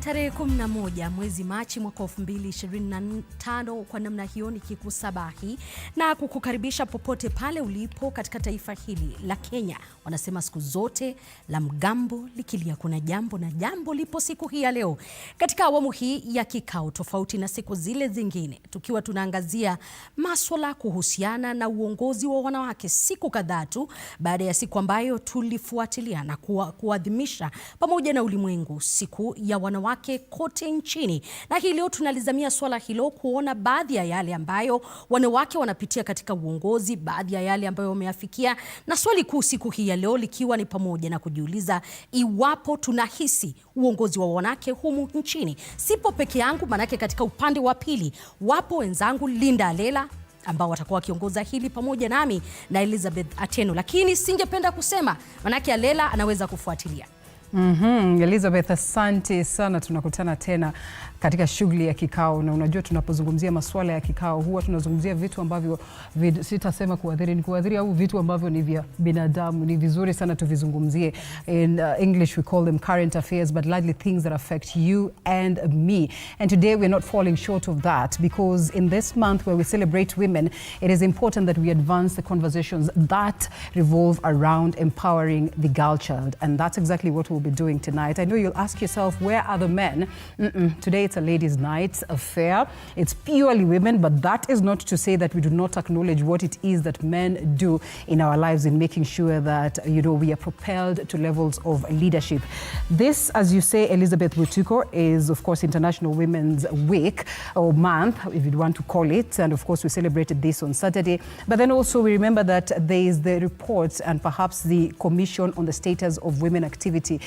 Tarehe 11 mwezi Machi mwaka 2025, kwa namna hiyo nikikusabahi na kukukaribisha popote pale ulipo katika taifa hili la Kenya. Wanasema siku zote la mgambo likilia kuna jambo, na jambo lipo siku hii ya leo. Katika awamu hii ya kikao, tofauti na siku zile zingine, tukiwa tunaangazia masuala kuhusiana na uongozi wa wanawake, siku kadhaa tu baada ya siku ambayo tulifuatilia na kuadhimisha pamoja na ulimwengu siku ya wanawake kote nchini. Na hii leo tunalizamia swala hilo, kuona baadhi ya yale ambayo wanawake wanapitia katika uongozi, baadhi ya yale ambayo wameafikia, na swali kuu siku hii ya leo likiwa ni pamoja na kujiuliza iwapo tunahisi uongozi wa wanawake humu nchini. Sipo peke yangu, manake katika upande wa pili wapo wenzangu Linda Alela ambao watakuwa wakiongoza hili pamoja nami na Elizabeth Atieno, lakini singependa kusema manake Alela anaweza kufuatilia. Elizabeth, asante sana. Tunakutana tena katika shughuli ya kikao, na unajua tunapozungumzia masuala ya kikao huwa tunazungumzia vitu ambavyo sitasema kuadhiri, ni kuadhiri au vitu ambavyo ni vya binadamu. Ni vizuri sana tuvizungumzie. In English we call them current affairs, but largely things that affect you and me. And today we're not falling short of that, because in this month where we celebrate women, it is important that we advance the conversations that revolve around empowering the girl child, and that's exactly what we'll be doing tonight. I know you'll ask yourself, where are the men? Today it's a ladies' night affair. It's purely women, but that is not to say that we do not acknowledge what it is that men do in our lives in making sure that, you know, we are propelled to levels of leadership. This, as you say, Elizabeth Mutuku, is of course International Women's Week, or month, if you want to call it. And of course we celebrated this on Saturday. But then also we remember that there is the report and perhaps the Commission on the Status of Women Activity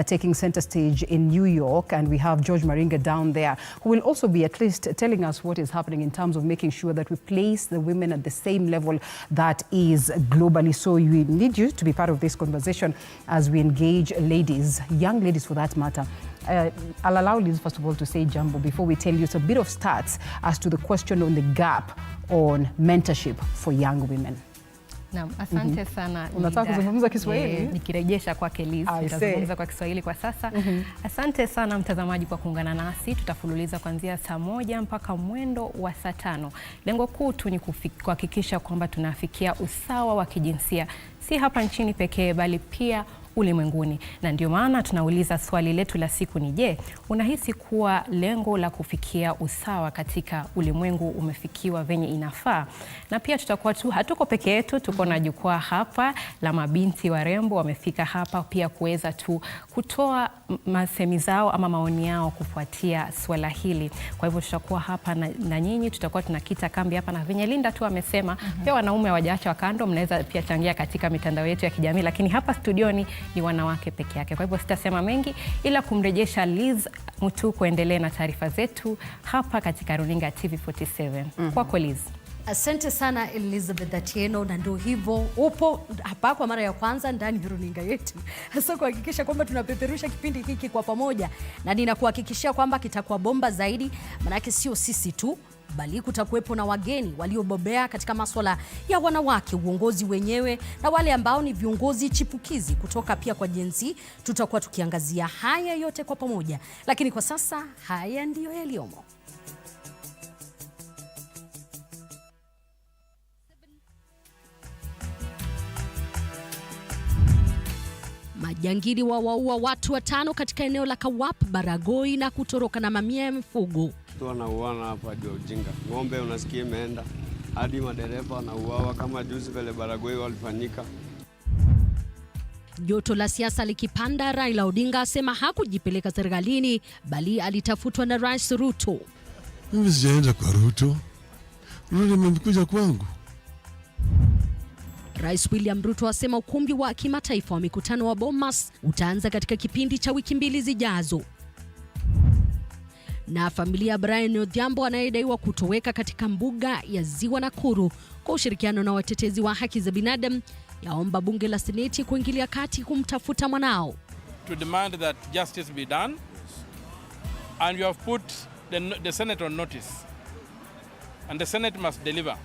taking center stage in New York, and we have George Maringa down there, who will also be at least telling us what is happening in terms of making sure that we place the women at the same level that is globally. So we need you to be part of this conversation as we engage ladies, young ladies for that matter. I'll allow Liz first of all to say jambo before we tell you a bit of stats as to the question on the gap on mentorship for young women. Naam, asante sana. Unataka kuzungumza Kiswahili? Nikirejesha kwake Liz, nitazungumza kwa Kiswahili kwa sasa. Asante sana mtazamaji kwa kuungana nasi. Tutafululiza kuanzia saa 1 mpaka mwendo wa saa 5. Lengo kuu tu ni kuhakikisha kwamba tunafikia usawa wa kijinsia, si hapa nchini pekee bali pia ulimwenguni. Na ndio maana tunauliza swali letu la siku ni, je, unahisi kuwa lengo la kufikia usawa katika ulimwengu umefikiwa venye inafaa? Na pia tutakuwa hatuko peke yetu, tuko na jukwaa hapa la mabinti warembo, wamefika hapa pia kuweza kutoa masemi zao ama maoni yao kufuatia swala hili. Kwa hivyo tutakuwa hapa na nyinyi, tutakuwa tunakita kambi hapa, na venye Linda tu amesema, pia wanaume hawajaacha kando, mnaweza pia changia katika mitandao yetu ya kijamii, lakini hapa studioni ni wanawake peke yake. Kwa hivyo sitasema mengi ila kumrejesha Liz Mutuku kuendelea na taarifa zetu hapa katika runinga TV47. Kwako Liz. Asante sana Elizabeth Atieno, na ndio hivyo upo hapa kwa mara ya kwanza ndani ya runinga yetu, hasa kuhakikisha kwamba tunapeperusha kipindi hiki kwa pamoja, na ninakuhakikishia kwamba kitakuwa bomba zaidi, manake sio sisi tu bali kutakuwepo na wageni waliobobea katika masuala ya wanawake, uongozi wenyewe, na wale ambao ni viongozi chipukizi kutoka pia kwa jinsi. Tutakuwa tukiangazia haya yote kwa pamoja, lakini kwa sasa haya ndiyo yaliyomo. Majangili waua watu 5 katika eneo la Kawap, Baragoi, na kutoroka na mamia ya mifugo. Wanauana hapa juu ujinga. Ng'ombe unasikia imeenda, hadi madereva wanauawa kama juzi vile Baragoi walifanyika. Joto la siasa likipanda, Raila Odinga asema hakujipeleka serikalini bali alitafutwa na Rais Ruto. Mimi sijaenda kwa Ruto. Ruto amekuja kwangu. Rais William Ruto asema ukumbi wa kimataifa wa mikutano wa Bomas utaanza katika kipindi cha wiki 2 zijazo. Na familia Brian Odhiambo anayedaiwa kutoweka katika mbuga ya Ziwa Nakuru kwa ushirikiano na watetezi wa haki za binadamu yaomba bunge la Seneti kuingilia kati kumtafuta mwanao. To demand that justice be done, and you have put the Senate on notice, and the Senate must deliver.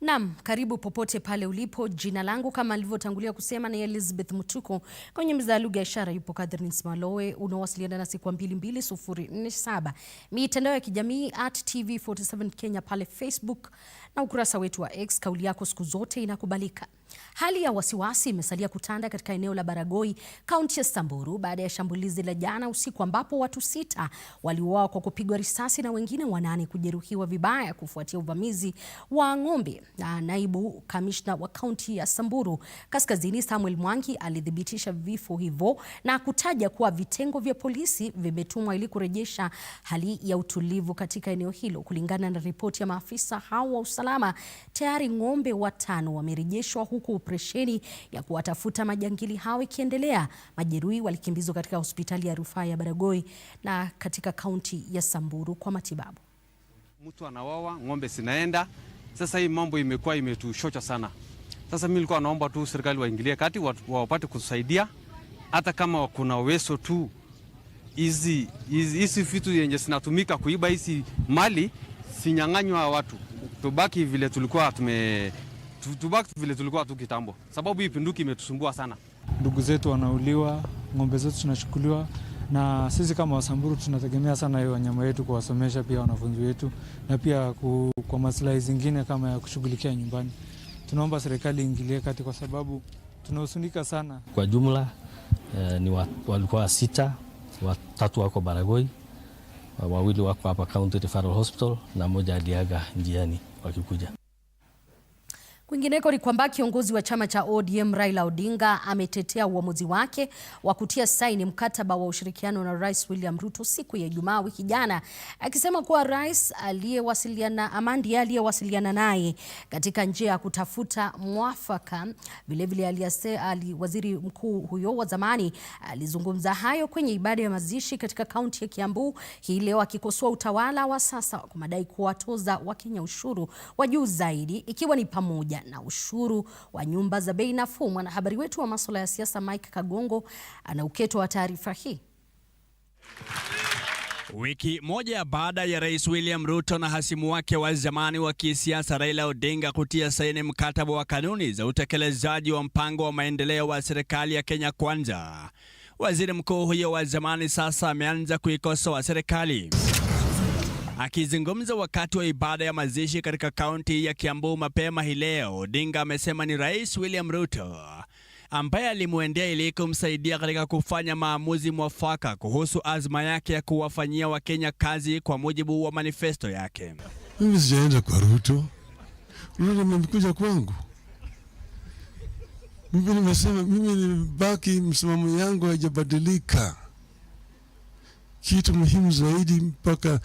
Na Naam, karibu popote pale ulipo. Jina langu kama alivyotangulia kusema ni Elizabeth Mutuku. Kwenye meza ya lugha ya ishara yupo Catherine Smalowe. Unawasiliana nasi kwa 22047. Mitandao ya kijamii @TV47 Kenya pale Facebook na ukurasa wetu wa X. Kauli yako siku zote inakubalika. Hali ya wasiwasi imesalia kutanda katika eneo la Baragoi, kaunti ya Samburu baada ya shambulizi la jana usiku ambapo watu 6 waliuawa kwa kupigwa risasi na wengine 8 kujeruhiwa vibaya kufuatia uvamizi wa ng'ombe. Na naibu kamishna wa kaunti ya Samburu Kaskazini Samuel Mwangi alithibitisha vifo hivyo na kutaja kuwa vitengo vya polisi vimetumwa ili kurejesha hali ya utulivu katika eneo hilo. Kulingana na ripoti ya maafisa hao wa usalama, tayari ng'ombe 5 wamerejeshwa huku operesheni ya kuwatafuta majangili hao ikiendelea. Majeruhi walikimbizwa katika hospitali ya rufaa ya Baragoi na katika kaunti ya Samburu kwa matibabu. Mtu anawawa, ng'ombe zinaenda. Sasa hii mambo imekuwa imetushocha sana. Sasa mimi nilikuwa naomba tu serikali waingilie kati, wapate kusaidia, hata kama kuna uwezo tu hizi vitu yenye zinatumika kuiba hizi mali sinyang'anywa watu. Tubaki vile tulikuwa tu kitambo, sababu hii pinduki imetusumbua sana. Ndugu zetu wanauliwa, ng'ombe zetu zinachukuliwa, na sisi kama Wasamburu tunategemea sana hiyo wanyama wetu kuwasomesha pia wanafunzi wetu, na pia kwa maslahi zingine kama ya kushughulikia nyumbani. Tunaomba serikali ingilie kati kwa sababu tunahusunika sana. Kwa jumla walikuwa 6, 3 wako Baragoi, 2 wako hapa County Referral Hospital na mmoja aliaga njiani wakikuja. Kwingineko ni kwamba kiongozi wa chama cha ODM Raila Odinga ametetea uamuzi wake wa kutia saini mkataba wa ushirikiano na Rais William Ruto siku ya Ijumaa wiki jana, akisema kuwa rais aliyewasiliana naye katika njia ya kutafuta mwafaka. Vilevile waziri mkuu huyo wa zamani alizungumza hayo kwenye ibada ya mazishi katika kaunti ya Kiambu hii leo, akikosoa utawala wa sasa kwa madai kuwatoza Wakenya ushuru wa juu zaidi, ikiwa ni pamoja na ushuru wa nyumba za bei nafuu. Mwanahabari wetu wa masuala ya siasa Mike Kagongo ana uketo wa taarifa hii. Wiki moja baada ya Rais William Ruto na hasimu wake wa zamani wa kisiasa Raila Odinga kutia saini mkataba wa kanuni za utekelezaji wa mpango wa maendeleo wa serikali ya Kenya Kwanza, waziri mkuu huyo wa zamani sasa ameanza kuikosoa serikali. Akizungumza wakati wa ibada ya mazishi katika kaunti ya Kiambu mapema hii leo, Odinga amesema ni Rais William Ruto ambaye alimwendea ili kumsaidia katika kufanya maamuzi mwafaka kuhusu azma yake ya kuwafanyia Wakenya kazi kwa mujibu wa manifesto yake. Mimi sijaenda kwa Ruto. Ruto amekuja kwangu. Mimi nimesema mimi nibaki, msimamo yangu haijabadilika. Kitu muhimu zaidi mpaka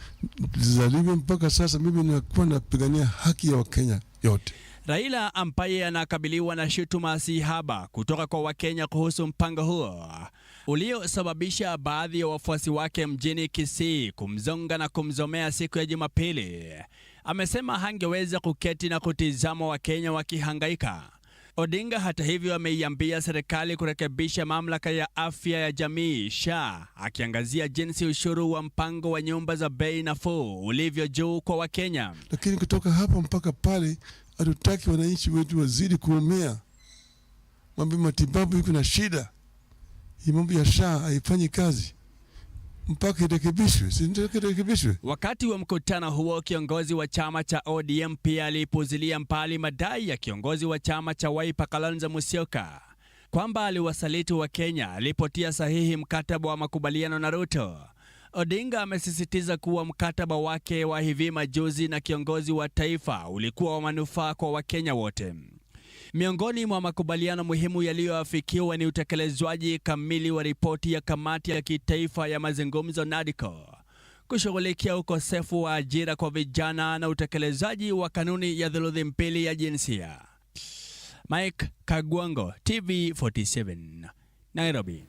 zalime mpaka sasa mimi nakuwa napigania haki ya Wakenya yote. Raila ambaye anakabiliwa na shutuma si haba kutoka kwa Wakenya kuhusu mpango huo uliosababisha baadhi ya wafuasi wake mjini Kisii kumzonga na kumzomea siku ya Jumapili, amesema hangeweza kuketi na kutizama Wakenya wakihangaika. Odinga hata hivyo ameiambia serikali kurekebisha mamlaka ya afya ya jamii SHA, akiangazia jinsi ushuru wa mpango wa nyumba za bei nafuu ulivyo juu kwa Wakenya. Lakini kutoka hapa mpaka pale hatutaki wananchi wetu wazidi kuumia. Mambo matibabu iko na shida. Hii mambo ya SHA haifanyi kazi mpaka irekebishwe. Wakati wa mkutano huo, kiongozi wa chama cha ODM pia alipuzilia mbali madai ya kiongozi wa chama cha Wiper Kalonzo Musyoka kwamba aliwasaliti Wakenya alipotia sahihi mkataba wa makubaliano na Ruto. Odinga amesisitiza kuwa mkataba wake wa hivi majuzi na kiongozi wa taifa ulikuwa wa manufaa kwa Wakenya wote. Miongoni mwa makubaliano muhimu yaliyoafikiwa ni utekelezwaji kamili wa ripoti ya kamati ya kitaifa ya mazungumzo NADCO, kushughulikia ukosefu wa ajira kwa vijana na utekelezaji wa kanuni ya thuluthi mbili ya jinsia. Mike Kagongo, TV47, Nairobi.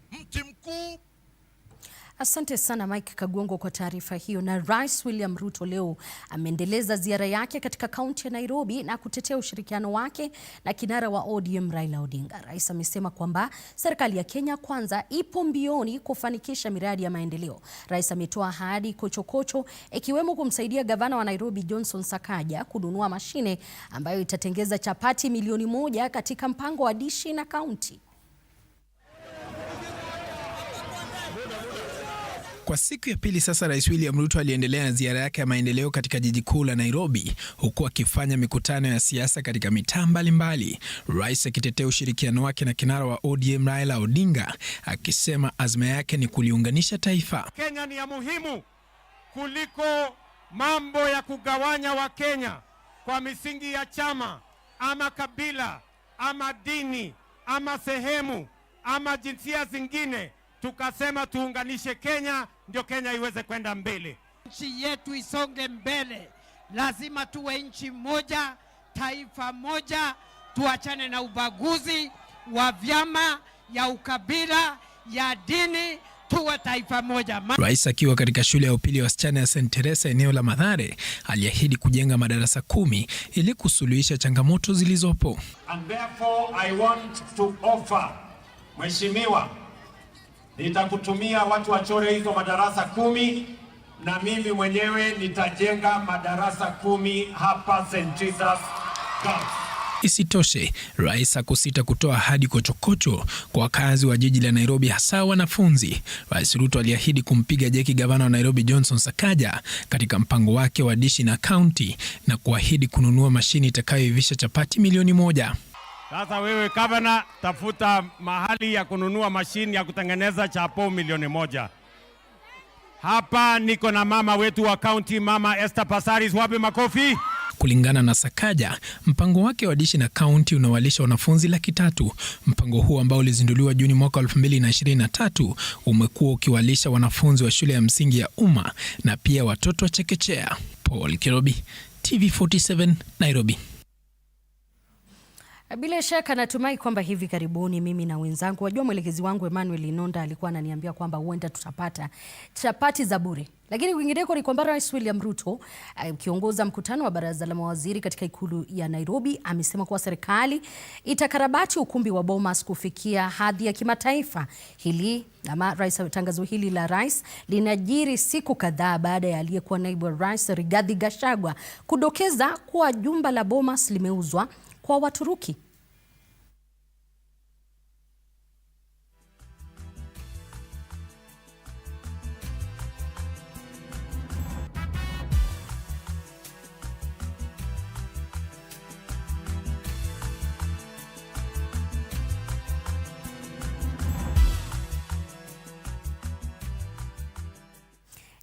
Asante sana Mike Kagongo kwa taarifa hiyo. Na Rais William Ruto leo ameendeleza ziara yake katika kaunti ya Nairobi na kutetea ushirikiano wake na kinara wa ODM Raila Odinga. Rais amesema kwamba serikali ya Kenya Kwanza ipo mbioni kufanikisha miradi ya maendeleo. Rais ametoa ahadi kochokocho ikiwemo kumsaidia gavana wa Nairobi Johnson Sakaja kununua mashine ambayo itatengeza chapati milioni 1 katika mpango wa dishi na kaunti. Kwa siku ya pili sasa, Rais William Ruto aliendelea na ziara yake ya maendeleo katika jiji kuu la Nairobi, huku akifanya mikutano ya siasa katika mitaa mbalimbali. Rais akitetea ushirikiano wake na kinara wa ODM Raila Odinga, akisema azma yake ni kuliunganisha taifa. Kenya ni ya muhimu kuliko mambo ya kugawanya wa Kenya kwa misingi ya chama ama kabila ama dini ama sehemu ama jinsia zingine. Tukasema tuunganishe Kenya ndio Kenya iweze kwenda mbele. Nchi yetu isonge mbele. Lazima tuwe nchi moja, taifa moja, tuachane na ubaguzi wa vyama, ya ukabila, ya dini, tuwe taifa moja. Rais akiwa katika shule ya upili ya wasichana ya St. Teresa eneo la Mathare, aliahidi kujenga madarasa 10 ili kusuluhisha changamoto zilizopo. And therefore I want to offer, Mheshimiwa, nitakutumia watu wachore hizo madarasa 10 na mimi mwenyewe nitajenga madarasa 10 hapa St. Teresa's Girls. Isitoshe, Rais hakusita kutoa ahadi kochokocho kwa wakazi wa jiji la Nairobi, hasa wanafunzi. Rais Ruto aliahidi kumpiga jeki gavana wa Nairobi Johnson Sakaja katika mpango wake wa dishi na county na kuahidi kununua mashini itakayoivisha chapati milioni 1. Sasa wewe gavana, tafuta mahali ya kununua mashini ya kutengeneza chapo milioni 1. Hapa niko na mama wetu wa county, Mama Esther Pasaris, wapi makofi? Kulingana na Sakaja, mpango wake wa dishi na county unawalisha wanafunzi 300,000. Mpango huu ambao ulizinduliwa Juni mwaka 2023 umekuwa ukiwalisha wanafunzi wa shule ya msingi ya umma na pia watoto wa chekechea. Paul Kirobi, TV47 Nairobi. Bila shaka natumai kwamba hivi karibuni mimi na wenzangu, wajua mwelekezi wangu Emmanuel Inonda alikuwa ananiambia kwamba huenda tutapata chapati za bure. Lakini kwingineko ni kwamba Rais William Ruto akiongoza mkutano wa baraza la mawaziri katika ikulu ya Nairobi amesema kuwa serikali itakarabati ukumbi wa Bomas kufikia hadhi ya kimataifa. Tangazo hili la rais linajiri siku kadhaa baada ya aliyekuwa naibu wa rais Rigathi Gachagua kudokeza kuwa jumba la Bomas limeuzwa kwa Waturuki.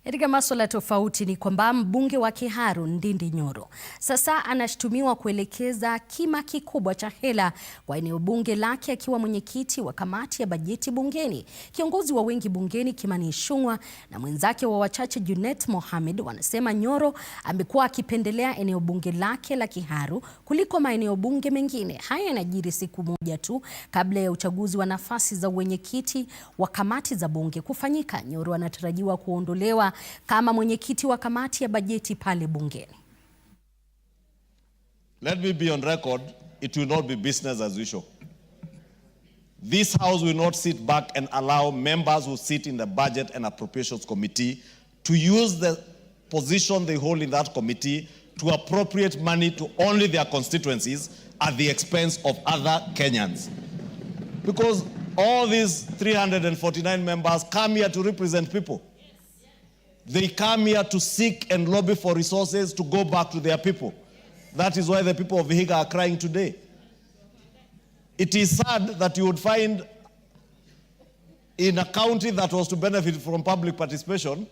Katika masuala tofauti ni kwamba mbunge wa Kiharu Ndindi Nyoro sasa anashutumiwa kuelekeza kima kikubwa cha hela kwa eneo bunge lake akiwa mwenyekiti wa kamati ya bajeti bungeni. Kiongozi wa wengi bungeni Kimani Ichung'wah na mwenzake wa wachache Junet Mohamed wanasema Nyoro amekuwa akipendelea eneo bunge lake la Kiharu kuliko maeneo bunge mengine. Haya yanajiri siku moja tu kabla ya uchaguzi wa nafasi za wenyekiti wa kamati za bunge kufanyika. Nyoro anatarajiwa kuondolewa kama mwenyekiti wa kamati ya bajeti pale bungeni. Let me be on record, it will not be business as usual. This House will not sit back and allow members who sit in the Budget and Appropriations Committee to use the position they hold in that committee to appropriate money to only their constituencies at the expense of other Kenyans. Because all these 349 members come here to represent people. They come here to seek and lobby for resources to go back to their people. That is why the people of Vihiga are crying today. It is sad that you would find in a county that was to benefit from public participation,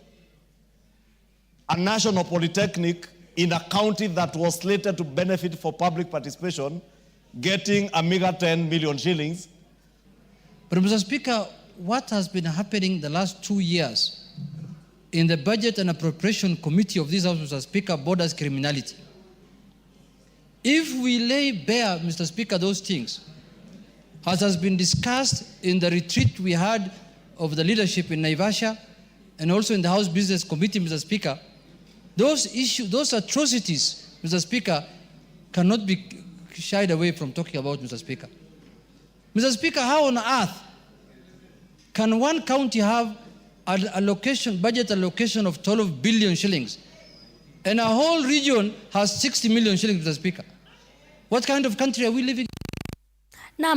a national polytechnic in a county that was slated to benefit for public participation, getting a meager 10 million shillings. But Mr. Speaker, what has been happening the last 2 years in the Budget and Appropriation Committee of this House, Mr. Speaker, borders criminality. If we lay bare, Mr. Speaker, those things, as has been discussed in the retreat we had of the leadership in Naivasha, and also in the House Business Committee, Mr. Speaker, those issues, those atrocities, Mr. Speaker, cannot be shied away from talking about, Mr. Speaker. Mr. Speaker, how on earth can one county have budget allocation of 12 billion shillings and a whole region has 60 million shillings, Mr. Speaker? What kind of country are we living in?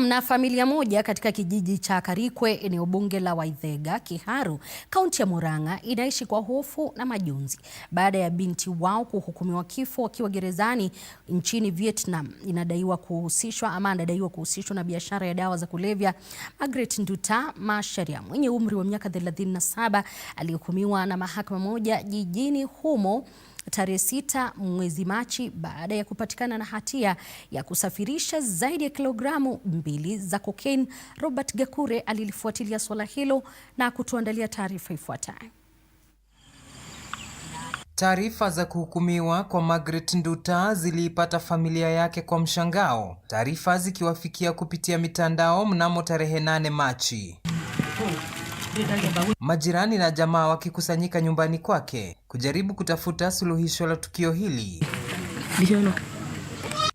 Na familia moja katika kijiji cha Karikwe, eneo bunge la Waithega, Kiharu, kaunti ya Murang'a, inaishi kwa hofu na majonzi baada ya binti wao kuhukumiwa kifo akiwa gerezani nchini Vietnam. Anadaiwa kuhusishwa na biashara ya dawa za kulevya. Margaret Nduta Masharia, mwenye umri wa miaka 37, alihukumiwa na mahakama moja jijini humo tarehe 6 mwezi Machi baada ya kupatikana na hatia ya kusafirisha zaidi ya kilogramu 2 za cocaine. Robert Gakure alilifuatilia swala hilo na kutuandalia taarifa ifuatayo. Taarifa za kuhukumiwa kwa Margaret Nduta ziliipata familia yake kwa mshangao, taarifa zikiwafikia kupitia mitandao mnamo tarehe 8 Machi. Majirani na jamaa wakikusanyika nyumbani kwake kujaribu kutafuta suluhisho la tukio hili.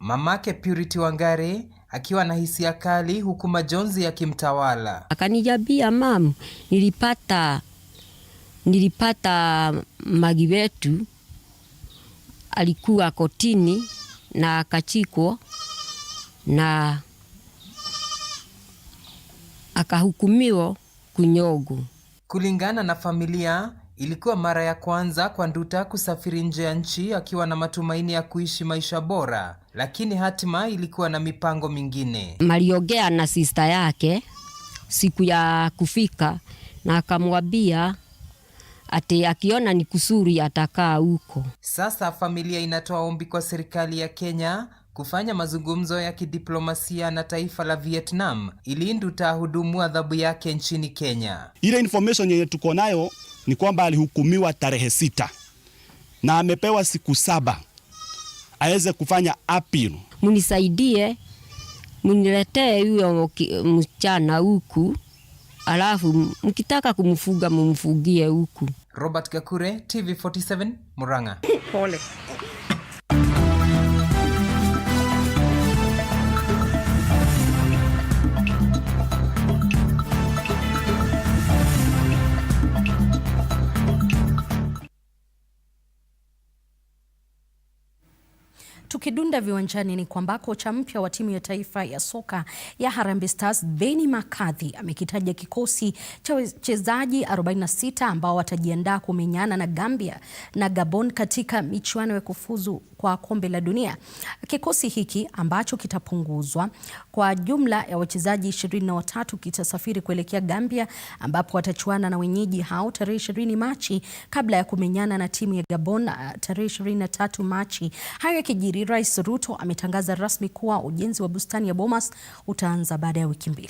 Mamake Purity Wangare akiwa na hisia kali huku majonzi yakimtawala. Akanijambia, mam, nilipata magi wetu alikuwa kotini na akachikwa na akahukumiwa kunyogo. Kulingana na familia, ilikuwa mara ya kwanza kwa Nduta kusafiri nje ya nchi akiwa na matumaini ya kuishi maisha bora, lakini hatima ilikuwa na mipango mingine. Maliongea na sister yake siku ya kufika na akamwambia ati akiona ni kusuri atakaa huko. Sasa familia inatoa ombi kwa serikali ya Kenya kufanya mazungumzo ya kidiplomasia na taifa la Vietnam ili Nduta hudumu adhabu yake nchini Kenya. Ile information yenye tuko nayo ni kwamba alihukumiwa tarehe 6 na amepewa siku 7 aweze kufanya appeal. Munisaidie, muniletee huyo msichana huku, alafu mkitaka kumfuga mumfugie huku. Robert Gakure, TV47, Murang'a. Pole. Tukidunda viwanjani ni kwamba kocha mpya wa timu ya taifa ya soka ya Harambee Stars Benny McCarthy amekitaja kikosi cha wachezaji 46 ambao watajiandaa kumenyana na Gambia na Gabon katika michuano ya kufuzu kwa kombe la dunia. Kikosi hiki ambacho kitapunguzwa kwa jumla ya wachezaji 23 kitasafiri kuelekea Gambia ambapo watachuana na wenyeji hao tarehe 20 Machi kabla ya kumenyana na timu ya Gabon tarehe 23 Machi. Hayo yakijiri, Rais Ruto ametangaza rasmi kuwa ujenzi wa bustani ya Bomas utaanza baada ya wiki 2.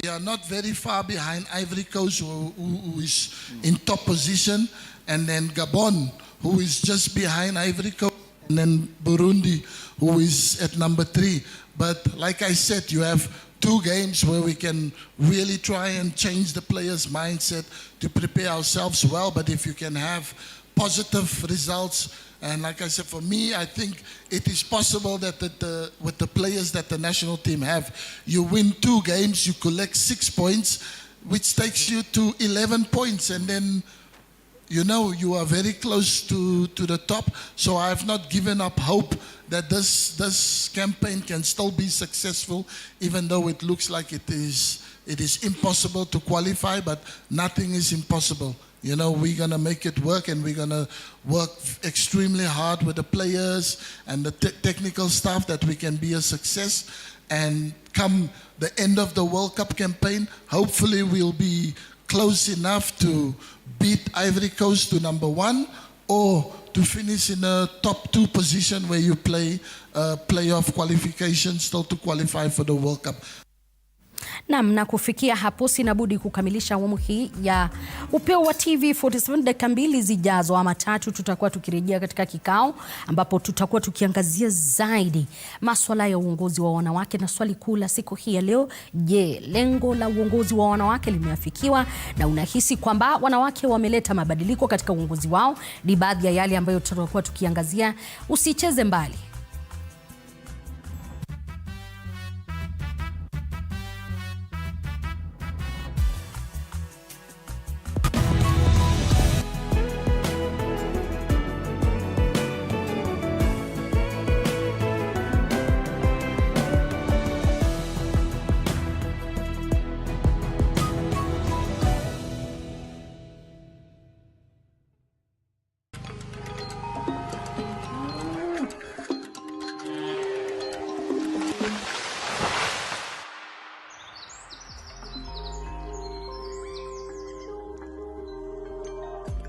We are not very far behind Ivory Coast, who is in top position, and then Gabon, who is just behind Ivory Coast, and then Burundi, who is at number 3. But like I said, you have 2 games where we can really try and change the players' mindset to prepare ourselves well. But if you can have positive results, and like I said, for me, I think it is possible that with the players that the national team have, you win 2 games, you collect 6 points, which takes you to 11 points, and then you know you are very close to the top. So I have not given up hope that this campaign can still be successful, even though it looks like it is impossible to qualify, but nothing is impossible. You know, we're going to make it work, and we're going to work extremely hard with the players and the technical staff that we can be a success. And come the end of the World Cup campaign, hopefully we'll be close enough to beat Ivory Coast to number 1 or to finish in a top 2 position where you play playoff qualification still to qualify for the World Cup. Na kufikia hapo sina budi kukamilisha awamu hii ya upeo wa TV47. Dakika 2 zijazo ama 3 tutakuwa tukirejea katika kikao ambapo tutakuwa tukiangazia zaidi masuala ya uongozi wa wanawake, na swali kuu la siku hii ya leo, je, lengo la uongozi wa wanawake limeafikiwa na unahisi kwamba wanawake wameleta mabadiliko katika uongozi wao? Ni baadhi ya yale ambayo tutakuwa tukiangazia. Usicheze mbali.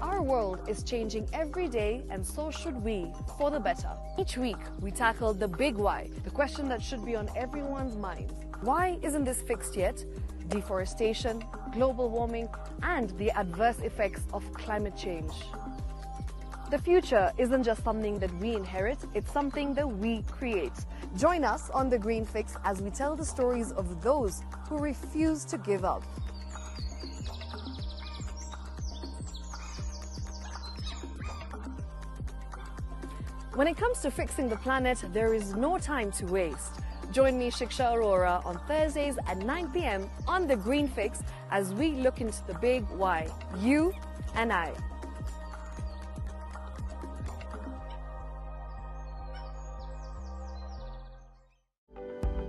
Our world is changing every day, and so should we, for the better. Each week, we tackle the big why, the question that should be on everyone's mind. Why isn't this fixed yet? Deforestation, global warming, and the adverse effects of climate change. The future isn't just something that we inherit, it's something that we create. Join us on The Green Fix as we tell the stories of those who refuse to give up. When it comes to fixing the planet, there is no time to waste. Join me, Shiksha Arora, on Thursdays at 9 p.m. on The Green Fix as we look into the big why, you and I.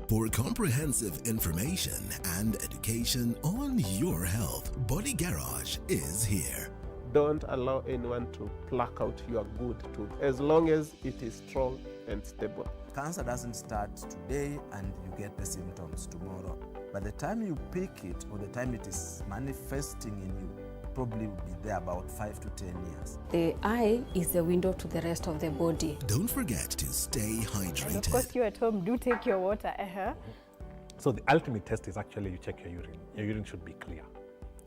For comprehensive information and education on your health, Body Garage is here. Don't allow anyone to pluck out your good tooth, as long as it is strong and stable. Cancer doesn't start today and you get the symptoms tomorrow. By the time you pick it or the time it is manifesting in you, probably will be there about 5 to 10 years. The eye is the window to the rest of the body. Don't forget to stay hydrated. And of course, you at home do take your water. So the ultimate test is actually you check your urine. Your urine should be clear.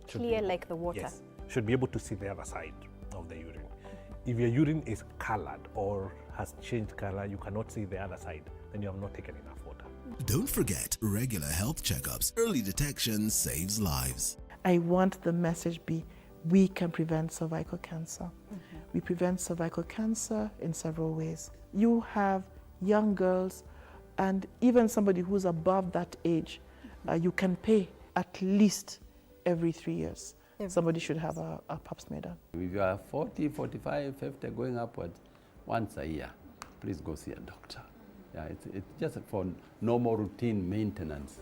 Clear like the water? Yes. Should be able to see the other side of the urine. If your urine is colored or has changed color, you cannot see the other side, then you have not taken enough water. Don't forget regular health checkups. Early detection saves lives. I want the message be, we can prevent cervical cancer. We prevent cervical cancer in several ways. You have young girls and even somebody who's above that age, you can pay at least every 3 years. Somebody should have a pap smear done. If you are 40, 45, 50, going upward, once a year, please go see a doctor. Yeah, it's just for normal routine maintenance.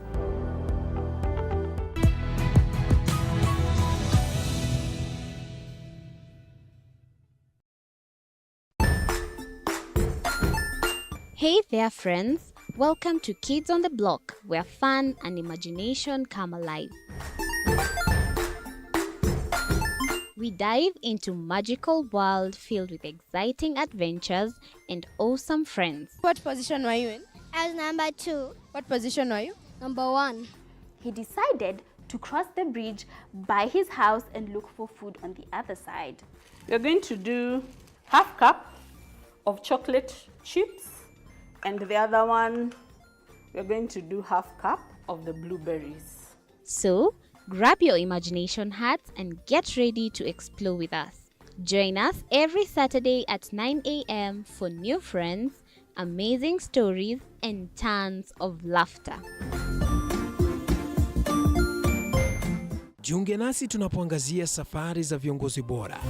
Hey there, friends. Welcome to Kids on the Block, where fun and imagination come alive. We dive into magical world filled with exciting adventures and awesome friends. What position were you in? I was number 2. What position were you? Number 1. He decided to cross the bridge by his house and look for food on the other side. We're going to do half cup of chocolate chips, and the other one, we're going to do half cup of the blueberries. So, grab your imagination hats and get ready to explore with us. Join us every Saturday at 9 a.m. for new friends, amazing stories, and tons of laughter. Jiunge nasi tunapoangazia safari za viongozi bora.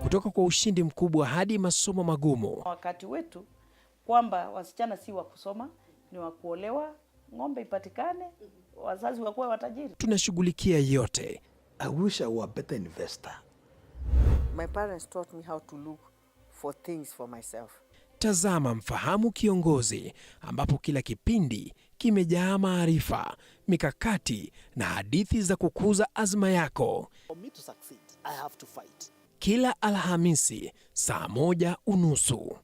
Kutoka kwa ushindi mkubwa hadi masomo magumu. Wakati wetu kwamba wasichana si wa kusoma, ni wa kuolewa, ng'ombe ipatikane, wazazi wakuwe watajiri. Tunashughulikia yote. I wish I were a better investor. My parents taught me how to look for things for myself. Tazama Mfahamu Kiongozi, ambapo kila kipindi kimejaa maarifa, mikakati na hadithi za kukuza azma yako. For me to succeed, I have to fight. Kila Alhamisi saa 1:30.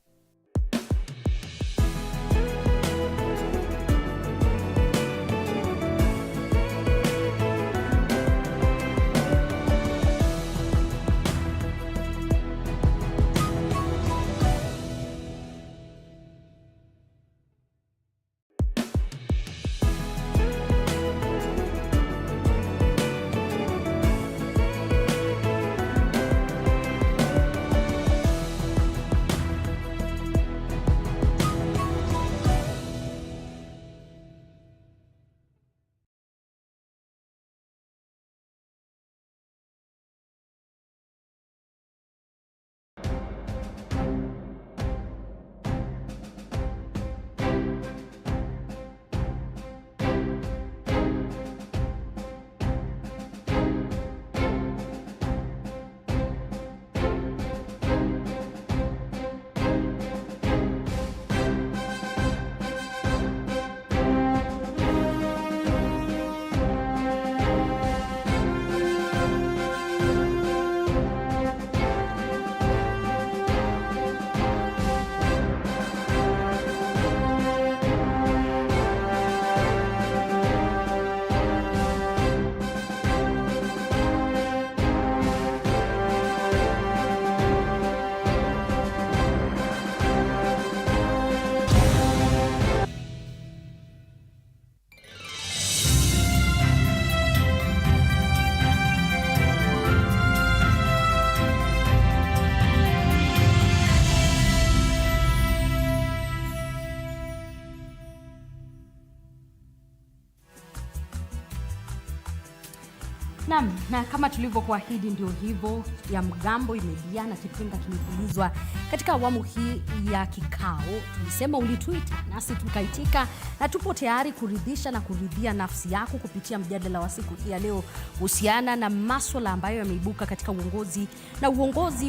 Na kama tulivyokuahidi ndio hivyo, ya mgambo imelia na kipenga kimepulizwa katika awamu hii ya kikao. Tulisema ulituita nasi tukaitika, na tupo tayari kuridhisha na kuridhia nafsi yako kupitia mjadala wa siku hii ya leo kuhusiana na masuala ambayo yameibuka katika uongozi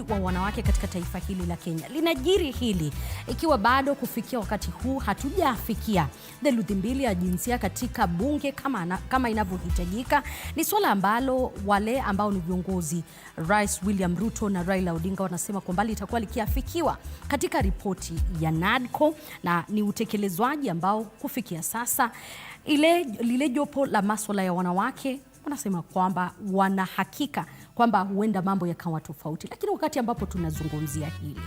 wa wanawake katika taifa hili la Kenya. Linajiri hili ikiwa bado kufikia wakati huu hatujafikia theluthi mbili ya jinsia katika bunge kama inavyohitajika. Ni swala ambalo wale ambao ni viongozi Rais William Ruto na Raila Odinga wanasema kwamba litakuwa likiafikiwa katika ripoti ya NADCO, na ni utekelezwaji ambao kufikia sasa lile jopo la masuala ya wanawake wanasema kwamba wana hakika kwamba huenda mambo yakawa tofauti. Lakini wakati ambapo tunazungumzia hili,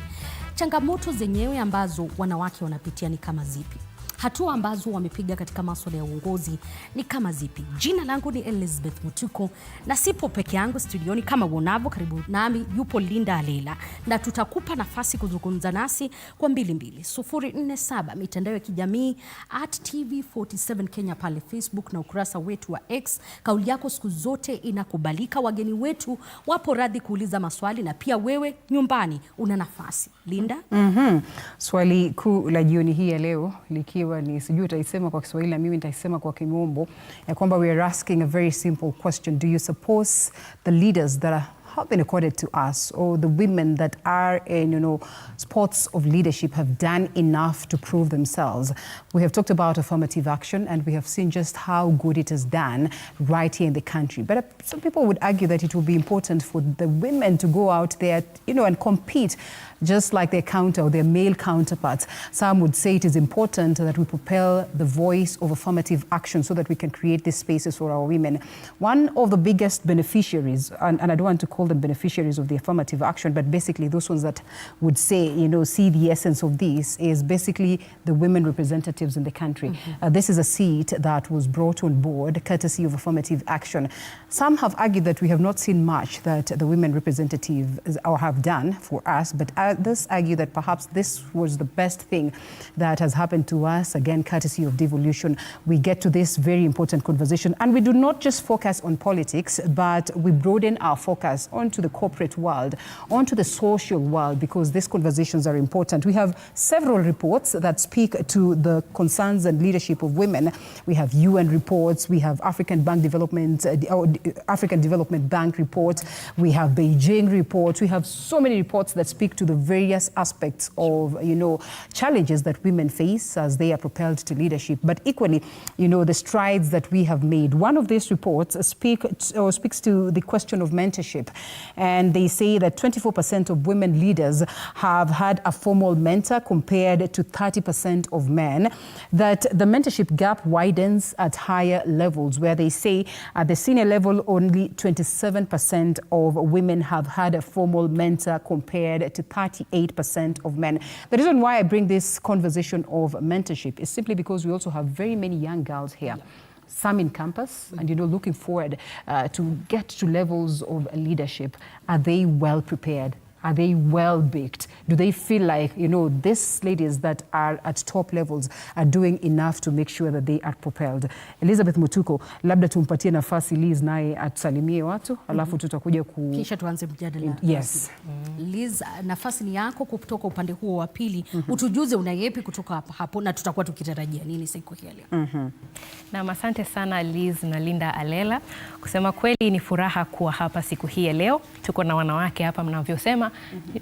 changamoto zenyewe ambazo wanawake wanapitia ni kama zipi? Hatua ambazo wamepiga katika masuala ya uongozi ni kama zipi? Jina langu ni Elizabeth Mutuku na sipo peke yangu studioni kama uonavyo. Karibu nami yupo Linda Alela, na tutakupa nafasi kuzungumza nasi kwa 22047 mitandao ya kijamii @TV47 Kenya pale Facebook na ukurasa wetu wa X. Kauli yako siku zote inakubalika. Wageni wetu wapo radhi kuuliza maswali, na pia wewe nyumbani una nafasi. Linda? Swali kuu la jioni hii ya leo likiwa ni, sijui utaisema kwa Kiswahili na mimi nitaisema kwa Kimombo, ya kwamba we are asking a very simple question: do you support the leaders that have been accorded to us, or the women that are in spots of leadership have done enough to prove themselves? We have talked about affirmative action, and we have seen just how good it has done right here in the country. But some people would argue that it will be important for the women to go out there, and compete just like their male counterparts. Some would say it is important that we propel the voice of affirmative action so that we can create these spaces for our women. One of the biggest beneficiaries, and I don't want to call them beneficiaries of the affirmative action, but basically those ones that would say, see the essence of this, is basically the women representatives in the country. This is a seat that was brought on board courtesy of affirmative action. Some have argued that we have not seen much that the women representatives have done for us, but others argue that perhaps this was the best thing that has happened to us, again, courtesy of devolution. We get to this very important conversation, and we do not just focus on politics, but we broaden our focus onto the corporate world, onto the social world, because these conversations are important. We have several reports that speak to the concerns and leadership of women. We have UN reports, we have African Development Bank reports, we have Beijing reports, we have so many reports that speak to the various aspects of, challenges that women face as they are propelled to leadership. But equally, the strides that we have made. One of these reports speaks to the question of mentorship. And they say that 24% of women leaders have had a formal mentor compared to 30% of men. That the mentorship gap widens at higher levels, where they say at the senior level, only 27% of women have had a formal mentor compared to 38% of men. The reason why I bring this conversation of mentorship is simply because we also have very many young girls here. Some in campus, and looking forward to get to levels of leadership. Are they well prepared? Are they well baked? Do they feel like, these ladies that are at top levels are doing enough to make sure that they are propelled? Elizabeth Mutuku, labda tumpatie nafasi Liz naye atusalimie watu, alafu tutakuja kisha tuanze mjadala. Yes. Liz, nafasi ni yako kutoka upande huo wa pili. Utujuze una yepi kutoka hapo, na tutakuwa tukitarajia nini siku hii leo. Na asante sana Liz na Linda Alela. Kusema kweli ni furaha kuwa hapa siku hii ya leo. Tuko na wanawake hapa mnavyosema,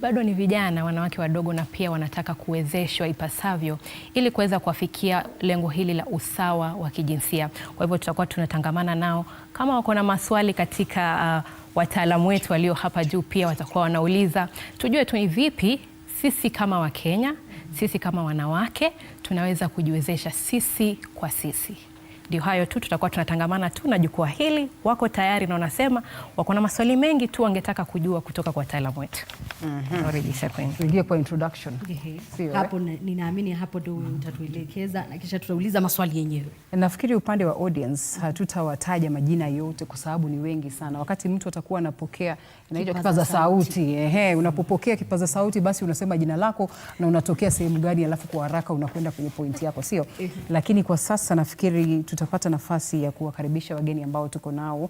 bado ni vijana, wanawake wadogo, na pia wanataka kuwezeshwa ipasavyo ili kuweza kufikia lengo hili la usawa wa kijinsia. Kwa hivyo tutakuwa tunatangamana nao. Kama wako na maswali katika wataalamu wetu walio hapa juu, pia watakuwa wanauliza, tujue tu ni vipi sisi kama Wakenya, sisi kama wanawake tunaweza kujiwezesha sisi kwa sisi. Ndio hayo tu, tutakuwa tunatangamana tu na jukwaa hili. Wako tayari na wanasema wako na maswali mengi tu wangetaka kujua kutoka kwa wataalamu wetu. Narejesha kwenu. Tuingie kwa introduction. Hapo ninaamini hapo ndio utatuelekeza na kisha tutauliza maswali yenyewe. Nafikiri upande wa audience hatutawataja majina yote kwa sababu ni wengi sana. Wakati mtu atakuwa anapokea inaitwa kipaza sauti. Unapopokea kipaza sauti basi unasema jina lako na unatokea sehemu gani, alafu kwa haraka unakwenda kwenye pointi yako, sio? Lakini kwa sasa nafikiri tutapata nafasi ya kuwakaribisha wageni ambao tuko nao.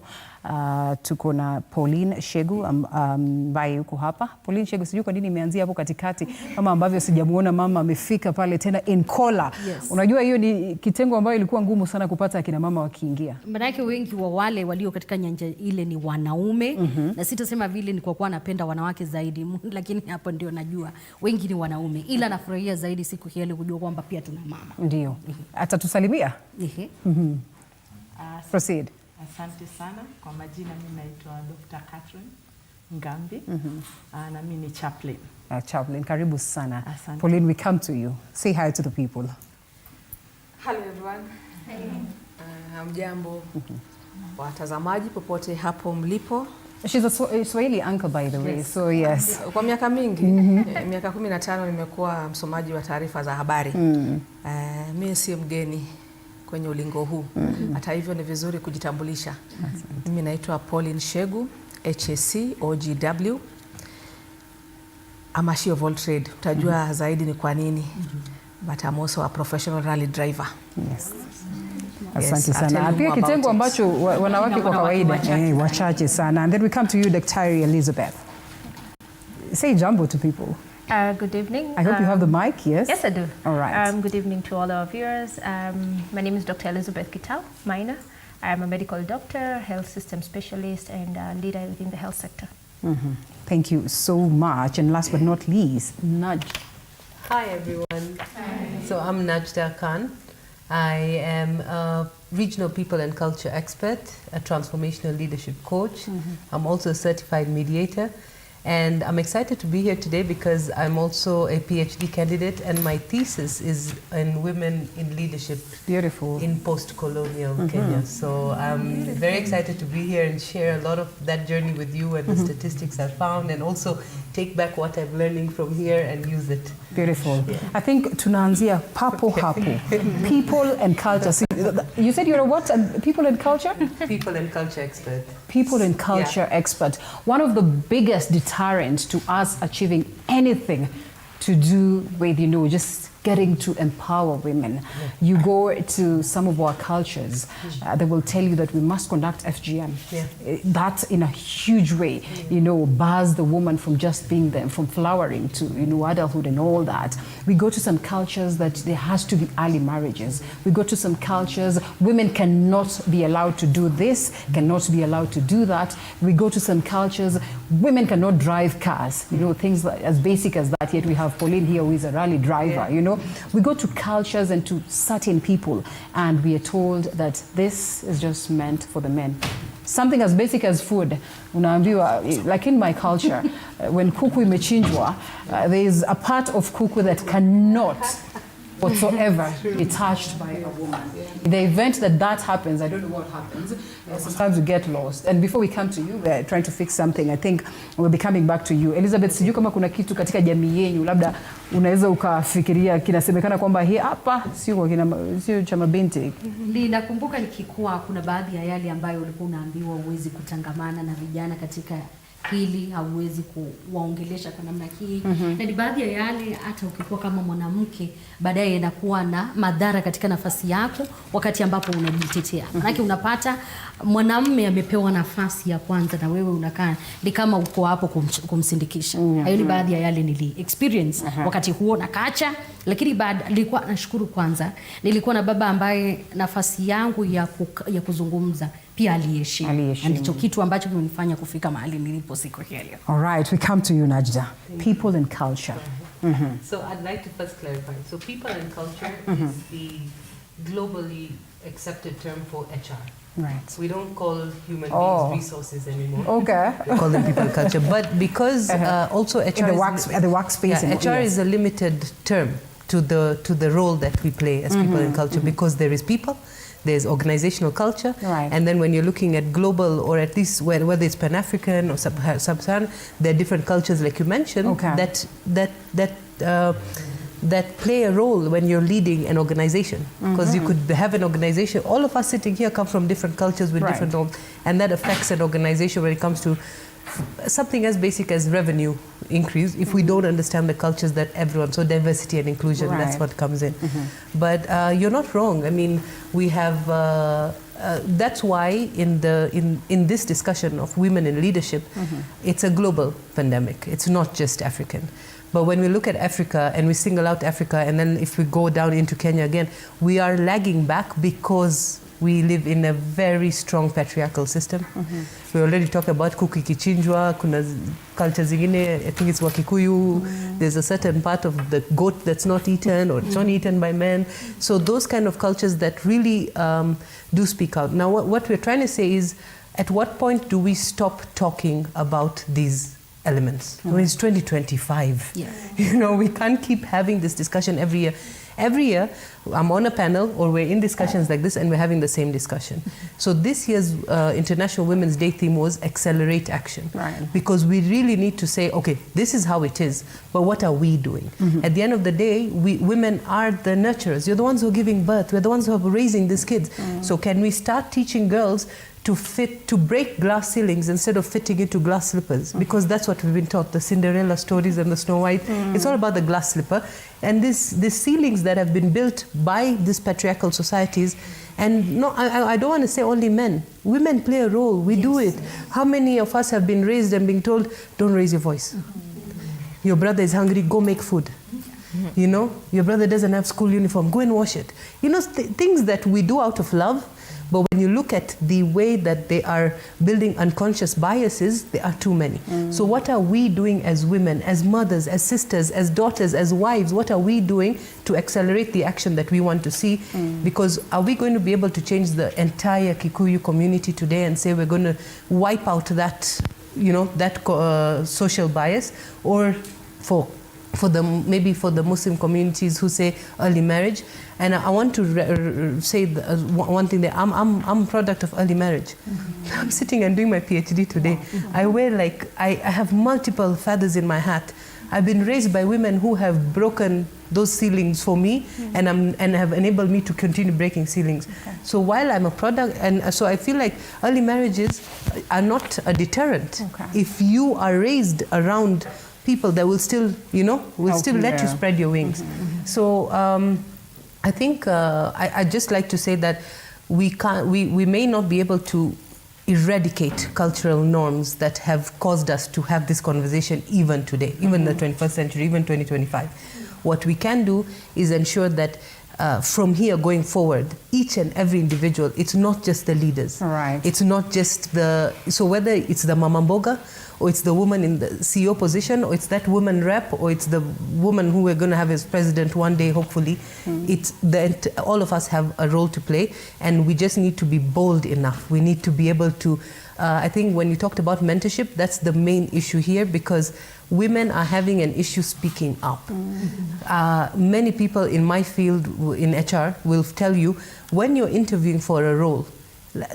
Tuko na Pauline Shegu ambaye yuko hapa. Pauline Shegu, sijui kwa nini imeanzia hapo katikati kama ambavyo sijamuona mama amefika pale tena in collar. Yes. Unajua hiyo ni kitengo ambayo ilikuwa ngumu sana kupata akina mama wakiingia. Maanake wengi wa wale walio katika nyanja ile ni wanaume, na sitasema vile ni kwa kuwa napenda wanawake zaidi, lakini hapo ndio najua wengi ni wanaume, ila nafurahia zaidi siku hii kujua kwamba pia tuna mama. Ndio. Atatusalimia? Proceed. Asante sana. Kwa majina mimi naitwa Dr. Catherine Ngambi, na mimi ni chaplain. Chaplain, karibu sana. Asante. Pauline, we come to you. Say hi to the people. Hello everyone. Hamjambo watazamaji popote hapo mlipo. She's a Swahili anchor by the way, yes. So yes. Kwa miaka mingi, miaka 15 nimekuwa msomaji wa taarifa za habari. Mimi si mgeni kwenye ulingo huu. Hata hivyo ni vizuri kujitambulisha. Mimi naitwa Pauline Shegu, HSC OGW. I'm a she of all trade. Utajua zaidi ni kwa nini. But I'm also a professional rally driver. Yes. Asante sana. Pia kitengo ambacho wanawake kwa kawaida wachache sana. And then we come to you, Daktari Elizabeth. Say jambo to people. Good evening. I hope you have the mic, yes? Yes, I do. All right. Good evening to all our viewers. My name is Dr. Elizabeth Kikao, minor. I'm a medical doctor, health system specialist, and leader within the health sector. Thank you so much. And last but not least, Naj. Hi, everyone. Hi. So I'm Najda Khan. I am a regional people and culture expert, a transformational leadership coach. I'm also a certified mediator. And I'm excited to be here today because I'm also a PhD candidate and my thesis is in women in leadership. Beautiful. In post-colonial Kenya. So I'm very excited to be here and share a lot of that journey with you and the statistics I found, and also take back what I'm learning from here and use it. Beautiful. Yeah. I think tunaanzia papo hapo. People and culture. You said you're a what? People and culture? People and culture expert. People and culture expert. One of the biggest deterrents to us achieving anything to do with, just getting to empower women. You go to some of our cultures, they will tell you that we must conduct FGM. That in a huge way, bars the woman from just being there, from flowering to, adulthood and all that. We go to some cultures that there has to be early marriages. We go to some cultures, women cannot be allowed to do this, cannot be allowed to do that. We go to some cultures, women cannot drive cars, things like, as basic as that, yet we have Pauline here who is a rally driver, We go to cultures and to certain people and we are told that this is just meant for the men. Something as basic as food, unaambiwa, like in my culture, when kuku imechinjwa, there is a part of kuku that cannot whatsoever be touched by a woman. In the event that happens, I don't know what happens. Sometimes we get lost. And before we come to you, we're trying to fix something. I think we'll be coming back to you. Elizabeth, sijui kama kuna kitu katika jamii yenu labda unaweza ukafikiria kinasemekana kwamba hii hapa sio cha mabinti. Ninakumbuka nikikuwa kuna baadhi ya yale ambayo ulikuwa unaambiwa uwezi kutangamana na vijana katika hili, hauwezi kuwaongelesha kwa namna hii. Na ni baadhi ya yale hata ukikuwa kama mwanamke baadaye inakuwa na madhara katika nafasi yako wakati ambapo unajitetea. Maana unapata mwanamume amepewa nafasi ya kwanza na wewe unakaa ni kama uko hapo kumsindikisha. Hayo ni baadhi ya yale nili experience wakati huo na kacha, lakini nilikuwa nashukuru kwanza nilikuwa na baba ambaye nafasi yangu ya kuzungumza pia aliheshimu. Ndicho kitu ambacho kimenifanya kufika mahali nilipo siku hii leo. All right, we come to you, Najda. People and culture. So I'd like to first clarify. So people and culture is the globally accepted term for HR. Right. We don't call human beings resources anymore. Okay. We call them people and culture. But because also HR at the workspace. HR is a limited term to the role that we play as people and culture, because there is people, there's organizational culture, and then when you're looking at global, or at least whether it's Pan-African or Sub-Saharan, there are different cultures, like you mentioned, that play a role when you're leading an organization. Because you could have an organization, all of us sitting here come from different cultures with different norms, and that affects an organization when it comes to something as basic as revenue increase if we don't understand the cultures that everyone, so diversity and inclusion, that's what comes in. But you're not wrong. I mean, we have, that's why in this discussion of women in leadership, it's a global pandemic. It's not just African. But when we look at Africa and we single out Africa, and then if we go down into Kenya again, we are lagging back because we live in a very strong patriarchal system. We already talked about kuku ikichinjwa, kuna culture zingine, I think it's Wakikuyu, there's a certain part of the goat that's not eaten or it's not eaten by men. So those kind of cultures that really do speak out. Now what we're trying to say is, at what point do we stop talking about these elements? I mean, it's 2025. You know, we can't keep having this discussion every year. Every year, I'm on a panel or we're in discussions like this and we're having the same discussion. So this year's International Women's Day theme was Accelerate Action. Because we really need to say, okay, this is how it is, but what are we doing? At the end of the day, women are the nurturers. You're the ones who are giving birth. We're the ones who are raising these kids. So can we start teaching girls to break glass ceilings instead of fitting into glass slippers? Because that's what we've been taught, the Cinderella stories and the Snow White. It's all about the glass slipper. And these ceilings that have been built by these patriarchal societies, and no, I don't want to say only men. Women play a role. We do it. How many of us have been raised and being told, don't raise your voice. Your brother is hungry, go make food. You know, your brother doesn't have school uniform, go and wash it. You know, things that we do out of love. But when you look at the way that they are building unconscious biases, there are too many. So what are we doing as women, as mothers, as sisters, as daughters, as wives? What are we doing to accelerate the action that we want to see? Because are we going to be able to change the entire Kikuyu community today and say we're going to wipe out that, you know, that social bias? Or maybe for the Muslim communities who say early marriage. And I want to say one thing that I'm a product of early marriage. I'm sitting and doing my PhD today. I have multiple feathers in my hat. I've been raised by women who have broken those ceilings for me and have enabled me to continue breaking ceilings. So while I'm a product, and so I feel like early marriages are not a deterrent. If you are raised around people that will still, you know, let you spread your wings. So I think I'd just like to say that we may not be able to eradicate cultural norms that have caused us to have this conversation even today, even the 21st century, even 2025. What we can do is ensure that from here going forward, each and every individual, it's not just the leaders. It's not just so whether it's the mama mboga, or it's the woman in the CEO position, or it's that woman rep, or it's the woman who we're going to have as president one day, hopefully. It's all of us have a role to play, and we just need to be bold enough. We need to be able to, I think when you talked about mentorship, that's the main issue here, because women are having an issue speaking up. Many people in my field, in HR, will tell you, when you're interviewing for a role,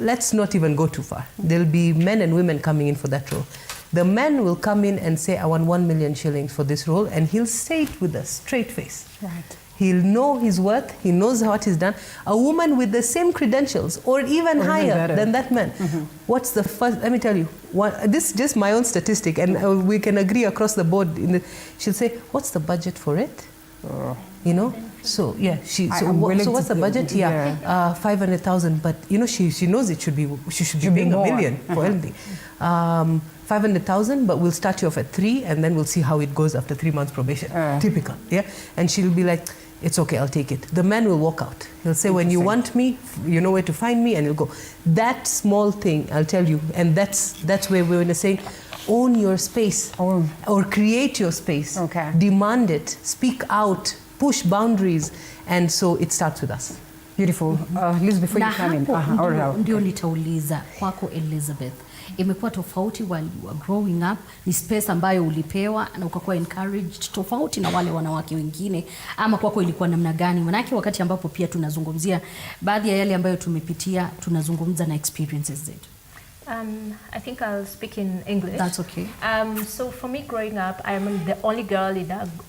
let's not even go too far. There'll be men and women coming in for that role. The man will come in and say, I want 1 million shillings for this role, and he'll say it with a straight face. He'll know his worth, he knows what he's done. A woman with the same credentials, or even higher than that man. What's the first, let me tell you, this is just my own statistic, and we can agree across the board. She'll say, what's the budget for it? You know? So yeah, so what's the budget? 500,000. But you know, she knows she should be paying $1 million for anything. 500,000, but we'll start you off at 3, and then we'll see how it goes after 3 months probation. Typical, yeah. And she'll be like, it's okay, I'll take it. The man will walk out. He'll say, when you want me, you know where to find me, and he'll go. That small thing, I'll tell you, and that's where we're going to say, own your space, or create your space. Demand it, speak out, push boundaries, and so it starts with us. Beautiful. Liz, before you come in. Ndio nitauliza kwako Elizabeth. Imekuwa tofauti while you were growing up, ni space ambayo ulipewa na ukakuwa encouraged, tofauti na wale wanawake wengine, ama kwako ilikuwa namna gani? Manake wakati ambapo pia tunazungumzia baadhi ya yale ambayo tumepitia, tunazungumza na experiences zetu. I think I'll speak in English. That's okay. So for me, growing up, I'm the only girl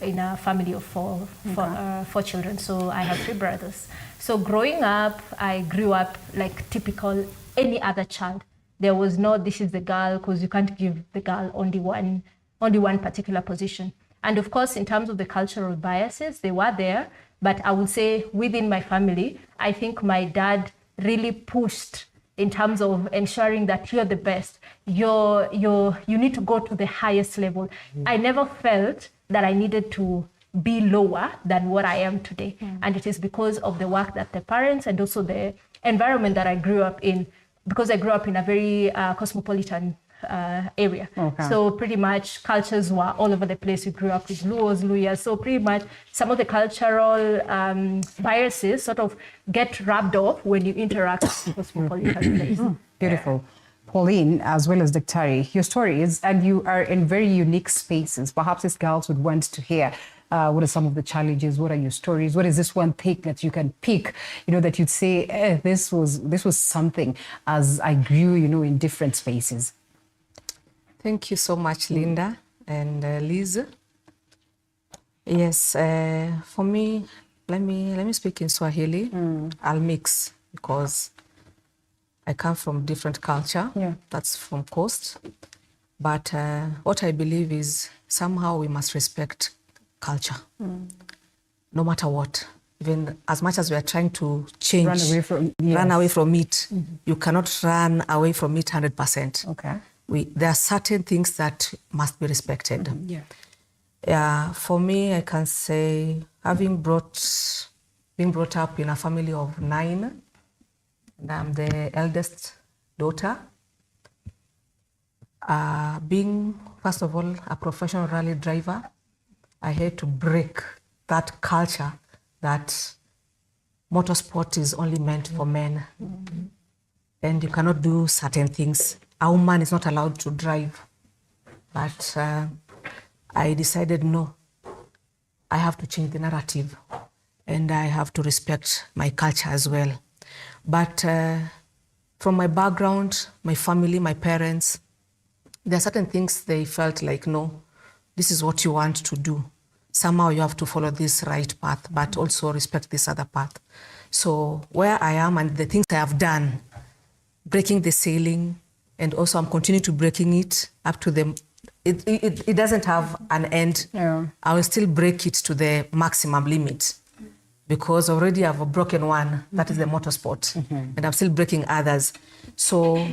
in a family of four children. So I have 3 brothers. So growing up, I grew up like typical any other child. There was no, this is the girl, because you can't give the girl only one particular position. And of course, in terms of the cultural biases, they were there. But I would say within my family, I think my dad really pushed in terms of ensuring that you're the best. You need to go to the highest level. I never felt that I needed to be lower than what I am today. And it is because of the work that the parents and also the environment that I grew up in, because I grew up in a very cosmopolitan area. Okay. So pretty much cultures were all over the place. We grew up with Luos, Luyas. So pretty much some of the cultural biases sort of get rubbed off when you interact with a cosmopolitan place. Beautiful. Pauline, as well as Daktari, your stories, and you are in very unique spaces. Perhaps these girls would want to hear what are some of the challenges? What are your stories? What is this one thing that you can pick, that you'd say, this was something as I grew, in different spaces? Thank you so much, Linda and Liz. Yes, for me, let me speak in Swahili. I'll mix because I come from different culture. That's from coast. But what I believe is somehow we must respect culture, no matter what. Even as much as we are trying to change, run away from it, you cannot run away from it 100%. Okay. There are certain things that must be respected. For me, I can say, being brought up in a family of 9, and I'm the eldest daughter. Being, first of all, a professional rally driver, I had to break that culture that motorsport is only meant for men. And you cannot do certain things. A woman is not allowed to drive. But I decided, no, I have to change the narrative and I have to respect my culture as well. But from my background, my family, my parents, there are certain things they felt like, no, this is what you want to do. Somehow you have to follow this right path, but also respect this other path. So where I am and the things I have done, breaking the ceiling, and also I'm continuing to breaking it up to the, it doesn't have an end. I will still break it to the maximum limit because already I've broken one, that is the motorsport, and I'm still breaking others. So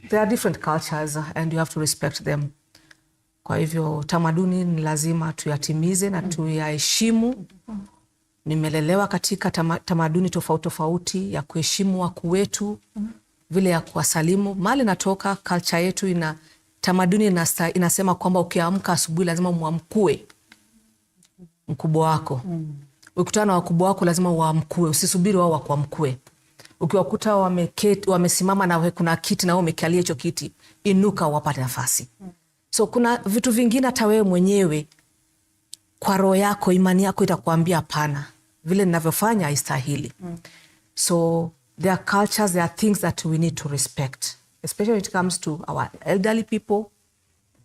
there are different cultures and you have to respect them. Kwa hivyo tamaduni ni lazima tuyatimize na tuyaheshimu. Nimelelewa katika tamaduni tofauti tofauti ya kuheshimu wakuu wetu, vile ya kuwasalimu. Mahali natoka, culture yetu tamaduni inasema kwamba ukiamka asubuhi lazima muamkue mkubwa wako. Ukikutana na wakubwa wako lazima uamkue, usisubiri wao wakuamkue. Ukiwakuta wamesimama na kuna kiti na wewe umekalia hicho kiti, inuka wapate nafasi. So kuna vitu vingine hata wewe mwenyewe kwa roho yako, imani yako itakuambia hapana, vile ninavyofanya haistahili. So there are cultures, there are things that we need to respect, especially when it comes to our elderly people,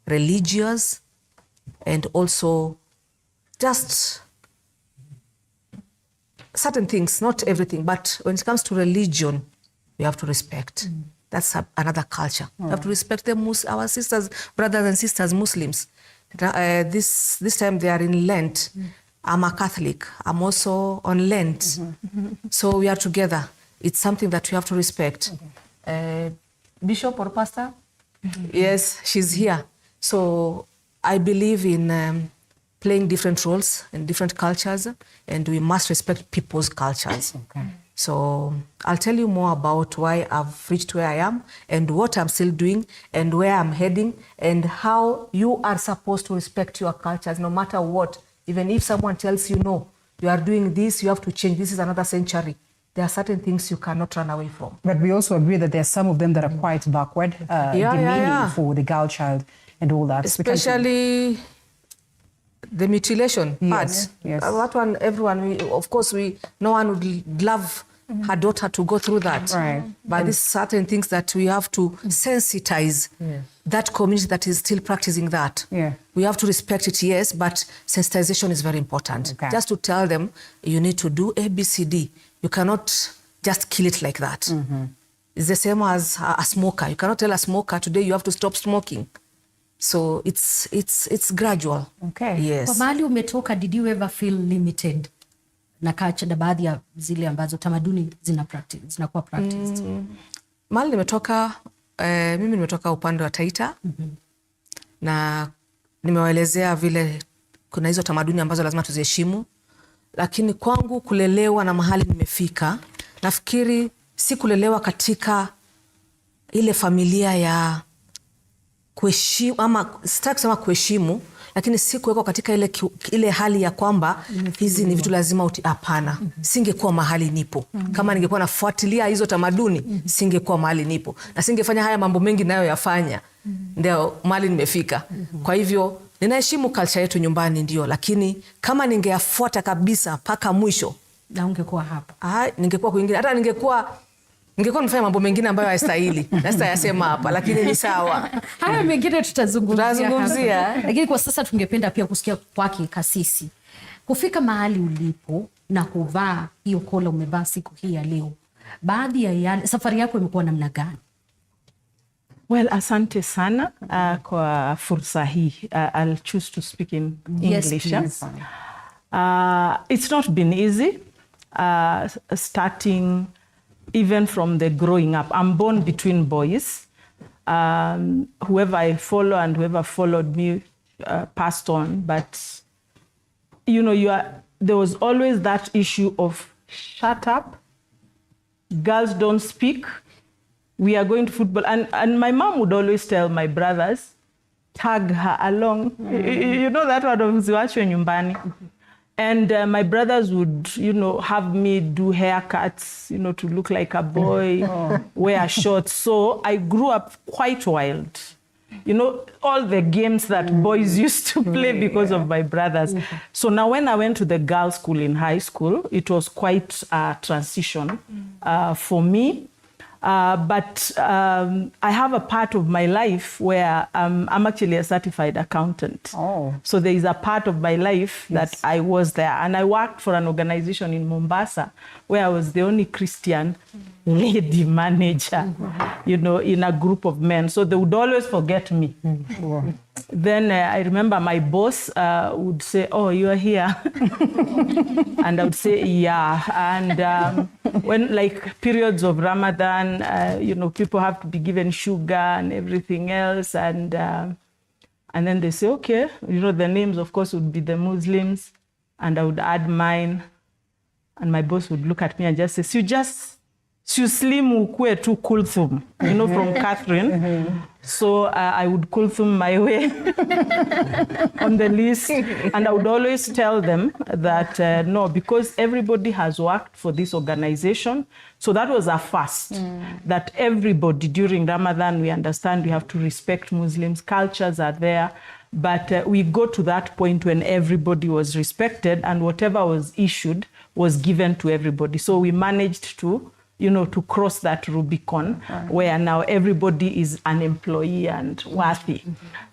religious, and also just certain things, not everything, but when it comes to religion, we have to respect. That's another culture. We have to respect them, our sisters, brothers and sisters, Muslims. This time they are in Lent. I'm a Catholic. I'm also on Lent. So we are together. It's something that we have to respect. Bishop or pastor? Yes, she's here. So I believe in playing different roles in different cultures, and we must respect people's cultures. So I'll tell you more about why I've reached where I am and what I'm still doing and where I'm heading and how you are supposed to respect your cultures no matter what. Even if someone tells you, no, you are doing this, you have to change, this is another century. There are certain things you cannot run away from. But we also agree that there are some of them that are quite backward, demeaning for the girl child and all that. Especially the mutilation part. That one, everyone, of course, no one would love her daughter to go through that. But there's certain things that we have to sensitize that community that is still practicing that. We have to respect it, yes, but sensitization is very important. Just to tell them, you need to do A, B, C, D. You cannot just kill it like that. It's the same as a smoker. You cannot tell a smoker today you have to stop smoking. So it's gradual. Okay. Yes. Kwa mahali umetoka, did you ever feel limited na culture na baadhi ya zile ambazo tamaduni zinakuwa practiced? Mahali nimetoka, mimi nimetoka upande wa Taita. Na nimewaelezea vile kuna hizo tamaduni ambazo lazima tuziheshimu, lakini kwangu kulelewa na mahali nimefika, nafikiri si kulelewa katika ile familia ya kuheshimu, ama sitaki kusema kuheshimu, lakini si kuwekwa katika ile hali ya kwamba hizi ni vitu lazima hapana. Singekuwa mahali nipo. Kama ningekuwa nafuatilia hizo tamaduni, singekuwa mahali nipo. Na singefanya haya mambo mengi nayo yafanya. Ndio mahali nimefika. Kwa hivyo ninaheshimu culture yetu nyumbani ndio, lakini kama ningeyafuata kabisa mpaka mwisho, na ungekuwa hapa. Ningekuwa kwingine. Hata ningekuwa nifanya mambo mengine ambayo hayastahili. Na sitayasema hapa, lakini ni sawa. Haya mengine tutazungumzia. Lakini kwa sasa tungependa pia kusikia kwake kasisi. Kufika mahali ulipo na kuvaa hiyo kola umevaa siku hii ya leo, baadhi ya yale, safari yako imekuwa namna gani? Well, asante sana kwa fursa hii. I'll choose to speak in English. Yes, it's not been easy starting even from the growing up. I'm born between boys. Whoever I follow and whoever followed me passed on. But, you know, there was always that issue of shut up, girls don't speak, we are going to football. And my mom would always tell my brothers, tag her along. You know that word of ziwachwe nyumbani. And my brothers would, you know, have me do haircuts, you know, to look like a boy, wear shorts. So I grew up quite wild. You know, all the games that boys used to play because of my brothers. So now when I went to the girls' school in high school, it was quite a transition for me. But I have a part of my life where I'm actually a certified accountant. So there is a part of my life that I was there. And I worked for an organization in Mombasa where I was the only Christian lady manager, you know, in a group of men. So they would always forget me. Then I remember my boss would say, oh, you are here. And I would say, yeah. And when like periods of Ramadan, you know, people have to be given sugar and everything else. And then they say, okay, you know, the names, of course, would be the Muslims. And I would add mine. And my boss would look at me and just say, Suslimu ukwe tu Kulthum, you know, from Catherine. So I would Kulthum my way on the list. And I would always tell them that, no, because everybody has worked for this organization. So that was a first, that everybody during Ramadan, we understand we have to respect Muslims, cultures are there. But we got to that point when everybody was respected and whatever was issued was given to everybody. So we managed to, you know, to cross that Rubicon where now everybody is an employee and worthy.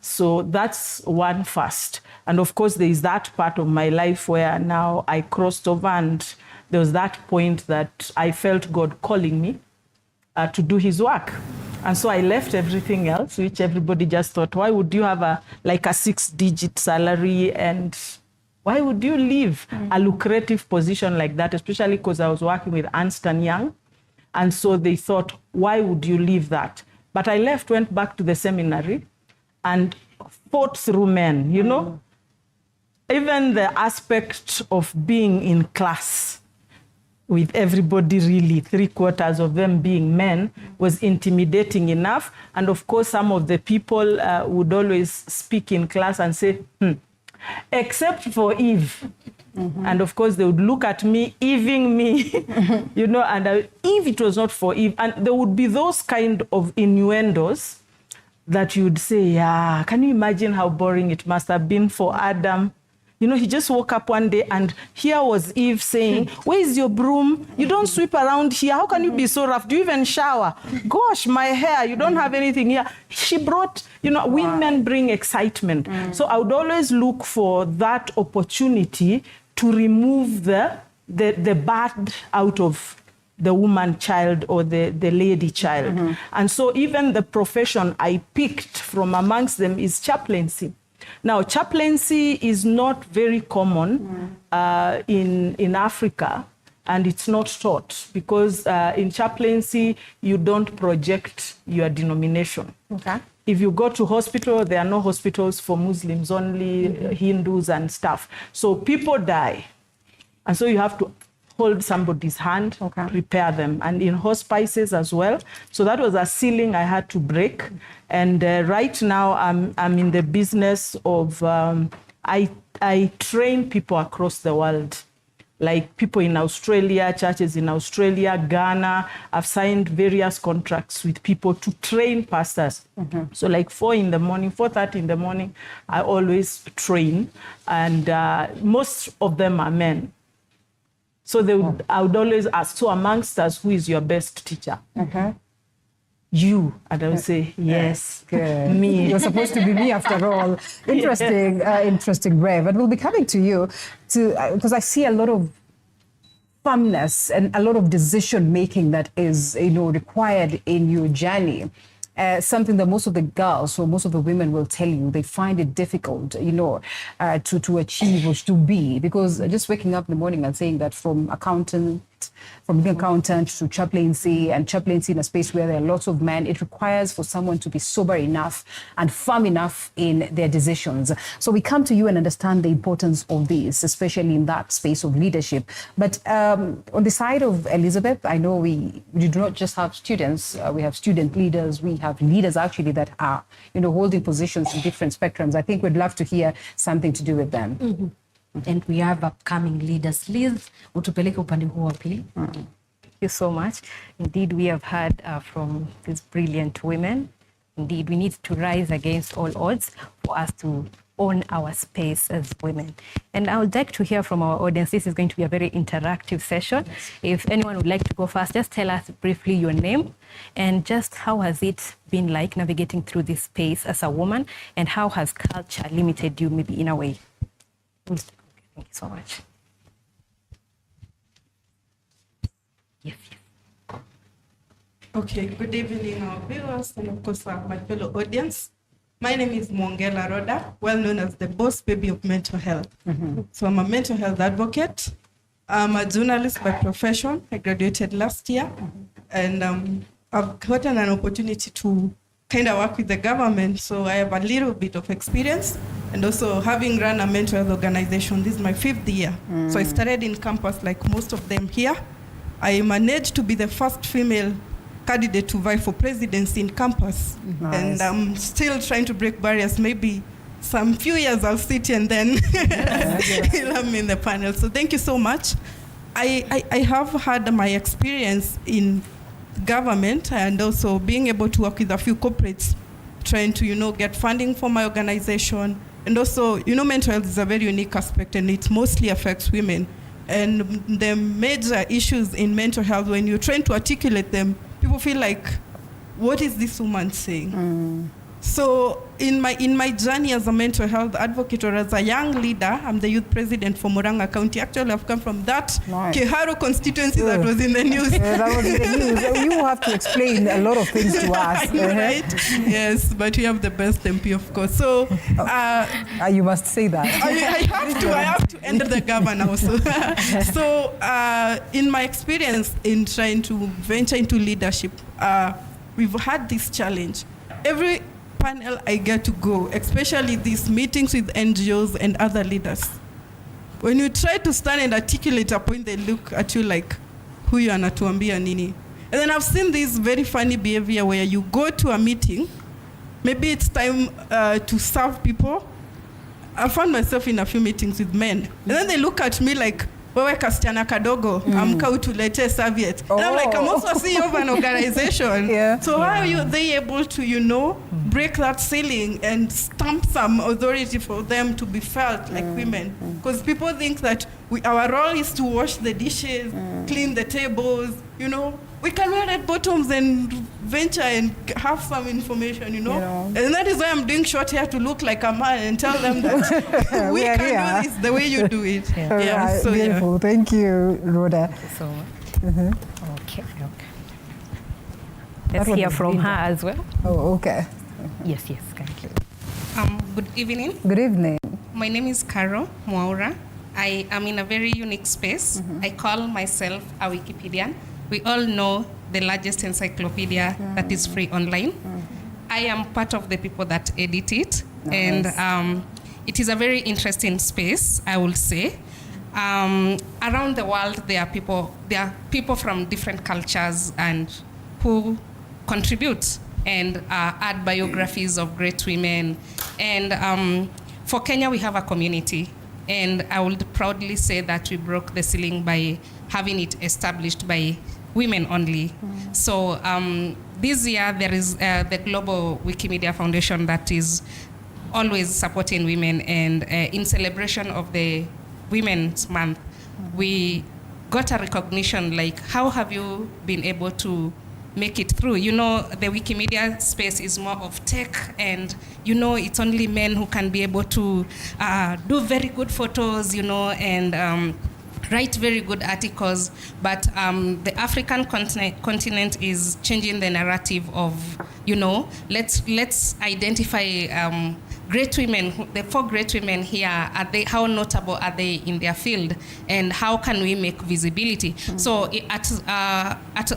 So that's one first. And of course, there is that part of my life where now I crossed over and there was that point that I felt God calling me to do his work. And so I left everything else, which everybody just thought, why would you have a 6-digit salary and why would you leave a lucrative position like that, especially because I was working with Ernst & Young. And so they thought, why would you leave that? But I left, went back to the seminary and fought through men, you know? Even the aspect of being in class with everybody really, 3/4 of them being men, was intimidating enough. And of course, some of the people would always speak in class and say, except for Eve. And of course, they would look at me, Eving me, you know, and if it was not for Eve, and there would be those kind of innuendos that you would say, yeah, can you imagine how boring it must have been for Adam? You know, he just woke up one day and here was Eve saying, where is your broom? You don't sweep around here. How can you be so rough? Do you even shower? Gosh, my hair, you don't have anything here. She brought, you know, women bring excitement. So I would always look for that opportunity to remove the bad out of the woman child or the lady child. And so even the profession I picked from amongst them is chaplaincy. Now, chaplaincy is not very common in Africa, and it's not taught because in chaplaincy, you don't project your denomination. Okay. If you go to hospital, there are no hospitals for Muslims, only Hindus and stuff. So people die. And so you have to hold somebody's hand, prepare them, and in hospices as well. So that was a ceiling I had to break. And right now I'm in the business of, I train people across the world, like people in Australia, churches in Australia, Ghana. I've signed various contracts with people to train pastors. So like 4:30 in the morning, I always train. And most of them are men. So I would always ask, so amongst us, who is your best teacher? You. And I would say, yes, me. You're supposed to be me after all. Interesting, interesting, Rev. And we'll be coming to you because I see a lot of firmness and a lot of decision making that is, required in your journey. Something that most of the girls or most of the women will tell you they find it difficult, to achieve or to be, because just waking up in the morning and saying that from being accountant to chaplaincy, and chaplaincy in a space where there are lots of men, it requires for someone to be sober enough and firm enough in their decisions. So we come to you and understand the importance of this, especially in that space of leadership. But on the side of Elizabeth, I know we do not just have students, we have student leaders, we have leaders actually that are, holding positions in different spectrums. I think we'd love to hear something to do with them. And we have upcoming leaders. Liz, utupeleke upande huu wa pili. Thank you so much. Indeed, we have heard from these brilliant women. Indeed, we need to rise against all odds for us to own our space as women. And I would like to hear from our audience. This is going to be a very interactive session. Yes. If anyone would like to go first, just tell us briefly your name and just how has it been like navigating through this space as a woman, and how has culture limited you maybe in a way? Thank you so much. Yes. Okay, good evening, our viewers, and of course, my fellow audience. My name is Mwongela Roda, well known as the boss baby of mental health. So I'm a mental health advocate. I'm a journalist by profession. I graduated last year, and I've gotten an opportunity to kind of work with the government, so I have a little bit of experience. And also having run a mental health organization, this is my 5th year. So I started in campus like most of them here. I managed to be the first female candidate to vie for presidency in campus. Nice. And I'm still trying to break barriers. Maybe some few years I'll sit and then you'll have me in the panel. So thank you so much. I have had my experience in government and also being able to work with a few corporates, trying to, get funding for my organization. And also, mental health is a very unique aspect and it mostly affects women. And the major issues in mental health, when you're trying to articulate them, people feel like, what is this woman saying? So in my journey as a mental health advocate or as a young leader, I'm the youth president for Murang'a County. Actually, I've come from that Keharo constituency that was in the news. That was in the news. You have to explain a lot of things to us. Right? Yes, but we have the best MP, of course. So you must say that. I have to enter the governor also. So in my experience in trying to venture into leadership, we've had this challenge. Every panel I get to go, especially these meetings with NGOs and other leaders, when you try to stand and articulate a point, they look at you like, huyu anatuambia nini? And then I've seen this very funny behavior where you go to a meeting, maybe it's time to serve people. I found myself in a few meetings with men, and then they look at me like, wewe kasichana kadogo, amka utulete serviette. And I'm like, I'm also CEO of an organization. So how are they able to, break that ceiling and stamp some authority for them to be felt like women? Because people think that our role is to wash the dishes, clean the tables, We can wear red bottoms and venture and have some information, And that is why I'm doing short hair to look like a man and tell them that we can do this the way you do it. Beautiful. Thank you, Rhoda. Thank you so much. Okay. Let's hear from her as well. Oh, okay. Yes, thank you. Good evening. Good evening. My name is Carol Mwaura. I am in a very unique space. I call myself a Wikipedian. We all know the largest encyclopedia that is free online. I am part of the people that edit it. Nice. And it is a very interesting space, I will say. Around the world, there are people from different cultures and who contribute and add biographies of great women. And for Kenya, we have a community. And I would proudly say that we broke the ceiling by having it established by women only. So this year, there is the Global Wikimedia Foundation that is always supporting women. And in celebration of the Women's Month, we got a recognition like, how have you been able to make it through? You know, the Wikimedia space is more of tech, and you know, it's only men who can be able to do very good photos, you know, and write very good articles. But the African continent is changing the narrative of, you know, let's identify great women. The 4 great women here, how notable are they in their field, and how can we make visibility? So at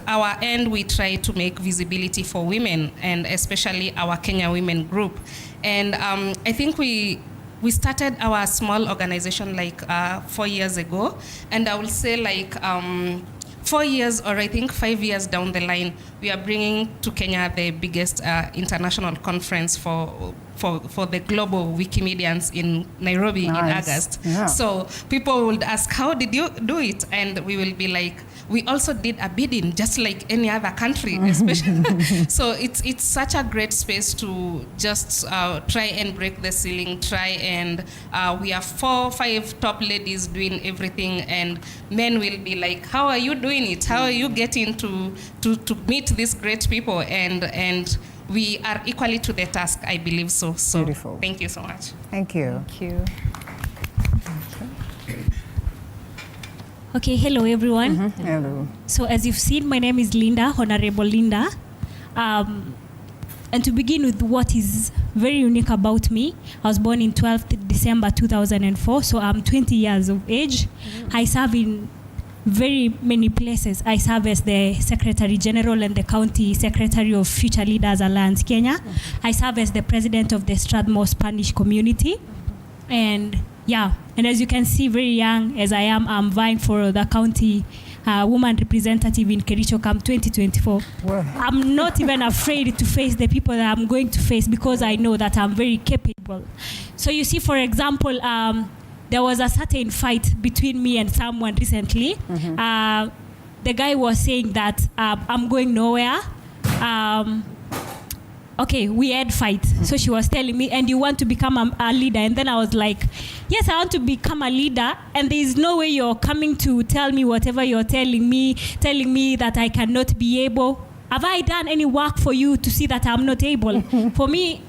our end, we try to make visibility for women, and especially our Kenya Women Group. And I think we started our small organization like 4 years ago, and I will say like 4 years, or I think 5 years down the line, we are bringing to Kenya the biggest international conference for the global Wikimedians in Nairobi in August. Yeah. So people would ask, how did you do it? And we will be like, we also did a bidding just like any other country, especially. So it's such a great space to just try and break the ceiling, and we have 4 or 5 top ladies doing everything, and men will be like, how are you doing it? How are you getting to meet these great people? And we are equally to the task, I believe so. So beautiful. Thank you so much. Thank you. Thank you. Okay, hello everyone. Hello. So as you've seen, my name is Linda, Honorable Linda. And to begin with, what is very unique about me, I was born in 12th December 2004, so I'm 20 years of age. I serve in very many places. I serve as the Secretary General and the County Secretary of Future Leaders Alliance Kenya. I serve as the President of the Strathmore Spanish Community. And as you can see, very young as I am, I'm vying for the county woman representative in Kericho Camp 2024. Wow. I'm not even afraid to face the people that I'm going to face, because I know that I'm very capable. So you see, for example, there was a certain fight between me and someone recently. The guy was saying that I'm going nowhere. Okay, we had fight. So she was telling me, and you want to become a leader? And then I was like, yes, I want to become a leader. And there is no way you're coming to tell me whatever you're telling me that I cannot be able. Have I done any work for you to see that I'm not able? For me,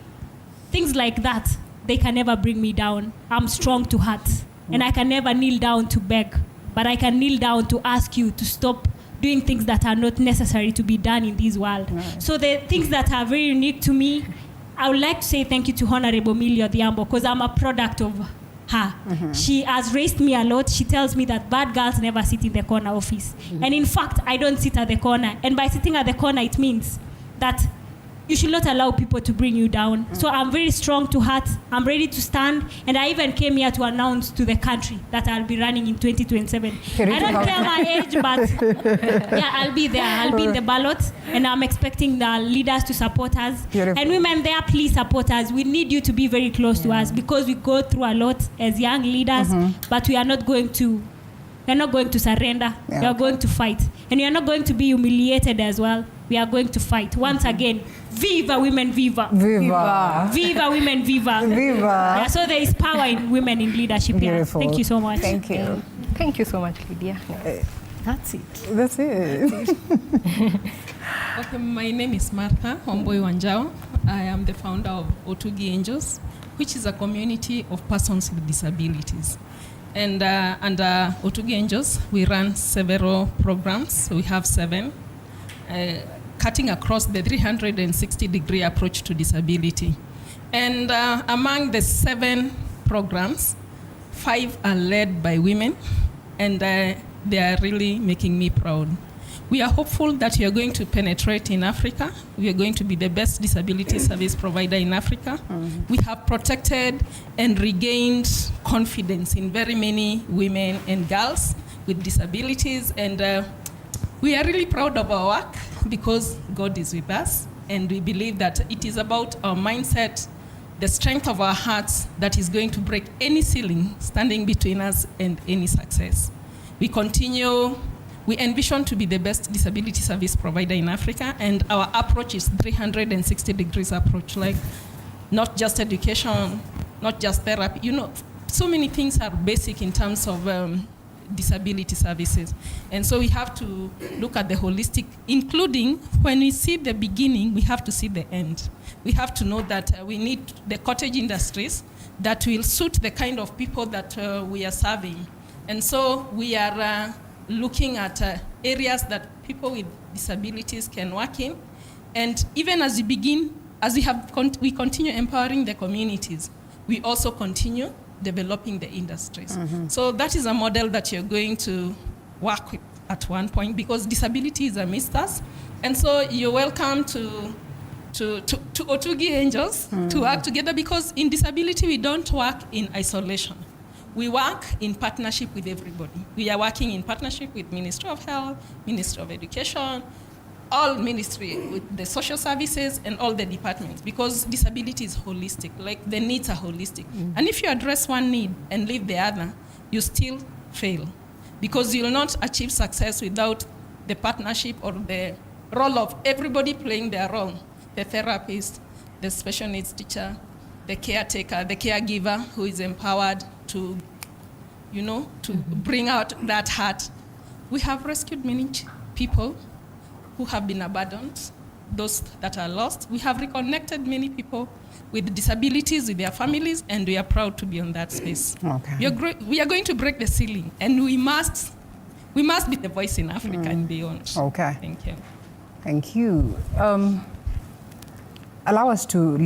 things like that, they can never bring me down. I'm strong to heart. And I can never kneel down to beg. But I can kneel down to ask you to stop doing things that are not necessary to be done in this world. Right. So the things that are very unique to me, I would like to say thank you to Honorable Millie Odhiambo, because I'm a product of her. She has raised me a lot. She tells me that bad girls never sit in the corner office. And in fact, I don't sit at the corner. And by sitting at the corner, it means that you should not allow people to bring you down. So I'm very strong to heart. I'm ready to stand. And I even came here to announce to the country that I'll be running in 2027. I don't care my age, but I'll be there. I'll be in the ballot. And I'm expecting the leaders to support us. Beautiful. And women there, please support us. We need you to be very close to us, because we go through a lot as young leaders, but we are not going to surrender. We are going to fight. And we are not going to be humiliated as well. We are going to fight. Once again, viva women, viva. Viva. Viva women, viva. Viva. Yeah, so there is power in women in leadership. Beautiful. Thank you so much. Thank you. Thank you so much, Lydia. That's it. That's it. Okay, my name is Martha Homboy Wanjao. I am the founder of Otugi Angels, which is a community of persons with disabilities. And under Otugi Angels, we run several programs. We have 7, cutting across the 360-degree approach to disability. And among the 7 programs, 5 are led by women, and they are really making me proud. We are hopeful that we are going to penetrate in Africa. We are going to be the best disability service provider in Africa. We have protected and regained confidence in very many women and girls with disabilities. And we are really proud of our work because God is with us. And we believe that it is about our mindset, the strength of our hearts that is going to break any ceiling standing between us and any success. We envision to be the best disability service provider in Africa, and our approach is 360 degrees approach, like not just education, not just therapy. You know, so many things are basic in terms of disability services. And so we have to look at the holistic, including when we see the beginning, we have to see the end. We have to know that we need the cottage industries that will suit the kind of people that we are serving. And so we are looking at areas that people with disabilities can work in. And even as we begin, we continue empowering the communities, we also continue developing the industries. So that is a model that you're going to work with at one point, because disability is amidst us. And so you're welcome to Otugi Angels to work together, because in disability we don't work in isolation. We work in partnership with everybody. We are working in partnership with Ministry of Health, Ministry of Education, all ministry, with the social services and all the departments, because disability is holistic, like the needs are holistic. And if you address one need and leave the other, you still fail, because you'll not achieve success without the partnership or the role of everybody playing their role. The therapist, the special needs teacher, the caretaker, the caregiver who is empowered to, bring out that heart. We have rescued many people who have been abandoned, those that are lost. We have reconnected many people with disabilities with their families, and we are proud to be on that space. Okay. We are going to break the ceiling, and we must be the voice in Africa and beyond. Okay. Thank you. Thank you. Allow us to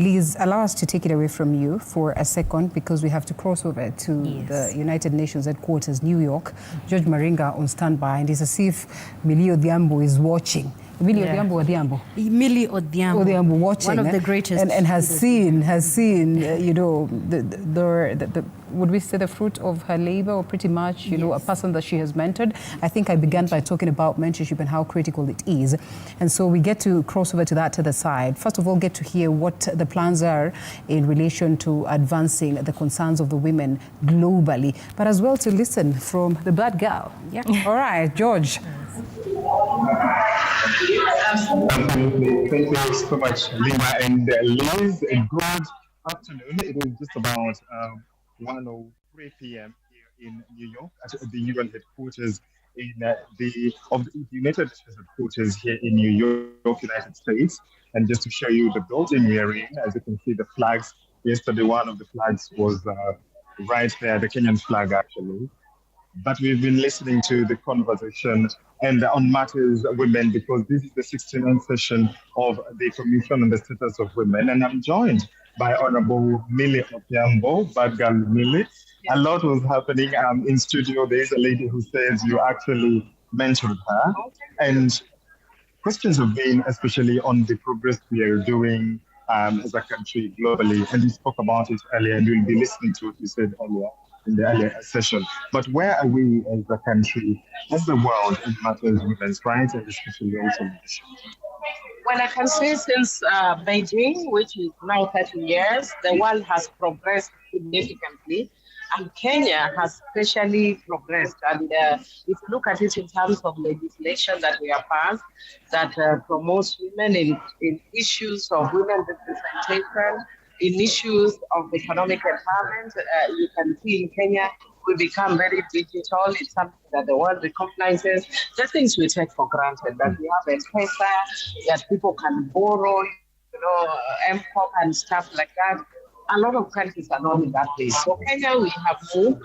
take it away from you for a second, because we have to cross over to the United Nations headquarters, New York. George Maringa on standby, and it's as if Millie Odhiambo is watching. Millie Odhiambo watching, one of the greatest, and has seen the would we say the fruit of her labor, or pretty much a person that she has mentored. I think I began by talking about mentorship and how critical it is, and so we get to cross over to that other side. First of all, get to hear what the plans are in relation to advancing the concerns of the women globally, but as well to listen from the bad girl. All right, George. Absolutely. Thank you so much, Lima and Liz. Good afternoon. It is just about 1:03 p.m. here in New York at the UN headquarters in the United Nations headquarters here in New York, United States. And just to show you the building we are in, as you can see the flags. Yesterday, one of the flags was right there, the Kenyan flag actually. But we've been listening to the conversation and on matters of women, because this is the 69th session of the Commission on the Status of Women. And I'm joined by Honorable Millie Odhiambo, Bad Girl Millie. A lot was happening in studio. There is a lady who says you actually mentored her. And questions have been especially on the progress we are doing as a country globally. And you spoke about it earlier, and we'll be listening to what you said earlier in the earlier session. But where are we as a country, as the world, in matters of women's rights, and especially also leadership? Well, I can say since Beijing, which is now 30 years, the world has progressed significantly, and Kenya has especially progressed. And if you look at it in terms of legislation that we have passed that promotes women in issues of women representation, in issues of economic empowerment, you can see in Kenya, we become very digital. It's something that the world recognizes. Just things we take for granted, that we have M-Pesa, that people can borrow, M-Pop and stuff like that. A lot of countries are not in that place. So Kenya, we have moved,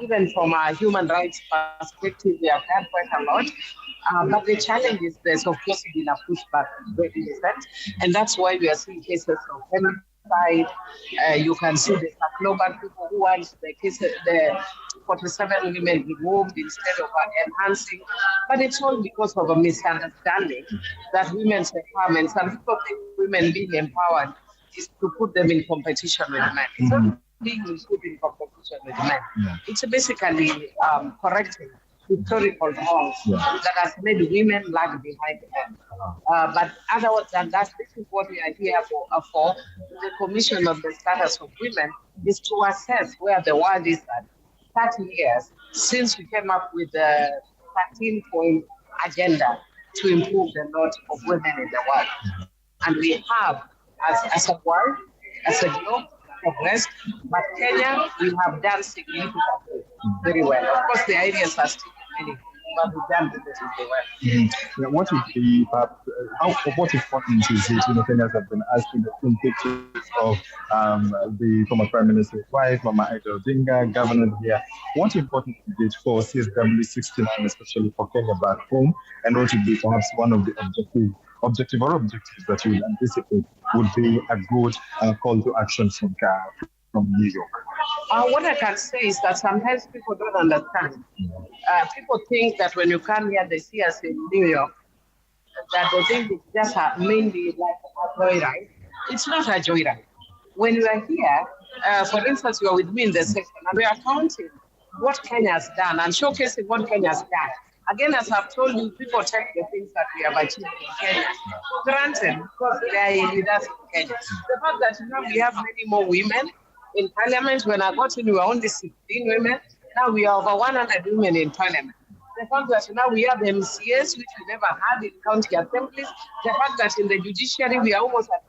Even from a human rights perspective, we have done quite a lot. But the challenge is there's, of course, been a pushback very recent, and that's why we are seeing cases of femicide. You can see the global people who want the 47 women removed instead of enhancing. But it's all because of a misunderstanding that women's empowerment. Some people think women being empowered is to put them in competition with men. It's not being put in competition with men. It's basically correcting historical wrongs that has made women lag behind men. But other than that, this is what we are here for. The Commission on the Status of Women is to assess where the world is at 30 years since we came up with the 13-point agenda to improve the lot of women in the world. And we have, as a world, as a globe, progressed, but Kenya, we have done significantly very well. Of course, the areas are still many, but we've done relatively well. What would be, what importance is it? Kenyans have been asking the pictures of the former Prime Minister's wife, Mama Ida Odinga, governor here. What importance is it for CSW 69, especially for Kenya back home? And what would be perhaps one of the objectives that you will anticipate would be a good call to action from New York? What I can say is that sometimes people don't understand. People think that when you come here, they see us in New York, that they think it's just mainly like a joyride. It's not a joyride. When you are here, for instance, you are with me in the section, and we are counting what Kenya has done and showcasing what Kenya has done. Again, as I've told you, people take the things that we have achieved in Kenya for granted because they are with us in Kenya. The fact that we have many more women in parliament. When I got in, we were only 16 women. Now we are over 100 women in parliament. The fact that now we have MCAs, which we never had in county assemblies. The fact that in the judiciary, we are almost at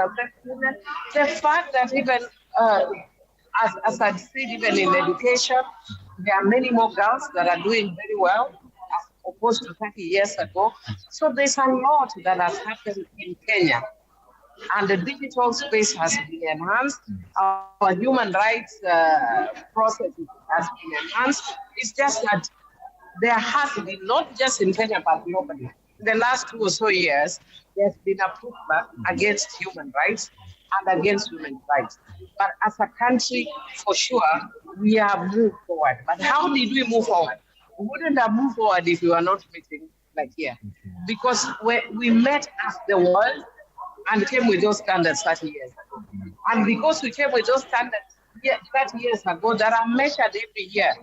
50% women. The fact that even, as I said, even in education, there are many more girls that are doing very well, as opposed to 30 years ago. So there's a lot that has happened in Kenya. And the digital space has been enhanced. Our human rights process has been enhanced. It's just that there has been, not just in Kenya, but globally, in the last 2 or so years, there's been a pushback against human rights and against women's rights. But as a country, for sure, we have moved forward. But how did we move forward? We wouldn't have moved forward if we were not meeting like here. Because we met as the world and came with those standards 30 years ago. And because we came with those standards 30 years ago, that are measured every year.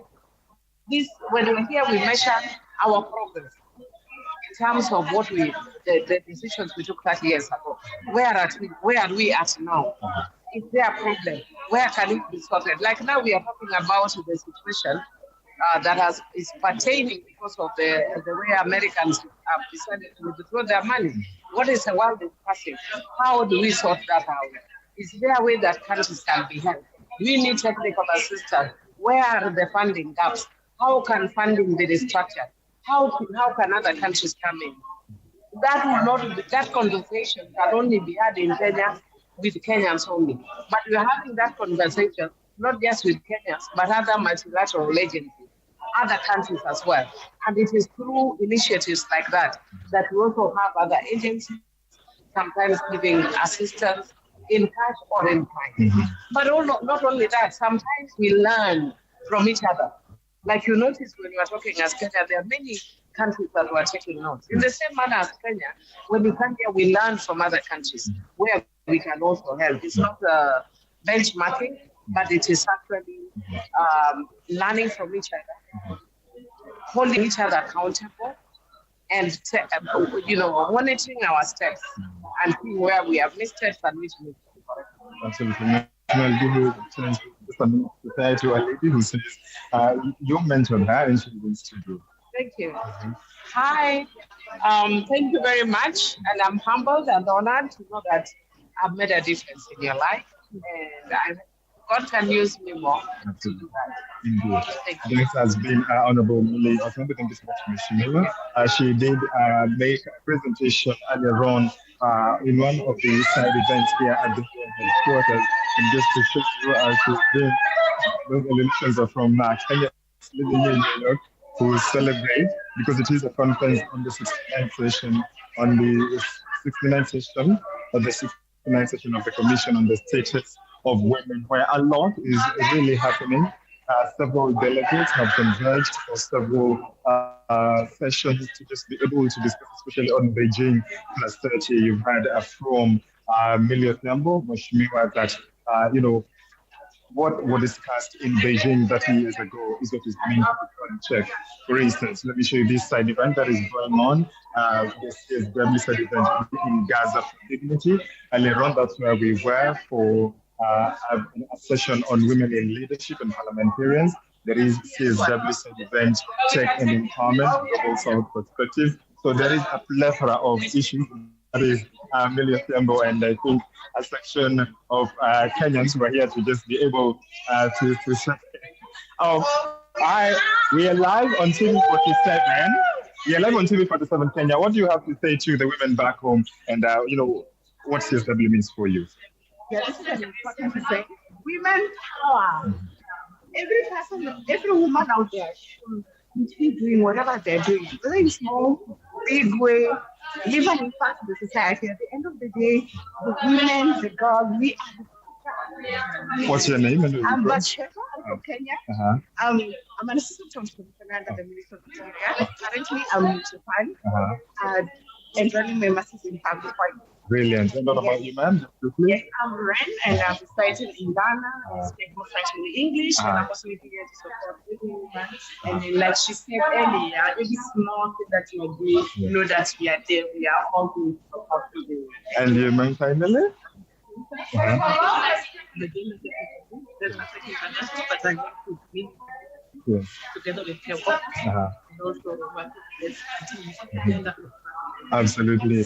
When we're here, we measure our progress in terms of what the decisions we took 30 years ago. Where are we at now? Is there a problem? Where can it be sorted? Like now we are talking about the situation that is pertaining because of the way Americans have decided to withdraw their money. What is the world discussing? How do we sort that out? Is there a way that countries can be helped? We need technical assistance. Where are the funding gaps? How can funding be restructured? How can other countries come in? That conversation can only be had in Kenya with Kenyans only. But we are having that conversation not just with Kenyans, but other multilateral agencies, other countries as well. And it is through initiatives like that that we also have other agencies, sometimes giving assistance in cash or in kind. But not only that, sometimes we learn from each other. Like you notice when you are talking as Kenya, there are many countries that were taking notes. In the same manner as Kenya, when we come here, we learn from other countries where we can also help. It's not benchmarking, but it is actually learning from each other, holding each other accountable, and monitoring our steps and seeing where we have missed steps and which needs to be corrected. Absolutely. I'll give you a chance just a minute to say to a lady who says you mentioned her and she wants to do. Thank you. Hi. Thank you very much. And I'm humbled and honored to know that I've made a difference in your life. And God can use me more. Absolutely. Indeed. This has been Honorable Millie Othemba. Thank you so much, Ms. Shimila. She did make a presentation earlier on in one of the side events here at the headquarters. And just to show you, she's been, those elections are from Kenya, living in New York, who celebrate, because it is a conference on the 69th session, of the Commission on the Status of Women, where a lot is really happening. Several delegates have converged for several sessions to just be able to discuss, especially on Beijing Plus 30. You've heard from Millie Othemba, Mheshimiwa, that what was discussed in Beijing 30 years ago is what is being put on check. For instance, let me show you this side event that is going on. This is the side event in Gaza for Dignity. Earlier on, that's where we were for a session on women in leadership and parliamentarians. There is CSW side event, Tech and Empowerment, Global South Perspective. So there is a plethora of issues. That is Millie Othemba, and I think a section of Kenyans who are here to just be able to say, we are live on TV47. We are live on TV47 Kenya. What do you have to say to the women back home, and what CSW means for you? Yeah, this is an important thing. Women power. Every person, every woman out there should be doing whatever they're doing, whether in small, big way, even in fact the society. At the end of the day, the women, the girls, we are. What's your name? I'm Bathsheba. I'm from Kenya. I'm an assistant commissioner under the Ministry of Interior. Currently, I'm in Japan and running my master's in public policy. Brilliant. And what about you, ma'am? Yes, I'm Ren, and I'm residing in Ghana. I speak both French and English, and I'm also here to support women. And then, like she said earlier, every small thing that you're doing, you know that we are there. We are all doing for people. And you, ma'am, finally? Together with Kewa. Absolutely.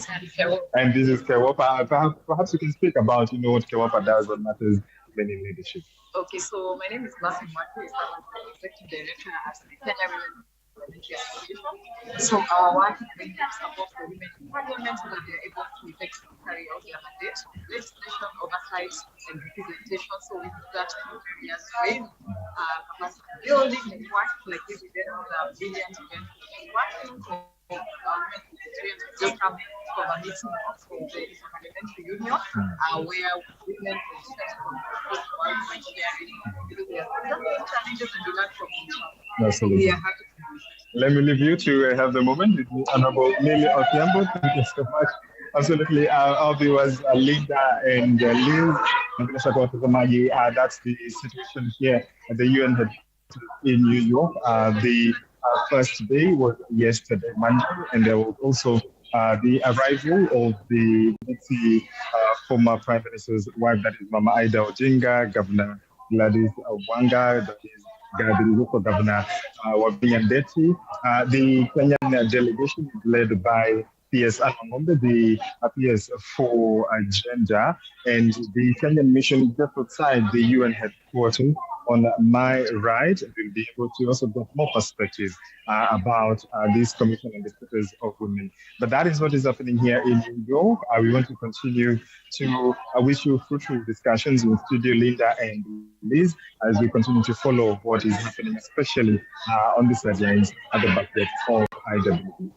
And this is Kewapa. Perhaps you can speak about, what Kewapa does on matters women in leadership. Okay, so my name is Martin Mutuku. I'm the executive director at the Kenya Women Association. So our work is really to support the women in parliament so that they're able to effectively carry out their mandate, legislation, oversight, and representation. So we do that in areas training, capacity building, and work like this event on a brilliant event. Working for women in the just come from a meeting of the parliamentary union, where women can share sharing, because there are challenges and we learn from each other. Absolutely. Let me leave you to have the moment with the Honorable Millie Othemba. Thank you so much. Absolutely. Our viewers, Linda and Liz, that's the situation here at the UN headquarters in New York. The first day was yesterday, Monday, and there was also the arrival of the former Prime Minister's wife, that is Mama Ida Odinga, Governor Gladys Wanga, that is Governor Wabinyandeti. The Kenyan delegation is led by PS Alangombe, the PS4 agenda, and the Kenyan mission is just outside the UN headquarters on my right. We'll be able to also get more perspective about this commission on the status of women. But that is what is happening here in New York. We want to continue to wish you fruitful discussions in studio, Linda and Liz, as we continue to follow what is happening, especially on the sidelines at the backdrop of IW.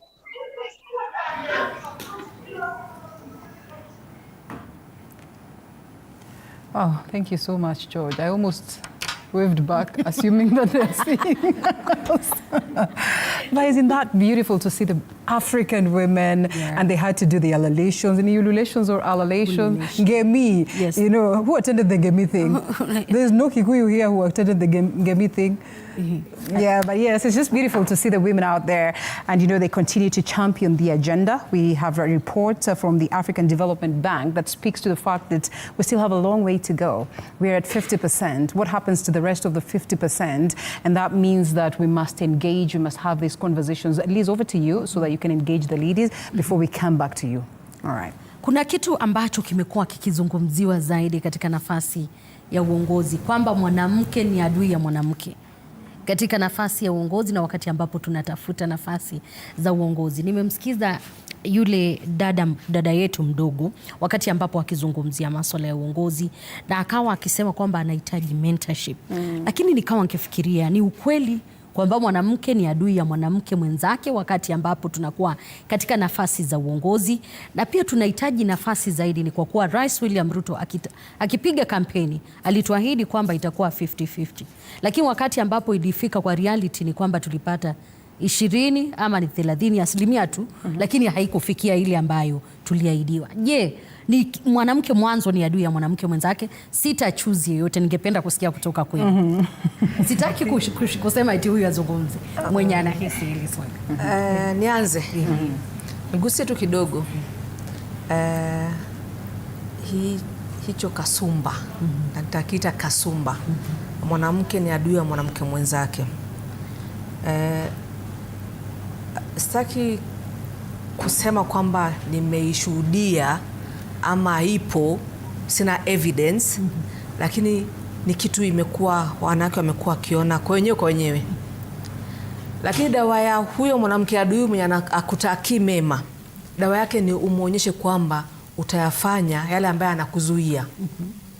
Oh, thank you so much, George. I almost waved back, assuming that they're seeing us. But isn't that beautiful to see the African women, and they had to do the alalations, and ululations or alalations. Gemi, yes. Who attended the Gemi thing? There's no Kikuyu here who attended the Gemi thing. Yeah, but yes, it's just beautiful to see the women out there, and they continue to champion the agenda. We have a report from the African Development Bank that speaks to the fact that we still have a long way to go. We're at 50%. What happens to the rest of the 50%? And that means that we must engage, we must have these conversations. At least over to you so that you can engage the ladies before we come back to you. All right. Kuna kitu ambacho kimekuwa kikizungumziwa zaidi katika nafasi ya uongozi, kwamba mwanamke ni adui ya mwanamke katika nafasi ya uongozi na ambapo tunatafuta nafasi za uongozi. Nimemsikiza yule dada yetu mdogo wakati ambapo akizungumzia masuala ya uongozi na akawa akisema kwamba anahitaji mentorship. Lakini nikawa nikifikiria ni ukweli kwamba mwanamke ni adui ya mwanamke mwenzake wakati ambapo tunakuwa katika nafasi za uongozi, na pia tunahitaji nafasi zaidi. Ni kwa kuwa Rais William Ruto akipiga kampeni alituahidi kwamba itakuwa 50-50, lakini wakati ambapo ilifika kwa reality ni kwamba tulipata 20 ama ni 30% tu, lakini haikufikia ile ambayo tuliahidiwa. Je, ni mwanamke mwanzo ni adui ya mwanamke mwenzake? Sitachuzi yeyote, ningependa kusikia kutoka kwenu. Sitaki kusema eti huyu azungumze mwenye anahisi hili swali. Nianze. Nigusie tu kidogo. Hicho kasumba. Natakita kasumba. Mwanamke ni adui ya mwanamke mwenzake. Sitaki kusema kwamba nimeishuhudia ama ipo, sina evidence, lakini ni kitu imekuwa wanawake wamekuwa kiona kwa wenyewe. Lakini dawa ya huyo mwanamke adui mwenye akutaki mema, dawa yake ni umuonyeshe kwamba utayafanya yale ambaye anakuzuia.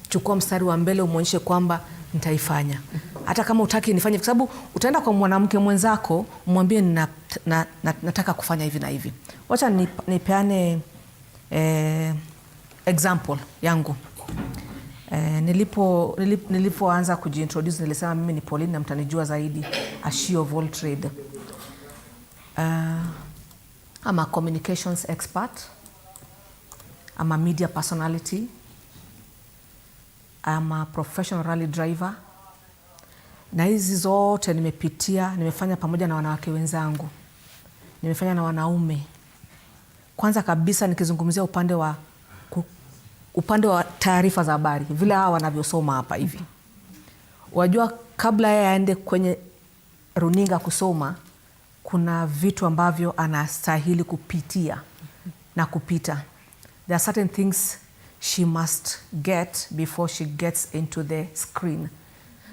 Chukua mstari wa mbele, umuonyeshe kwamba nitaifanya. Hata kama utaki nifanye, kwa sababu utaenda kwa mwanamke mwenzako umwambie nataka kufanya hivi na hivi. Wacha nipeane example yangu. Nilipoanza kujiintroduce nilisema mimi ni Pauline na mtanijua zaidi, a she of all trade. I'm a communications expert. I'm a media personality. I'm a professional rally driver. Na hizi zote nimepitia, nimefanya pamoja na wanawake wenzangu. Nimefanya na wanaume. Kwanza kabisa nikizungumzia upande wa taarifa za habari, vile hawa wanavyosoma hapa hivi. Wajua kabla yeye aende kwenye runinga kusoma, kuna vitu ambavyo anastahili kupitia na kupita. There are certain things she must get before she gets into the screen.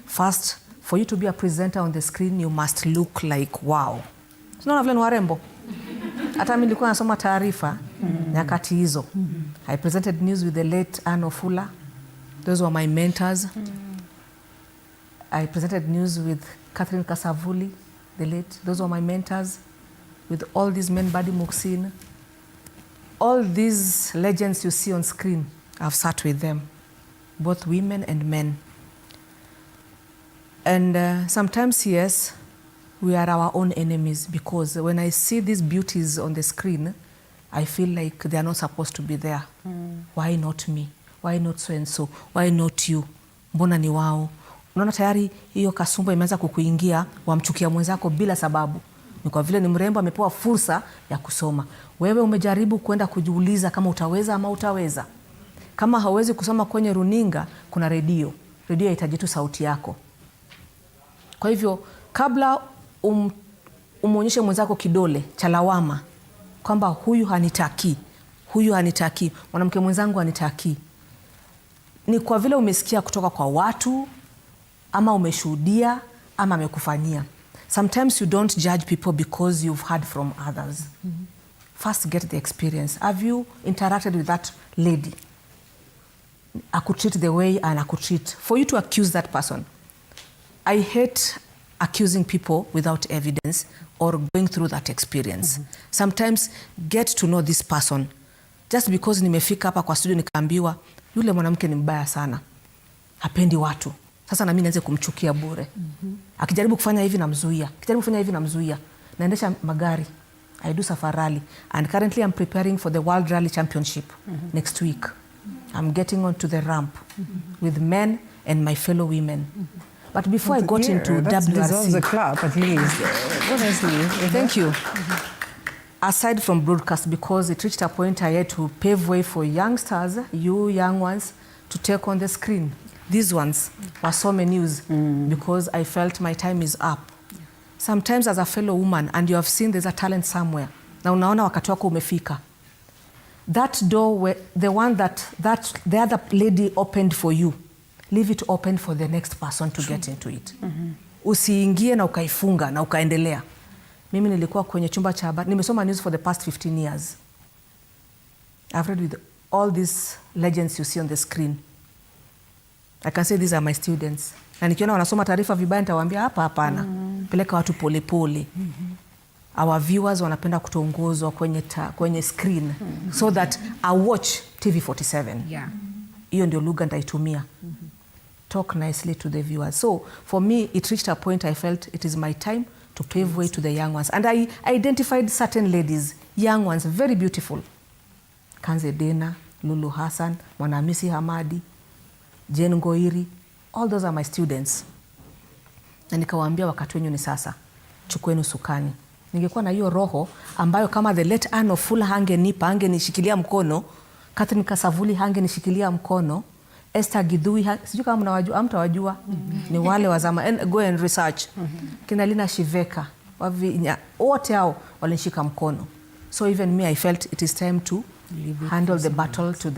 First, for you to be a presenter on the screen, you must look like wow. Sinaona vile ni warembo. Hata mimi nilikuwa nasoma taarifa nyakati hizo. I presented news with the late Anno Fula. Those were my mentors. I presented news with Catherine Kasavuli, the late. Those were my mentors. With all these men, Badi Muksin. All these legends you see on screen, I've sat with them. Both women and men. And sometimes, yes, we are our own enemies, because when I see these beauties on the screen, I feel like they are not supposed to be there. Why not me? Why not so and so? Why not you? Mbona ni wao? Unaona tayari hiyo kasumba imeanza kukuingia, wamchukia mwenzako bila sababu. Ni kwa vile ni mrembo amepewa fursa ya kusoma. Wewe umejaribu kwenda kujiuliza kama utaweza ama utaweza. Kama hauwezi kusoma kwenye runinga, kuna redio. Redio inahitaji tu sauti yako. Kwa hivyo kabla umuonyeshe mwenzako kidole cha lawama kwamba huyu hanitaki, mwanamke mwenzangu hanitaki, ni kwa vile umesikia kutoka kwa watu ama umeshuhudia ama amekufanyia. Sometimes you don't judge people because you've heard from others. First get the experience. Have you interacted with that lady? Akutreat the way and akutreat. For you to accuse that person. I hate accusing people without evidence or going through that experience. Sometimes get to know this person. Just because nimefika hapa kwa studio nikaambiwa yule mwanamke ni mbaya sana, hapendi watu, sasa na mimi nianze kumchukia bure. Akijaribu kufanya hivi namzuia. Naendesha magari, I do safari rally, and currently I'm preparing for the World Rally Championship next week. I'm getting onto the ramp with men and my fellow women. But before I got into WRC... deserves a clap at least. Honestly. Thank you. Aside from broadcast, because it reached a point I had to pave way for youngsters, you young ones, to take on the screen. These ones were Some News because I felt my time is up. Sometimes as a fellow woman, and you have seen there's a talent somewhere, na unaona wakati wako umefika. That door, the one that the other lady opened for you, leave it open for the next person to get into it. Usiingie na ukaifunga na ukaendelea. Mimi nilikuwa kwenye chumba cha habari, nimesoma news for the past 15 years. I've read with all these legends you see on the screen. I can say these are my students. Na nikiona wanasoma taarifa vibaya nitawaambia hapana. Peleka watu pole pole. Our viewers wanapenda kutuongozwa kwenye screen so that I watch TV47. Yeah. Hiyo ndio lugha nitaitumia. Talk nicely to the viewers. So for me, it reached a point I felt it is my time to pave way to the young ones. And I identified certain ladies, young ones, very beautiful. Kanze Dena, Lulu Hassan, Mwanamisi Hamadi, Jane Ngoiri, all those are my students. Na nikawaambia wakati wenyu ni sasa, chukueni usukani. Ningekuwa na hiyo roho ambayo kama the late Anne of Full hangenishikilia mkono, Catherine Kasavuli hangenishikilia mkono, Esther Githui, sijui kama mnawajua, mtawajua, ni wale wa zama, go and research. Kina Lina Shiveka, wote hao walinishika mkono. So even me, I felt it is time to handle the battle to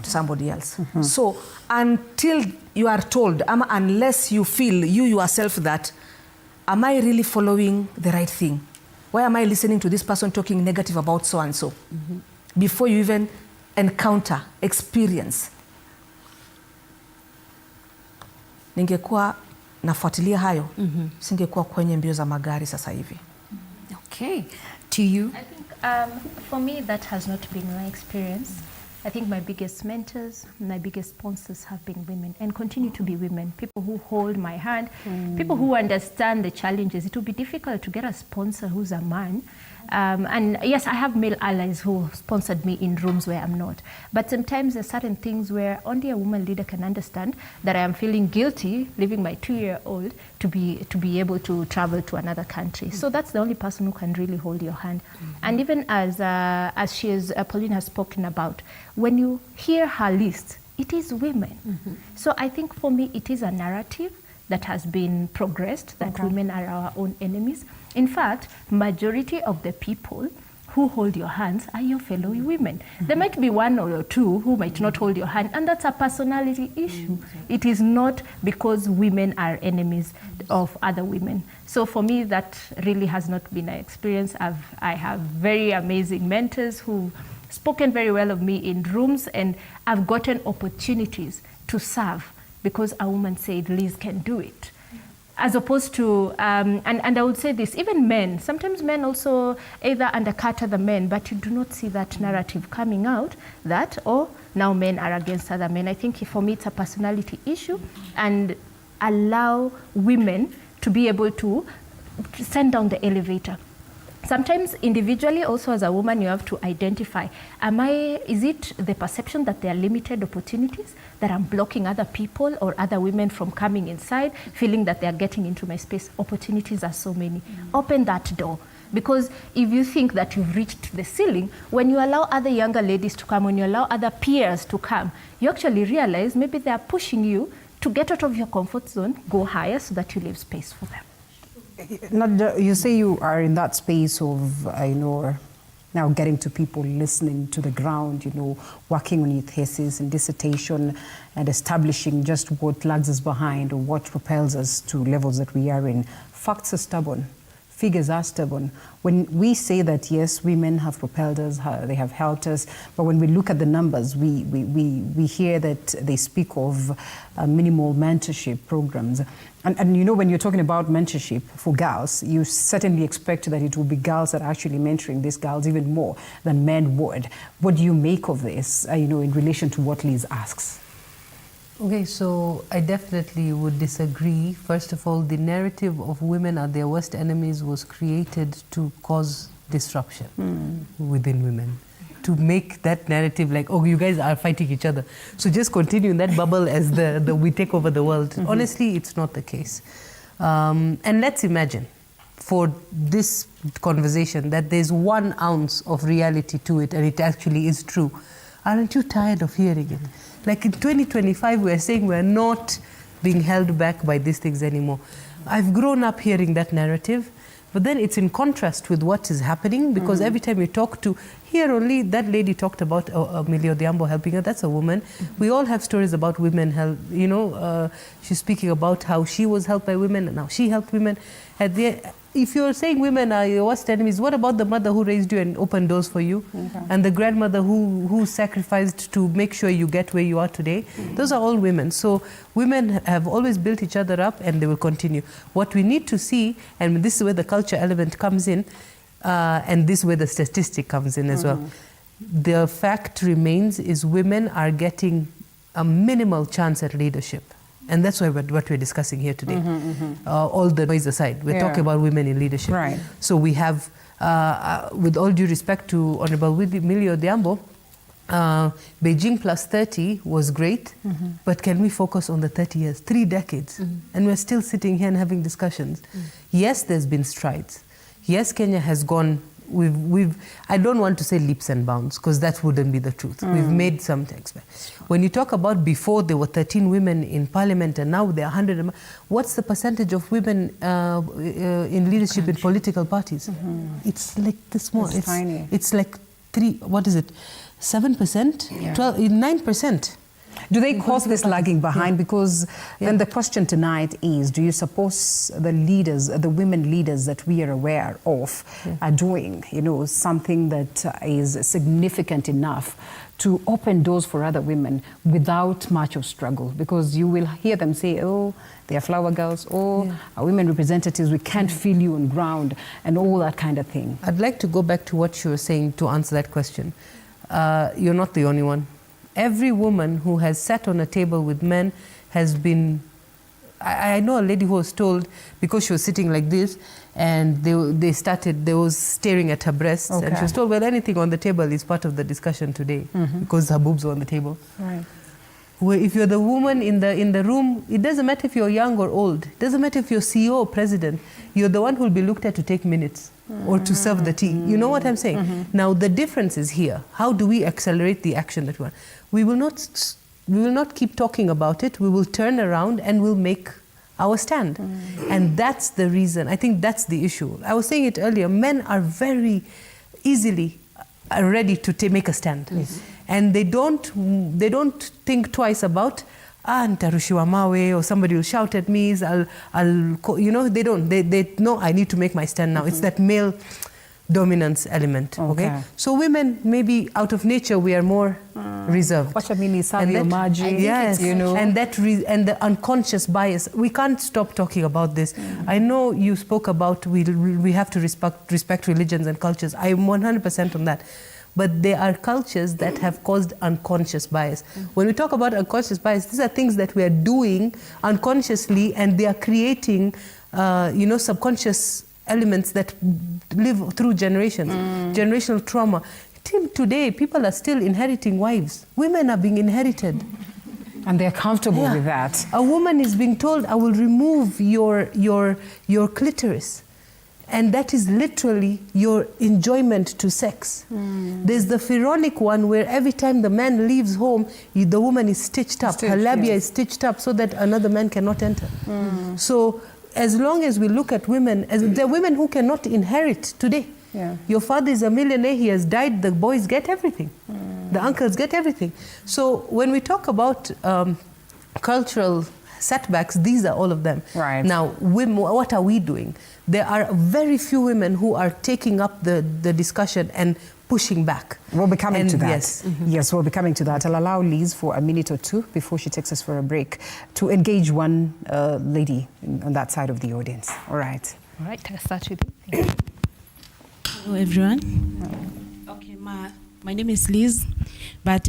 somebody else. So until you are told, unless you feel you yourself that, am I really following the right thing? Why am I listening to this person talking negative about so and so? Before you even encounter, experience. Ningekuwa nafuatilia hayo, singekuwa kwenye mbio za magari sasa hivi. Okay. To you? I think for me that has not been my experience. I think my biggest mentors, my biggest sponsors have been women and continue to be women. People who hold my hand, people who understand the challenges. It will be difficult to get a sponsor who's a man. And yes, I have male allies who sponsored me in rooms where I'm not. But sometimes there's certain things where only a woman leader can understand that I am feeling guilty leaving my 2-year-old to be able to travel to another country. So that's the only person who can really hold your hand. And even as Pauline has spoken about, when you hear her list, it is women. So I think for me, it is a narrative that has been progressed, that women are our own enemies. In fact, majority of the people who hold your hands are your fellow women. There might be one or two who might not hold your hand, and that's a personality issue. It is not because women are enemies of other women. So for me, that really has not been an experience. I have very amazing mentors who've spoken very well of me in rooms, and I've gotten opportunities to serve because a woman said, Liz can do it. As opposed to, and I would say this, even men, sometimes men also either undercut other men, but you do not see that narrative coming out that, oh, now men are against other men. I think for me it's a personality issue, and allow women to be able to send down the elevator. Sometimes individually, also as a woman, you have to identify, is it the perception that there are limited opportunities, that I'm blocking other people or other women from coming inside, feeling that they are getting into my space? Opportunities are so many. Open that door. Because if you think that you've reached the ceiling, when you allow other younger ladies to come, when you allow other peers to come, you actually realize maybe they are pushing you to get out of your comfort zone, go higher so that you leave space for them. You say you are in that space of, now getting to people, listening to the ground, working on your thesis and dissertation and establishing just what lags us behind or what propels us to levels that we are in. Facts are stubborn. Figures are stubborn. When we say that, yes, women have propelled us, they have helped us, but when we look at the numbers, we hear that they speak of minimal mentorship programs. And when you're talking about mentorship for girls, you certainly expect that it will be girls that are actually mentoring these girls even more than men would. What do you make of this, in relation to what Liz asks? Okay, so I definitely would disagree. First of all, the narrative of women are their worst enemies was created to cause disruption within women. To make that narrative like, oh, you guys are fighting each other. So just continue in that bubble as the we take over the world. Honestly, it's not the case. And let's imagine for this conversation that there's 1 ounce of reality to it and it actually is true. Aren't you tired of hearing it? Like in 2025, we're saying we're not being held back by these things anymore. I've grown up hearing that narrative, But then it's in contrast with what is happening, because every time you talk to, here only, that lady talked about Amelia Odhiambo helping her. That's a woman. We all have stories about women help. You know, she's speaking about how she was helped by women and how she helped women. If you're saying women are your worst enemies, what about the mother who raised you and opened doors for you? And the grandmother who sacrificed to make sure you get where you are today? Those are all women. So women have always built each other up, and they will continue. What we need to see, and this is where the culture element comes in, and this is where the statistic comes in as well. The fact remains is women are getting a minimal chance at leadership. And that's why what we're discussing here today. All the noise aside, we're talking about women in leadership. Right. So we have, with all due respect to Honorable Amelia Odhiambo, Beijing plus 30 was great, but can we focus on the 30 years, 3 decades? And we're still sitting here and having discussions. Yes, there's been strides. Yes, Kenya has gone, I don't want to say leaps and bounds, because that wouldn't be the truth. We've made some things. When you talk about before there were 13 women in parliament and now there are 100, what's the percentage of women in leadership in political parties? It's like this small. It's tiny. It's like 7%? 9%. Do they cause this lagging behind? Because then the question tonight is, do you suppose the leaders, the women leaders that we are aware of are doing, you know, something that is significant enough to open doors for other women without much of struggle? Because you will hear them say, oh, they are flower girls, oh, are women representatives, we can't feel you on ground, and all that kind of thing. I'd like to go back to what you were saying to answer that question. You're not the only one. Every woman who has sat on a table with men has been... I know a lady who was told, because she was sitting like this, and they was staring at her breasts, and she was told, well, anything on the table is part of the discussion today, because her boobs were on the table. Right. Where if you're the woman in the room, it doesn't matter if you're young or old. It doesn't matter if you're CEO or president. You're the one who will be looked at to take minutes or to serve the tea. You know what I'm saying? Now, the difference is here. How do we accelerate the action that we want? We will not keep talking about it. We will turn around and we'll make our stand. And that's the reason. I think that's the issue. I was saying it earlier. Men are very easily ready to make a stand. And they don't think twice about, nitarushiwa mawe, or somebody will shout at me, you know, they don't. They know I need to make my stand now. It's that male dominance element. Okay. So women, maybe out of nature, we are more reserved. Yes, you know. And the unconscious bias. We can't stop talking about this. I know you spoke about we have to respect religions and cultures. I am 100% on that. But there are cultures that have caused unconscious bias. When we talk about unconscious bias, these are things that we are doing unconsciously, and they are creating, you know, subconscious elements that live through generations, generational trauma. Till today, people are still inheriting wives. Women are being inherited. And they're comfortable with that. A woman is being told, I will remove your clitoris. And that is literally your enjoyment to sex. There's the pharaonic one where every time the man leaves home, the woman is stitched up. Her labia is stitched up so that another man cannot enter. So as long as we look at women, there are women who cannot inherit today. Your father is a millionaire, he has died, the boys get everything. The uncles get everything. So when we talk about cultural setbacks, these are all of them. Right. Now, women, what are we doing? There are very few women who are taking up the discussion and pushing back. We'll be coming to that. Yes. Yes, we'll be coming to that. I'll allow Liz for a minute or two before she takes us for a break to engage one lady on that side of the audience. All right. All right, I'll start with you. Hello, everyone. Okay, my name is Liz, but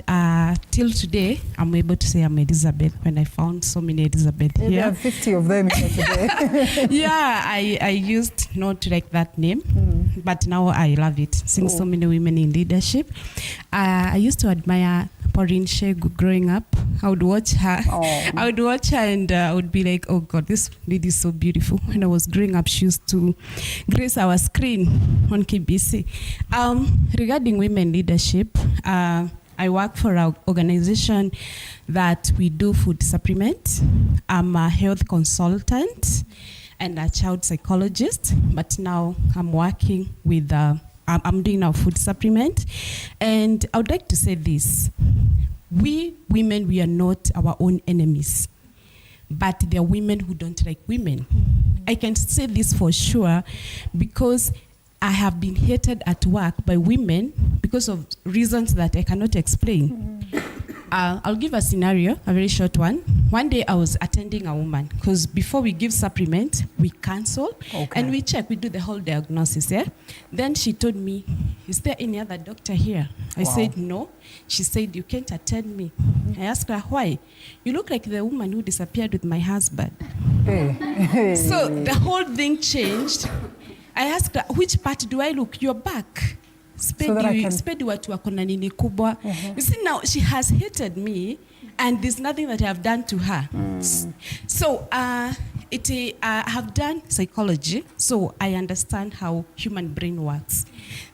till today, I'm able to say I'm Elizabeth when I found so many Elizabeth here. There are 50 of them here today. Yeah, I used not to like that name, but now I love it, seeing so many women in leadership. I used to admire Pauline Shegu growing up. I would watch her. I would watch her and I would be like, oh God, this lady is so beautiful. When I was growing up, she used to grace our screen on KBC. Regarding women leadership, I work for an organization that we do food supplement. I'm a health consultant. and a child psychologist, but now I'm working with, I'm doing our food supplement. And I would like to say this. We women, we are not our own enemies, but there are women who don't like women. I can say this for sure because I have been hated at work by women because of reasons that I cannot explain. I'll give a scenario, a very short one. One day I was attending a woman, because before we give supplement, we cancel and we check, we do the whole diagnosis. Yeah? Then she told me, is there any other doctor here? I said, no. She said, you can't attend me. I asked her, why? You look like the woman who disappeared with my husband. So the whole thing changed. I asked her, which part do I look? Your back. Spedi watu wako na nini kubwa. You see, now she has hated me and there's nothing that I have done to her. So I have done psychology, so I understand how human brain works.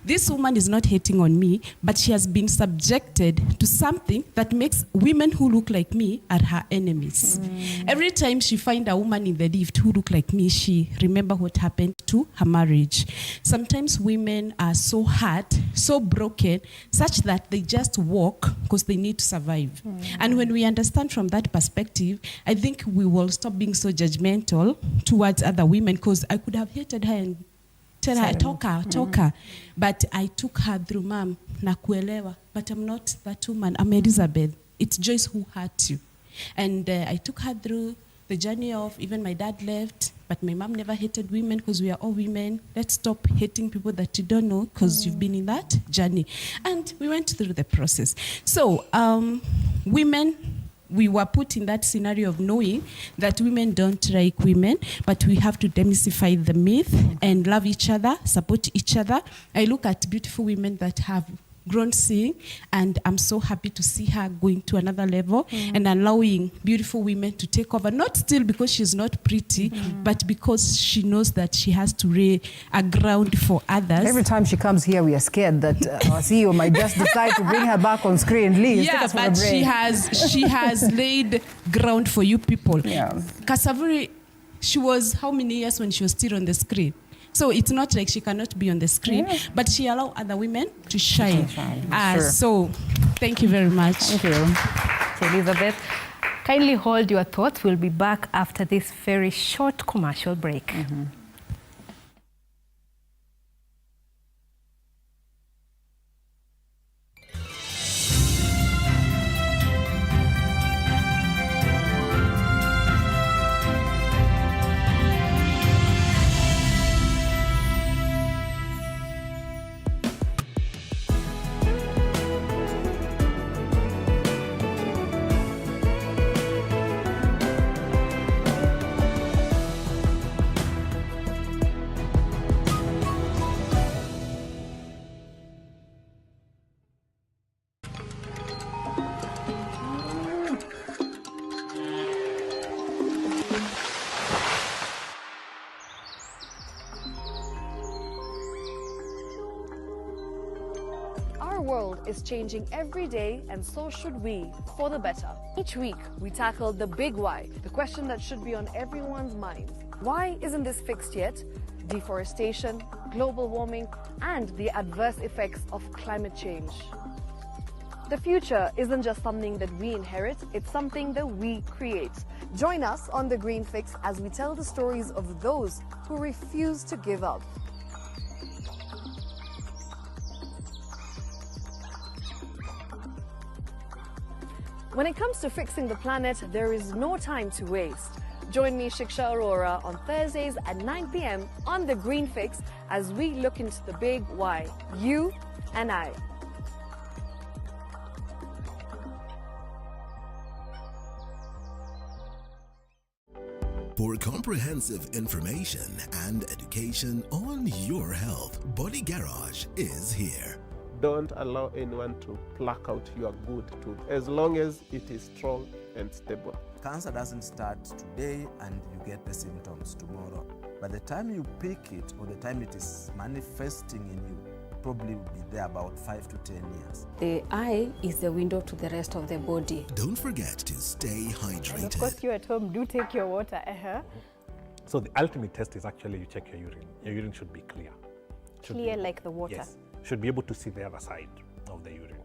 This woman is not hating on me, but she has been subjected to something that makes women who look like me are her enemies. Every time she finds a woman in the lift who look like me, she remember what happened to her marriage. Sometimes women are so hurt, so broken, such that they just walk because they need to survive. And when we understand from that perspective, I think we will stop being so judgmental towards other women, because I could have hated her and tell her, talk her. But I took her through, mom, nakuelewa. But I'm not that woman, I'm Elizabeth. It's Joyce who hurt you. And I took her through the journey of, even my dad left, but my mom never hated women because we are all women. Let's stop hating people that you don't know because you've been in that journey. And we went through the process. So women, we were put in that scenario of knowing that women don't like women, but we have to demystify the myth and love each other, support each other. I look at beautiful women that have grown seeing, and I'm so happy to see her going to another level and allowing beautiful women to take over, not still because she's not pretty, but because she knows that she has to lay a ground for others. Every time she comes here, we are scared that our CEO might just decide to bring her back on screen. Please, yeah, but she has laid ground for you people. Yeah. Kasavuri, she was how many years when she was still on the screen? So it's not like she cannot be on the screen, but she allowed other women to shine. So thank you very much. Thank you, Elizabeth. Kindly hold your thoughts. We'll be back after this very short commercial break. Is changing every day, and so should we, for the better. Each week, we tackle the big why, the question that should be on everyone's mind. Why isn't this fixed yet? Deforestation, global warming, and the adverse effects of climate change. The future isn't just something that we inherit, it's something that we create. Join us on The Green Fix as we tell the stories of those who refuse to give up. When it comes to fixing the planet, there is no time to waste. Join me, Shiksha Arora, on Thursdays at 9 p.m. on The Green Fix as we look into the big why, you and I. For comprehensive information and education on your health, Body Garage is here. Don't allow anyone to pluck out your good tooth as long as it is strong and stable. Cancer doesn't start today and you get the symptoms tomorrow. By the time you pick it or the time it is manifesting in you, probably will be there about 5 to 10 years. The eye is the window to the rest of the body. Don't forget to stay hydrated. And of course, you at home, do take your water. So the ultimate test is actually you check your urine. Your urine should be clear. Clear like the water? Yes. Should be able to see the other side of the urine.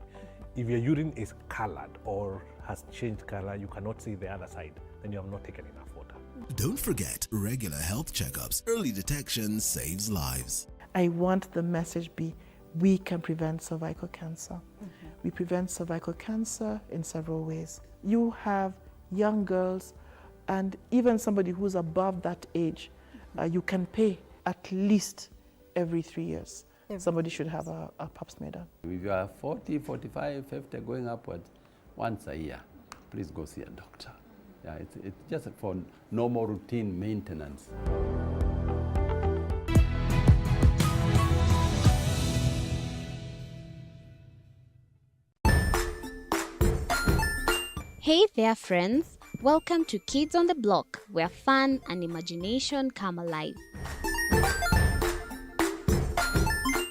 If your urine is colored or has changed color, you cannot see the other side, then you have not taken enough water. Don't forget regular health checkups. Early detection saves lives. I want the message be, we can prevent cervical cancer. We prevent cervical cancer in several ways. You have young girls and even somebody who's above that age, you can pay at least every 3 years. Somebody should have a pap smear done. If you are 40, 45, 50, going upward, once a year, please go see a doctor. Yeah, it's just for normal routine maintenance. Hey there, friends. Welcome to Kids on the Block, where fun and imagination come alive.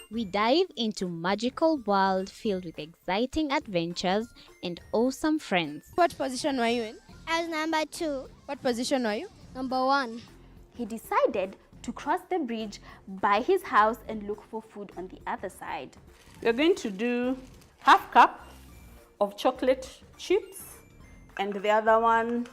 We dive into magical world filled with exciting adventures and awesome friends. What position were you in? I was number 2. What position were you? Number 1. He decided to cross the bridge by his house and look for food on the other side. We're going to do half cup of chocolate chips, and the other one,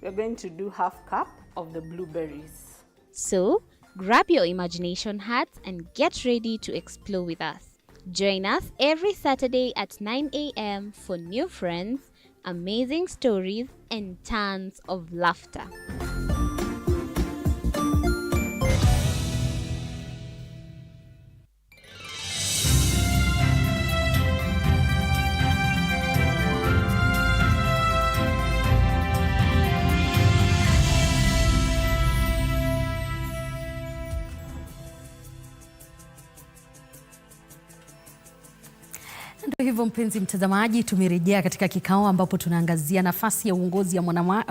we're going to do half cup of the blueberries. So, grab your imagination hats and get ready to explore with us. Join us every Saturday at 9 a.m. for new friends, amazing stories, and tons of laughter. Ndio hivyo mpenzi mtazamaji, tumerejea katika kikao ambapo tunaangazia nafasi ya uongozi ya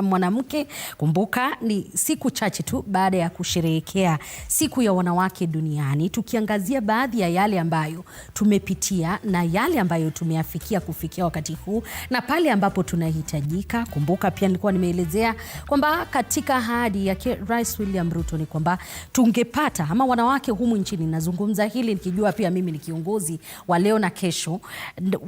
mwanamke. Kumbuka ni siku chache tu baada ya kusherehekea siku ya wanawake duniani, tukiangazia baadhi ya yale ambayo tumepitia na yale ambayo tumeafikia kufikia wakati huu na pale ambapo tunahitajika. Kumbuka pia nilikuwa nimeelezea kwamba katika ahadi yake Rais William Ruto ni kwamba tungepata ama wanawake humu nchini, nazungumza hili nikijua pia mimi ni kiongozi wa leo na kesho,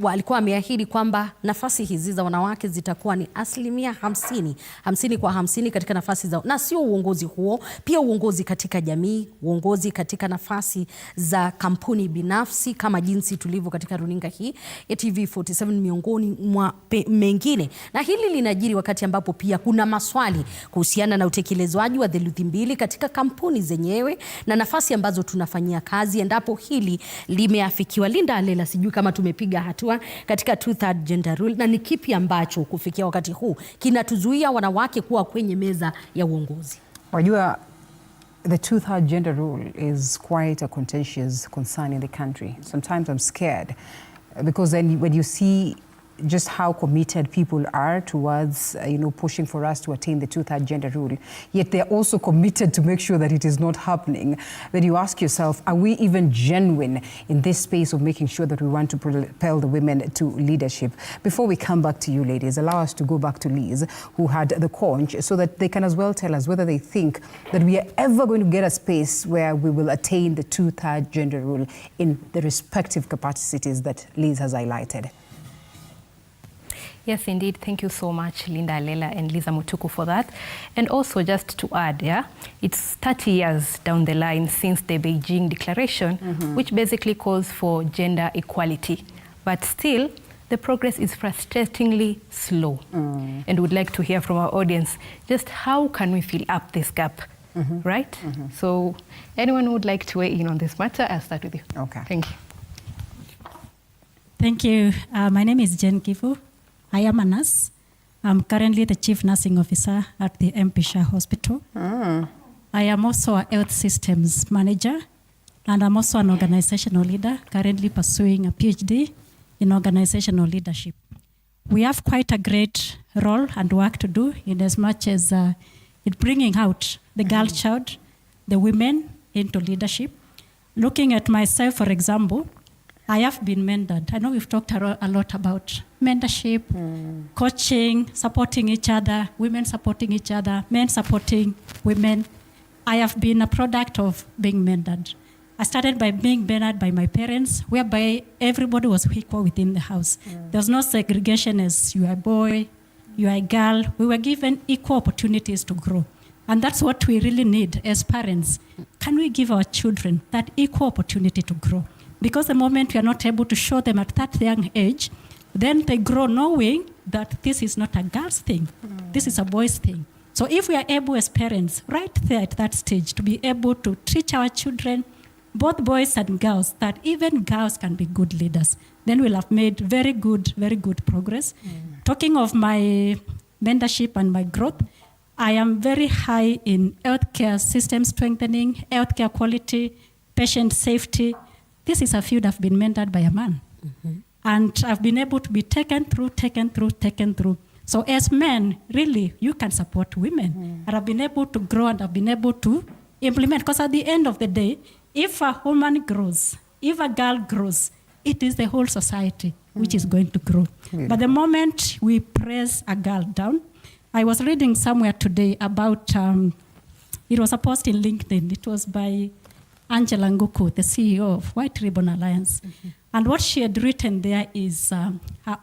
walikuwa wameahidi kwamba nafasi hizi za wanawake zitakuwa ni 50% 50 kwa 50 katika nafasi za, na sio uongozi huo, pia uongozi katika jamii, uongozi katika nafasi za kampuni binafsi kama jinsi tulivyo katika runinga hii ya TV47 miongoni mwa mengine. Na hili linajiri wakati ambapo pia kuna maswali kuhusiana na utekelezwaji wa theluthi mbili katika kampuni zenyewe na nafasi ambazo tunafanyia kazi endapo hili limeafikiwa. Linda Alela, sijui kama tumepiga hatua katika 2/3 gender rule, na ni kipi ambacho kufikia wakati huu kinatuzuia wanawake kuwa kwenye meza ya uongozi? Wajua, the 2/3 gender rule is quite a contentious concern in the country. Sometimes I'm scared because then when you see just how committed people are towards pushing for us to attain the 2/3 gender rule, yet they're also committed to make sure that it is not happening, then you ask yourself, are we even genuine in this space of making sure that we want to propel the women to leadership? Before we come back to you ladies, allow us to go back to Liz, who had the conch, so that they can as well tell us whether they think that we are ever going to get a space where we will attain the 2/3 gender rule in the respective capacities that Liz has highlighted. Yes, indeed. Thank you so much, Linda Alela and Liza Mutuku, for that. And also, just to add, it's 30 years down the line since the Beijing Declaration, which basically calls for gender equality. But still, the progress is frustratingly slow. And we'd like to hear from our audience just how can we fill up this gap, right? So, anyone who would like to weigh in on this matter, I'll start with you. Okay. Thank you. Thank you. My name is Jen Kivu. I am a nurse. I'm currently the Chief Nursing Officer at the MP Shah Hospital. I am also a health systems manager, and I'm also an organizational leader, currently pursuing a PhD in organizational leadership. We have quite a great role and work to do in as much as in bringing out the girl child, the women into leadership. Looking at myself, for example, I have been mentored. I know we've talked a lot about mentorship, coaching, supporting each other, women supporting each other, men supporting women. I have been a product of being mentored. I started by being mentored by my parents, whereby everybody was equal within the house. There was no segregation as you are a boy, you are a girl. We were given equal opportunities to grow. And that's what we really need as parents. Can we give our children that equal opportunity to grow? Because the moment we are not able to show them at that young age, then they grow knowing that this is not a girl's thing. This is a boy's thing. So if we are able as parents, right there at that stage, to be able to teach our children, both boys and girls, that even girls can be good leaders, then we'll have made very good progress. Talking of my mentorship and my growth, I am very high in healthcare system strengthening, healthcare quality, patient safety. This is a field I've been mentored by a man. And I've been able to be taken through. So as men, really, you can support women. And I've been able to grow and I've been able to implement. Because at the end of the day, if a woman grows, if a girl grows, it is the whole society which is going to grow. But the moment we press a girl down, I was reading somewhere today about, it was a post in LinkedIn. It was by Angela Nguku, the CEO of White Ribbon Alliance. And what she had written there is, a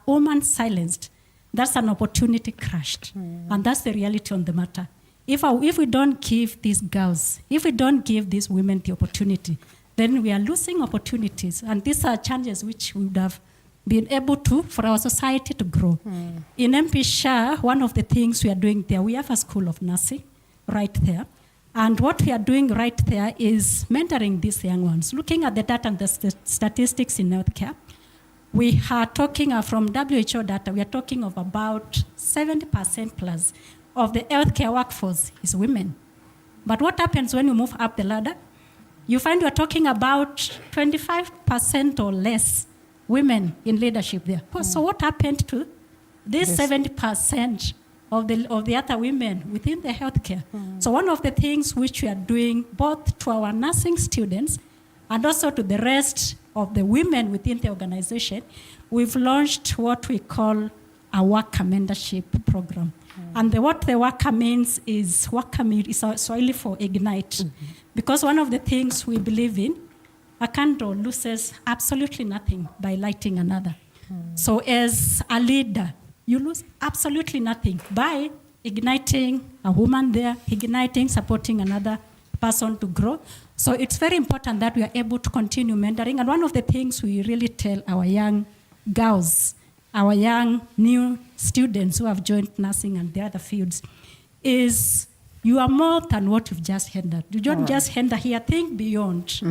woman silenced, that's an opportunity crushed. And that's the reality on the matter. If we don't give these girls, if we don't give these women the opportunity, then we are losing opportunities. And these are challenges which we would have been able to, for our society to grow. In MP Shah, one of the things we are doing there, we have a school of nursing right there. And what we are doing right there is mentoring these young ones, looking at the data and the statistics in healthcare. We are talking from WHO data, we are talking of about 70% plus of the healthcare workforce is women. But what happens when you move up the ladder? You find you're talking about 25% or less women in leadership there. So what happened to this 70% of the other women within the healthcare? So one of the things which we are doing both to our nursing students and also to the rest of the women within the organization, we've launched what we call a worker mentorship program. And what the worker means is, worker is Swahili for ignite. Because one of the things we believe in, a candle loses absolutely nothing by lighting another. So as a leader, you lose absolutely nothing by igniting a woman there, igniting, supporting another person to grow. So it's very important that we are able to continue mentoring. And one of the things we really tell our young girls, our young new students who have joined nursing and the other fields, is you are more than what you've just entered. You don't just enter here, think beyond.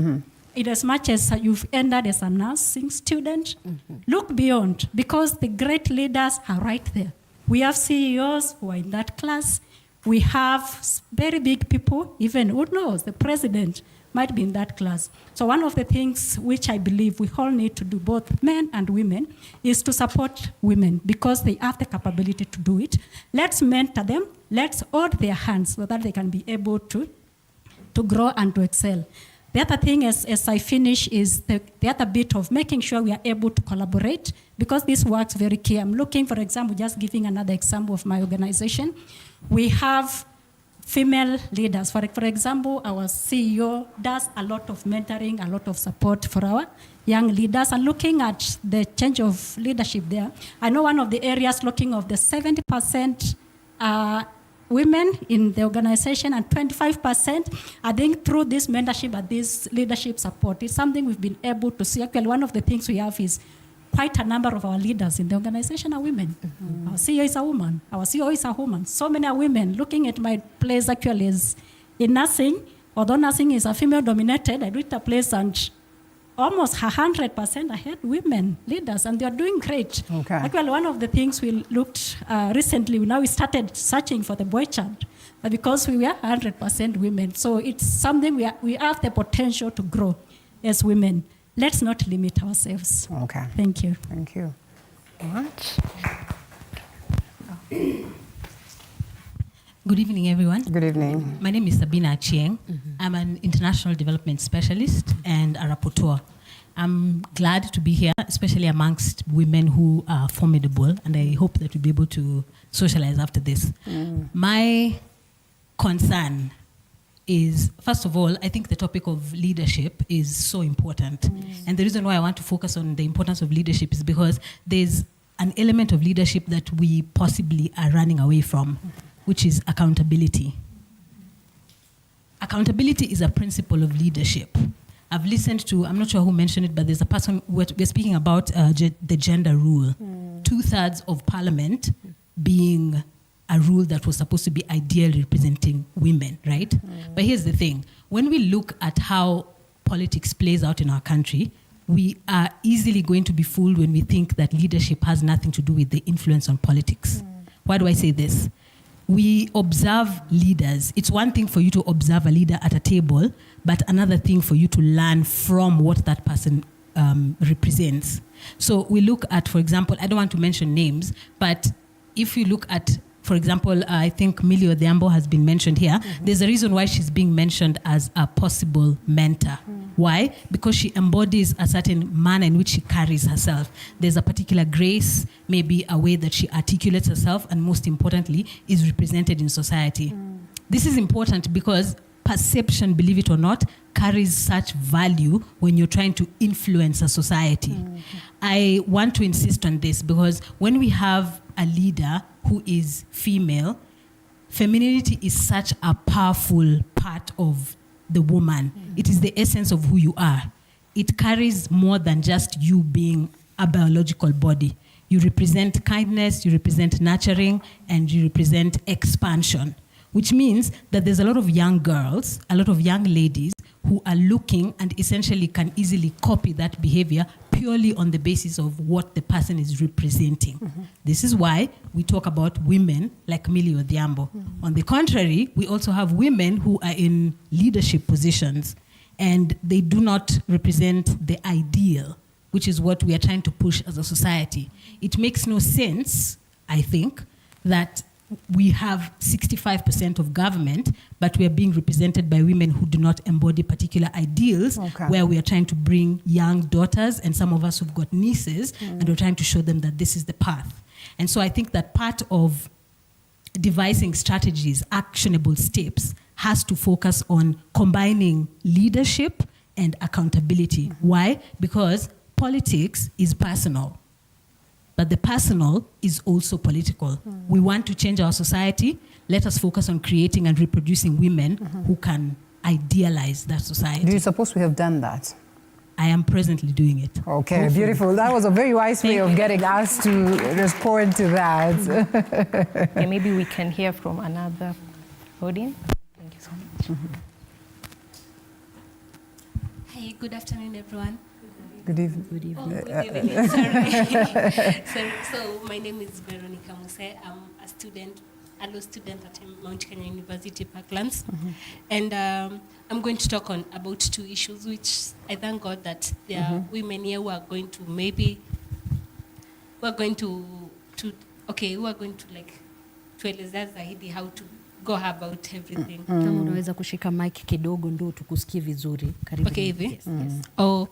In as much as you've entered as a nursing student, look beyond, because the great leaders are right there. We have CEOs who are in that class. We have very big people, even, who knows, the president might be in that class. So one of the things which I believe we all need to do, both men and women, is to support women because they have the capability to do it. Let's mentor them. Let's hold their hands so that they can be able to grow and to excel. The other thing, as I finish, is the other bit of making sure we are able to collaborate, because this works very key. I'm looking, for example, just giving another example of my organization. We have female leaders. For example, our CEO does a lot of mentoring, a lot of support for our young leaders. And looking at the change of leadership there, I know one of the areas looking of the 70% women in the organization and 25%, I think through this mentorship and this leadership support, is something we've been able to see. Actually, one of the things we have is quite a number of our leaders in the organization are women. Our CEO is a woman. Our CEO is a woman. So many are women. Looking at my place actually is in nursing, although nursing is a female-dominated, I do it a place and almost 100% I had women leaders, and they're doing great. Actually, one of the things we looked recently, we started searching for the boy child, because we were 100% women. So it's something we have the potential to grow as women. Let's not limit ourselves. Thank you. Thank you. Much. Good evening, everyone. Good evening. My name is Sabina Achieng. I'm an international development specialist and a rapporteur. I'm glad to be here, especially amongst women who are formidable, and I hope that we'll be able to socialize after this. My concern is, first of all, I think the topic of leadership is so important. And the reason why I want to focus on the importance of leadership is because there's an element of leadership that we possibly are running away from, which is accountability. Accountability is a principle of leadership. I've listened to, I'm not sure who mentioned it, but there's a person, we're speaking about the gender rule. 2/3 of parliament being a rule that was supposed to be ideally representing women, right? But here's the thing. When we look at how politics plays out in our country, we are easily going to be fooled when we think that leadership has nothing to do with the influence on politics. Why do I say this? We observe leaders. It's one thing for you to observe a leader at a table, but another thing for you to learn from what that person represents. So we look at, for example, I don't want to mention names, but if you look at, for example, I think Millie Odhiambo has been mentioned here. There's a reason why she's being mentioned as a possible mentor. Why? Because she embodies a certain manner in which she carries herself. There's a particular grace, maybe a way that she articulates herself, and most importantly, is represented in society. This is important because perception, believe it or not, carries such value when you're trying to influence a society. I want to insist on this because when we have a leader who is female, femininity is such a powerful part of the woman. It is the essence of who you are. It carries more than just you being a biological body. You represent kindness, you represent nurturing, and you represent expansion, which means that there's a lot of young girls, a lot of young ladies who are looking and essentially can easily copy that behavior purely on the basis of what the person is representing. This is why we talk about women like Millie Odhiambo. On the contrary, we also have women who are in leadership positions and they do not represent the ideal, which is what we are trying to push as a society. It makes no sense, I think, that we have 65% of government, but we are being represented by women who do not embody particular ideals, where we are trying to bring young daughters, and some of us who've got nieces, and we're trying to show them that this is the path. And so I think that part of devising strategies, actionable steps, has to focus on combining leadership and accountability. Why? Because politics is personal. But the personal is also political. We want to change our society. Let us focus on creating and reproducing women who can idealize that society. Do you suppose we have done that? I am presently doing it. Okay, Hopefully. beautiful. That was a very wise way of getting us to respond to that. Okay, maybe we can hear from another audience. Thank you so much. Hi, good afternoon, everyone. Good evening. Good evening. Oh, good evening. Sorry. So my name is Veronica Muse. I'm a law student at Mount Kenya University, Parklands. And I'm going to talk about two issues, which I thank God that there are women here who are going to tuelezea zaidi how to go about everything. Kama unaweza kushika mic kidogo ndio tukusikie vizuri. Karibu. Okay, hivi? Yes. Oh.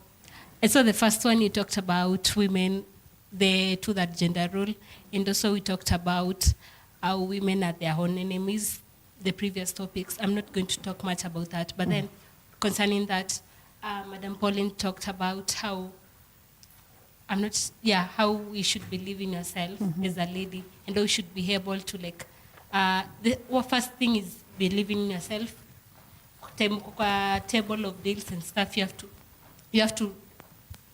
And so the first one, you talked about women, that gender role. And also we talked about how women are their own enemies, the previous topics. I'm not going to talk much about that. But then concerning that, Madam Pauline talked about how we should believe in yourself as a lady. And how you should be able to the first thing is believing in yourself. Table of deals and stuff, you have to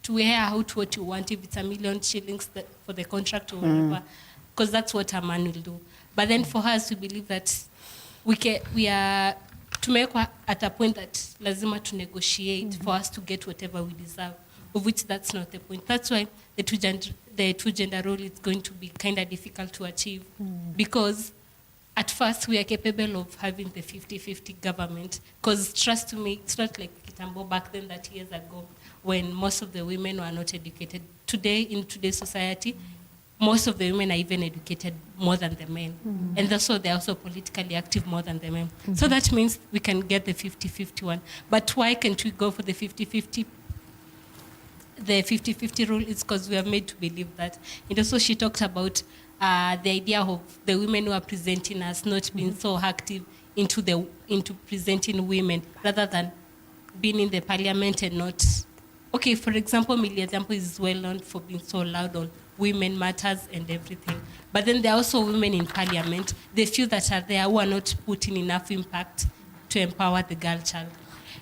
wear out what you want, if it's $1 million shillings for the contract or whatever, because that's what a man will do. But then for us, we believe that we are to make at a point that lazima to negotiate for us to get whatever we deserve, of which that's not the point. That's why the two gender role is going to be kind of difficult to achieve, because at first we are capable of having the 50-50 government, because trust me, it's not like Kitambo back then 30 years ago, when most of the women were not educated. Today, in today's society, most of the women are even educated more than the men. And also they're also politically active more than the men. So that means we can get the 50-50 one. But why can't we go for the 50-50? The 50-50 rule is because we are made to believe that. And also she talked about the idea of the women who are presenting us not being so active into presenting women rather than being in the parliament and not. Okay, for example, Millie Adampo is well known for being so loud on women matters and everything. But then there are also women in parliament, the few that are there who are not putting enough impact to empower the girl child.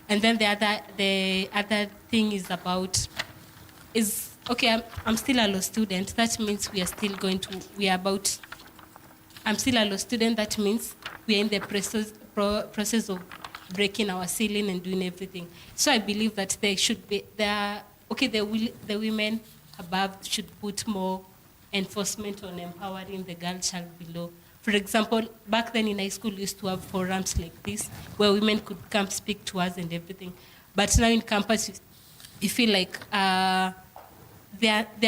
And then the other thing is okay, I'm still a law student. That means I'm still a law student. That means we are in the process of breaking our ceiling and doing everything. So I believe that the women above should put more enforcement on empowering the girl child below. For example, back then in high school, we used to have forums like this where women could come speak to us and everything. But now in campus, you feel like they're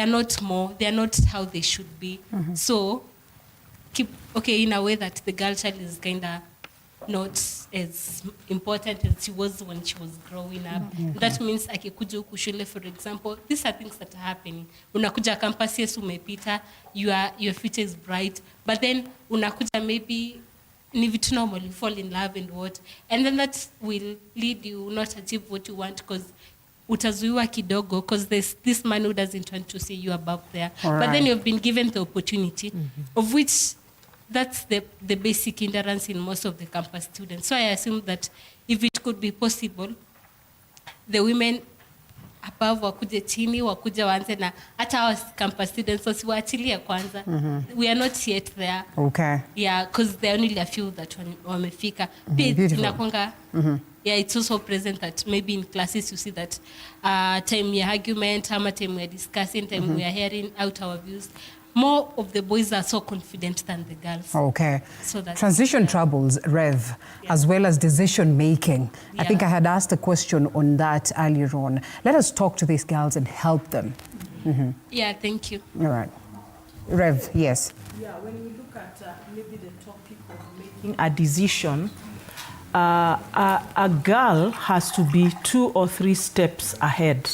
not how they should be. Mm-hmm. So in a way that the girl child is kind of not as important as she was when she was growing up. Mm-hmm. That means akikuja huku shule, for example, these are things that are happening. Unakuja campus, yes, umepita, your future is bright, but then unakuja maybe ni vitu normal, you fall in love and what, and then that will lead you not achieve what you want because utazuiwa kidogo because there's this man who doesn't want to see you above there. All but right. Then you've been given the opportunity, of which that's the basic hindrance in most of the campus students. So I assume that if it could be possible, the women above wakuje chini, wakuja waanze na hata our campus students wasiwaachilie kwanza. We are not yet there. Okay. Yeah, because there are only a few that wamefika. Inakwanga, yeah, it's also present that maybe in classes you see that time we argument, time we are discussing, time we are hearing out our views. More of the boys are so confident than the girls. Okay. So that's transition troubles, Rev, as well as decision making. I think I had asked a question on that earlier on. Let us talk to these girls and help them. Yeah, thank you. All right. Rev, yes. Yeah, when we look at maybe the topic of making a decision, a girl has to be 2 or 3 steps ahead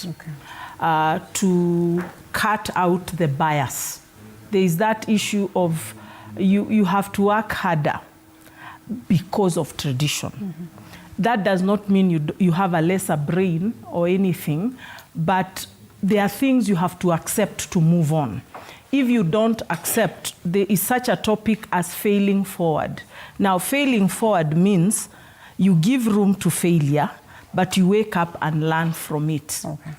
to cut out the bias. There is that issue of you have to work harder because of tradition. That does not mean you have a lesser brain or anything, but there are things you have to accept to move on. If you don't accept, there is such a topic as failing forward. Now, failing forward means you give room to failure, but you wake up and learn from it. Okay.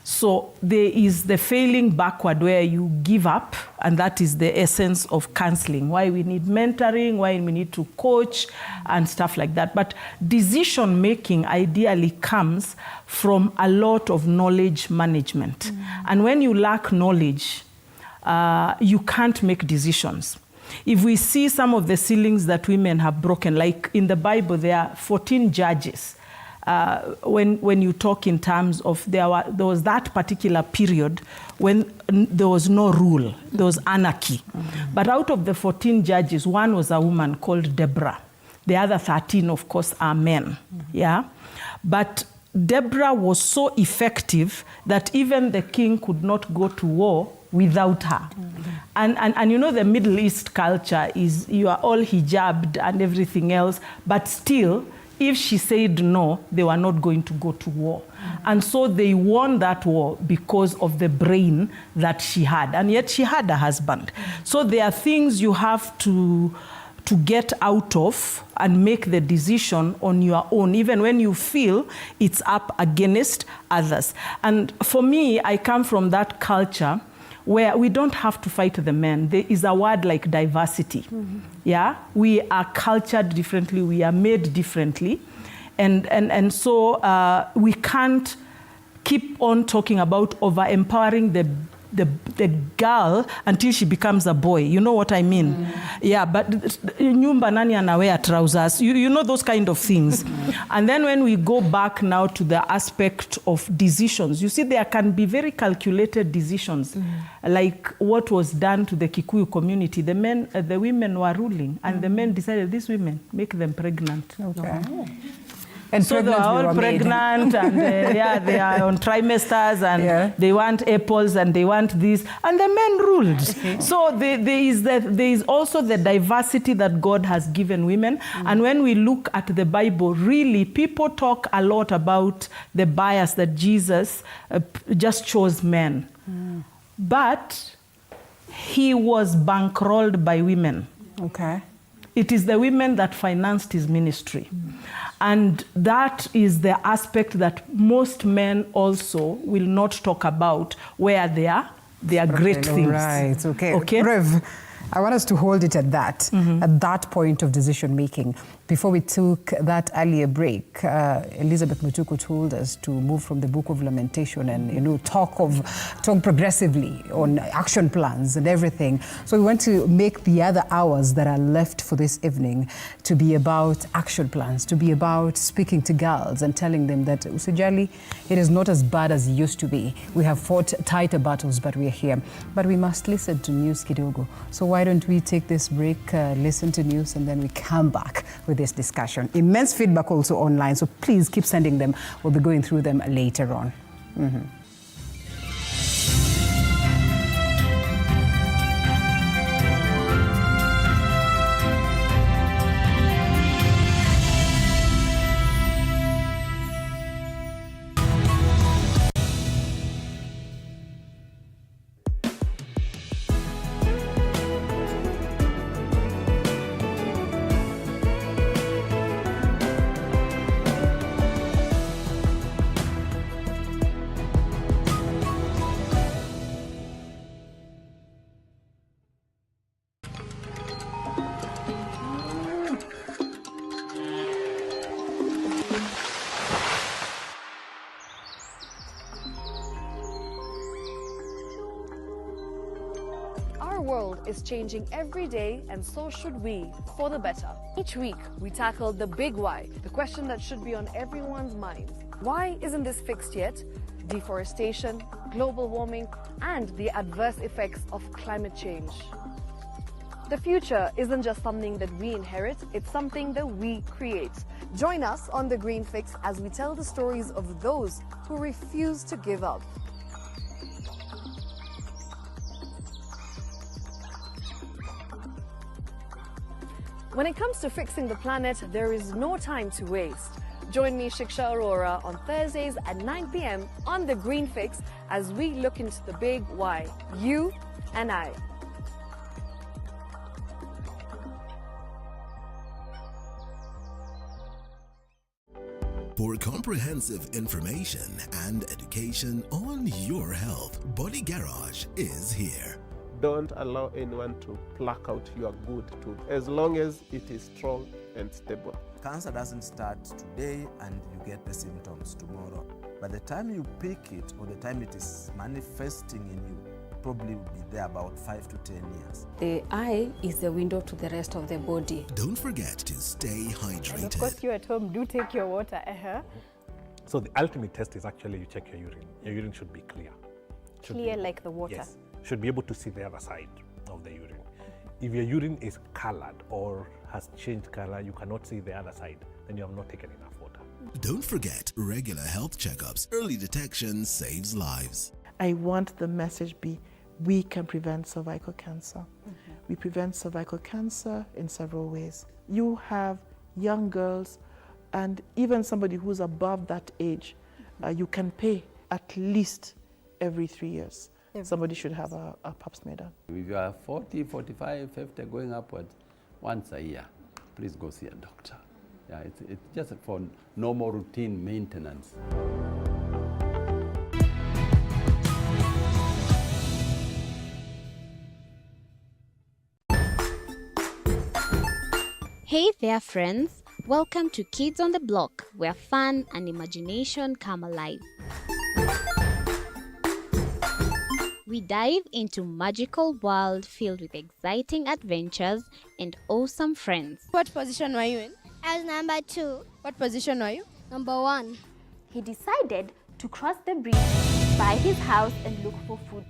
So there is the failing backward where you give up, and that is the essence of counseling, why we need mentoring, why we need to coach and stuff like that. But decision making ideally comes from a lot of knowledge management. And when you lack knowledge, you can't make decisions. If we see some of the ceilings that women have broken, like in the Bible, there are 14 judges. When you talk in terms of there was that particular period when there was no rule, there was anarchy. But out of the 14 judges, one was a woman called Deborah. The other 13, of course, are men. Yeah, but Deborah was so effective that even the king could not go to war without her. And you know the Middle East culture is you are all hijabbed and everything else, but still, if she said no, they were not going to go to war. And so they won that war because of the brain that she had. And yet she had a husband. So there are things you have to get out of and make the decision on your own, even when you feel it's up against others. And for me, I come from that culture where we don't have to fight the men. There is a word like diversity. Yeah, we are cultured differently, we are made differently. And so we can't keep on talking about over-empowering the girl until she becomes a boy. You know what I mean? Yeah, but nyumba nani anawea trousers? You know those kind of things. And then when we go back now to the aspect of decisions, you see there can be very calculated decisions, like what was done to the Kikuyu community. The women were ruling, and the men decided these women, make them pregnant. Okay. And so they are all pregnant and yeah, they are on trimesters and they want apples and they want this. And the men ruled. So there is also the diversity that God has given women. And when we look at the Bible, really, people talk a lot about the bias that Jesus just chose men. But he was bankrolled by women. Okay. It is the women that financed his ministry. And that is the aspect that most men also will not talk about, where they are great things. Right, okay. Rev, I want us to hold it at that, at that point of decision making. Before we took that earlier break, Elizabeth Mutuku told us to move from the Book of Lamentation and talk progressively on action plans and everything. So we want to make the other hours that are left for this evening to be about action plans, to be about speaking to girls and telling them that usijali, it is not as bad as it used to be. We have fought tighter battles, but we are here. But we must listen to news kidogo. So why don't we take this break, listen to news, and then we come back with this discussion. Immense feedback also online, so please keep sending them. We'll be going through them later on. Our world is changing every day, and so should we, for the better. Each week, we tackle the big why, the question that should be on everyone's minds. Why isn't this fixed yet? Deforestation, global warming, and the adverse effects of climate change. The future isn't just something that we inherit, it's something that we create. Join us on The Green Fix as we tell the stories of those who refuse to give up. When it comes to fixing the planet, there is no time to waste. Join me, Shiksha Arora, on Thursdays at 9 p.m. on The Green Fix as we look into the big why, you and I. For comprehensive information and education on your health, Body Garage is here. Don't allow anyone to pluck out your good tooth, as long as it is strong and stable. Cancer doesn't start today and you get the symptoms tomorrow. By the time you pick it or the time it is manifesting in you, probably will be there about 5 to 10 years. The eye is the window to the rest of the body. Don't forget to stay hydrated. And of course, you at home, do take your water. So the ultimate test is actually you check your urine. Your urine should be clear. Clear like the water. Yes. Should be able to see the other side of the urine. If your urine is colored or has changed color, you cannot see the other side, then you have not taken enough water. Don't forget regular health checkups. Early detection saves lives. I want the message be, we can prevent cervical cancer. We prevent cervical cancer in several ways. You have young girls and even somebody who's above that age, you can pay at least every 3 years. Somebody should have a pap smear done. If you are 40, 45, 50, going upwards, once a year, please go see a doctor. Yeah, it's just for normal routine maintenance. Hey there, friends. Welcome to Kids on the Block, where fun and imagination come alive. We dive into magical world filled with exciting adventures and awesome friends. What position were you in? I was number 2. What position were you? Number 1. He decided to cross the bridge by his house and look for food.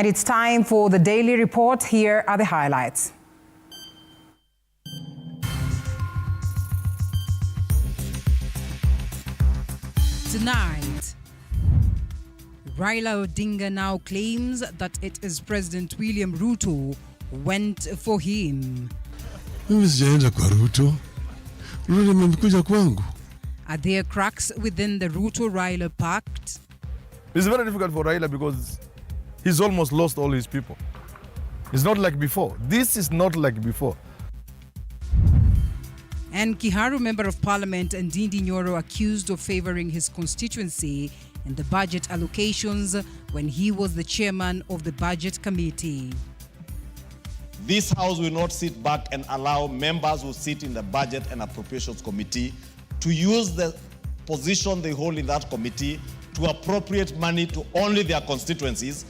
And it's time for the Daily Report. Here are the highlights. Tonight, Raila Odinga now claims that it is President William Ruto who went for him. Mimi sijaenda kwa Ruto. Ruto amekuja kwangu. Are there cracks within the Ruto-Raila pact? It's very difficult for Raila because he's almost lost all his people. It's not like before. This is not like before. And Kiharu Member of Parliament Ndindi Nyoro accused of favoring his constituency in the budget allocations when he was the chairman of the Budget Committee. This House will not sit back and allow members who sit in the Budget and Appropriations Committee to use the position they hold in that committee to appropriate money to only their constituencies.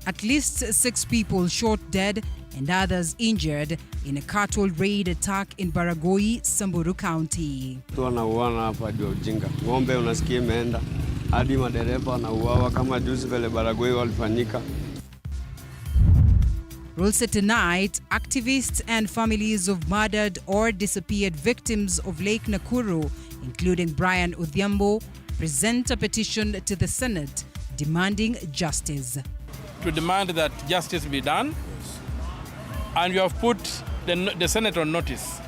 At least 6 people shot dead and others injured in a cattle raid attack in Baragoi, Samburu County. Wanauana hapa ndio ujinga. Ng'ombe unasikia imeenda hadi madereva wanauawa kama juzi vile Baragoi walifanyika. Also tonight, activists and families of murdered or disappeared victims of Lake Nakuru, including Brian Odhiambo, present a petition to the Senate demanding justice. To demand that justice be done, and you have put the Senate on notice,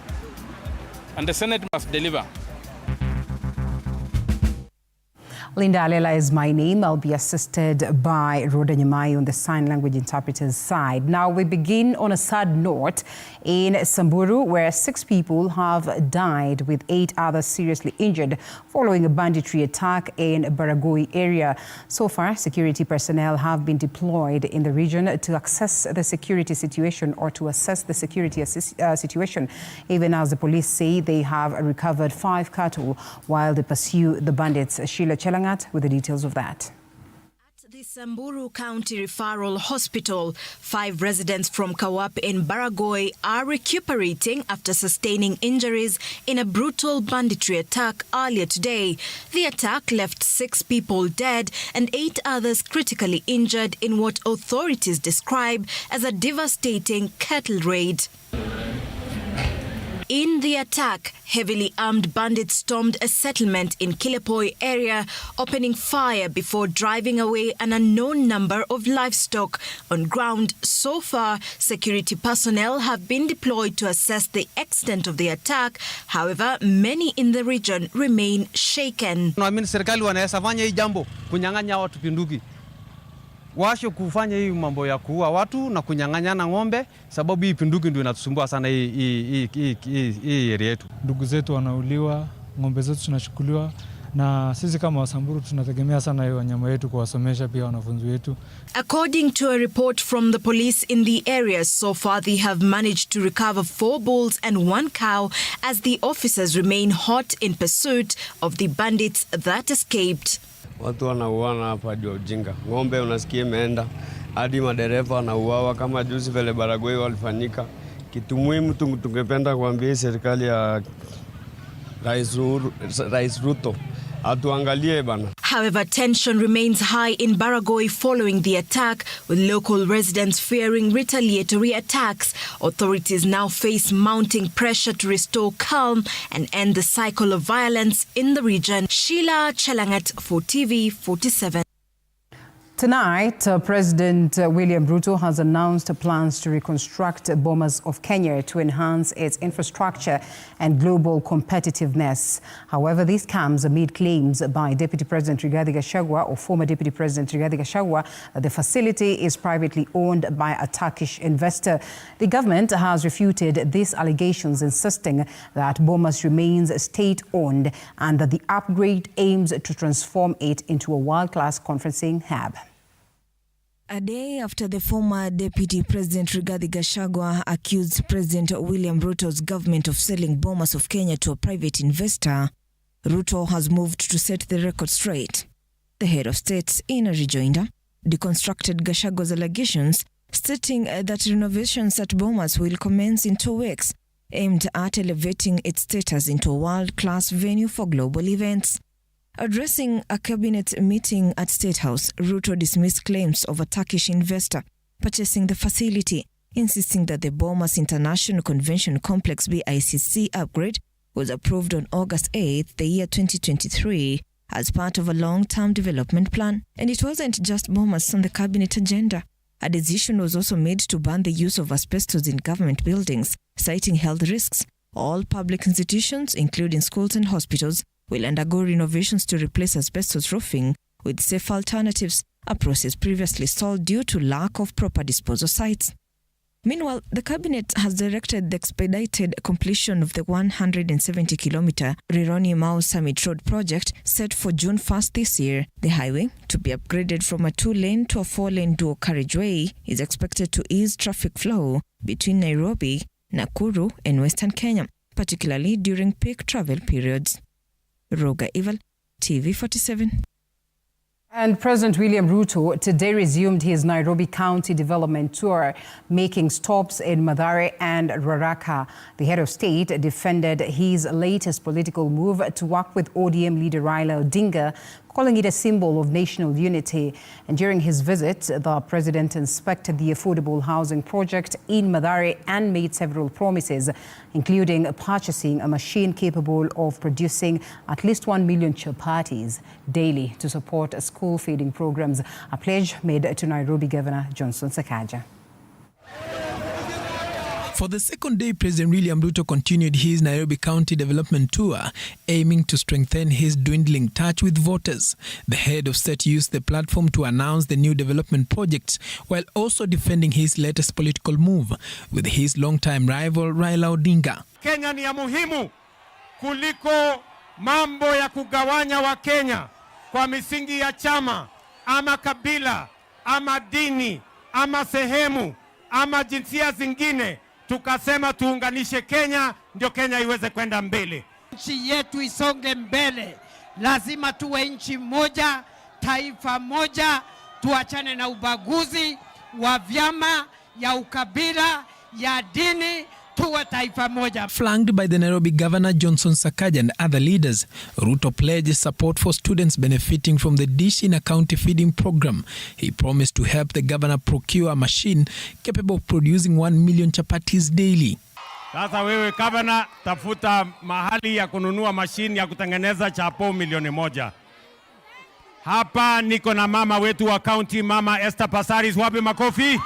and the Senate must deliver. Linda Alela is my name. I'll be assisted by Rhoda Nyamai on the sign language interpreter's side. Now we begin on a sad note in Samburu, where 6 people have died with 8 others seriously injured following a banditry attack in Baragoi area. So far, security personnel have been deployed in the region to assess the security situation situation, even as the police say they have recovered 5 cattle while they pursue the bandits. Sheila Chelangat with the details of that. At the Samburu County Referral Hospital, 5 residents from Kawap in Baragoi are recuperating after sustaining injuries in a brutal banditry attack earlier today. The attack left 6 people dead and 8 others critically injured in what authorities describe as a devastating cattle raid. In the attack, heavily armed bandits stormed a settlement in Kilepoi area, opening fire before driving away an unknown number of livestock. On ground, so far, security personnel have been deployed to assess the extent of the attack. However, many in the region remain shaken. Naamini serikali wanaweza fanya hii jambo kunyang'anya watu pinduki. Washo kufanya hii mambo ya kuua watu na kunyang'anyana ng'ombe, sababu hii pinduki ndio inatusumbua sana hii area yetu. Ndugu zetu wanauliwa, ng'ombe zetu zinachukuliwa, na sisi kama Wasamburu tunategemea sana hiyo wanyama wetu kuwasomesha pia wanafunzi wetu. According to a report from the police in the area, so far they have managed to recover 4 bulls and 1 cow as the officers remain hot in pursuit of the bandits that escaped. Watu wanauana hapa ndio ujinga. Ng'ombe unasikia imeenda hadi madereva wanauawa kama juzi vile Baragoi walifanyika. Kitu muhimu tungependa kuambia serikali ya Rais Ruto atuangalie bana. However, tension remains high in Baragoi following the attack, with local residents fearing retaliatory attacks. Authorities now face mounting pressure to restore calm and end the cycle of violence in the region. Sheila Chelangat for TV47. Tonight, President William Ruto has announced plans to reconstruct Bomas of Kenya to enhance its infrastructure and global competitiveness. However, this comes amid claims by Deputy President Rigathi Gachagua, or former Deputy President Rigathi Gachagua, that the facility is privately owned by a Turkish investor. The government has refuted these allegations, insisting that Bomas remains state-owned and that the upgrade aims to transform it into a world-class conferencing hub. A day after the former Deputy President Rigathi Gachagua accused President William Ruto's government of selling Bomas of Kenya to a private investor, Ruto has moved to set the record straight. The head of state, in a rejoinder, deconstructed Gachagua's allegations, stating that renovations at Bomas will commence in 2 weeks, aimed at elevating its status into a world-class venue for global events. Addressing a cabinet meeting at State House, Ruto dismissed claims of a Turkish investor purchasing the facility, insisting that the Bomas International Convention Complex BICC upgrade was approved on August 8th, the year 2023, as part of a long-term development plan. And it wasn't just Bomas on the cabinet agenda. A decision was also made to ban the use of asbestos in government buildings, citing health risks. All public institutions, including schools and hospitals, will undergo renovations to replace asbestos roofing with safe alternatives, a process previously stalled due to lack of proper disposal sites. Meanwhile, the cabinet has directed the expedited completion of the 170-kilometer Rironi-Mau Summit Road project set for June 1st this year. The highway, to be upgraded from a 2-lane to a 4-lane dual carriageway, is expected to ease traffic flow between Nairobi, Nakuru, and Western Kenya, particularly during peak travel periods. Roga Ival, TV47. And President William Ruto today resumed his Nairobi County Development Tour, making stops in Mathare and Ruaraka. The head of state defended his latest political move to work with ODM leader Raila Odinga, calling it a symbol of national unity. And during his visit, the president inspected the affordable housing project in Mathare and made several promises, including purchasing a machine capable of producing at least 1 million chapatis daily to support school feeding programs, a pledge made to Nairobi Governor Johnson Sakaja. For the second day, President William Ruto continued his Nairobi County Development Tour, aiming to strengthen his dwindling touch with voters. The head of state used the platform to announce the new development projects, while also defending his latest political move with his longtime rival Raila Odinga. Kenya ni ya muhimu kuliko mambo ya kugawanya wa Kenya kwa misingi ya chama ama kabila ama dini ama sehemu ama jinsia zingine. Tukasema tuunganishe Kenya ndio Kenya iweze kwenda mbele. Nchi yetu isonge mbele. Lazima tuwe nchi moja, taifa moja, tuachane na ubaguzi wa vyama, ya ukabila, ya dini, tuwe taifa moja. Flanked by the Nairobi Governor Johnson Sakaja and other leaders, Ruto pledged support for students benefiting from the Dish in a County feeding program. He promised to help the governor procure a machine capable of producing 1 million chapatis daily. Sasa wewe governor, tafuta mahali ya kununua machine ya kutengeneza chapo 1,000,000. Hapa niko na mama wetu wa county, Mama Esther Pasaris, wapi makofi?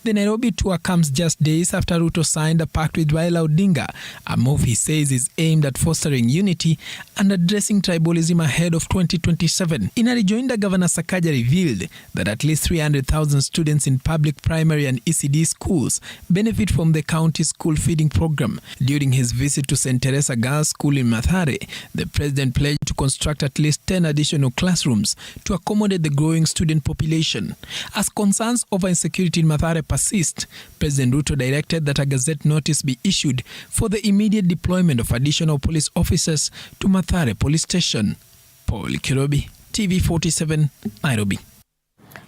The Nairobi tour comes just days after Ruto signed a pact with Raila Odinga, a move he says is aimed at fostering unity and addressing tribalism ahead of 2027. In a rejoinder, Governor Sakaja revealed that at least 300,000 students in public primary and ECD schools benefit from the county school feeding program. During his visit to St. Teresa Girls School in Mathare, the president pledged to construct at least 10 additional classrooms to accommodate the growing student population. As concerns over insecurity in Mathare persist, President Ruto directed that a gazette notice be issued for the immediate deployment of additional police officers to Mathare Police Station. Paul Kirobi, TV47, Nairobi.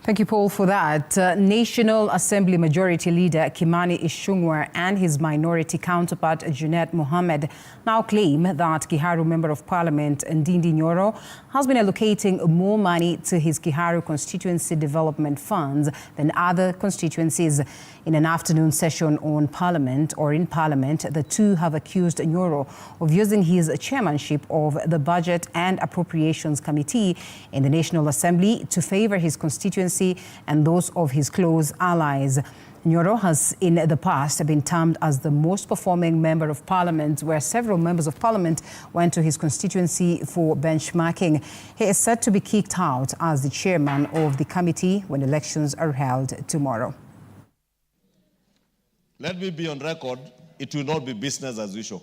Thank you, Paul, for that. National Assembly Majority Leader Kimani Ichung'wah and his minority counterpart Junet Mohammed now claim that Kiharu Member of Parliament Ndindi Nyoro has been allocating more money to his Kiharu constituency development funds than other constituencies. In an afternoon session in Parliament, the two have accused Nyoro of using his chairmanship of the Budget and Appropriations Committee in the National Assembly to favor his constituency and those of his close allies. Nyoro has in the past been termed as the most performing member of parliament, where several members of parliament went to his constituency for benchmarking. He is set to be kicked out as the chairman of the committee when elections are held tomorrow. Let me be on record, it will not be business as usual.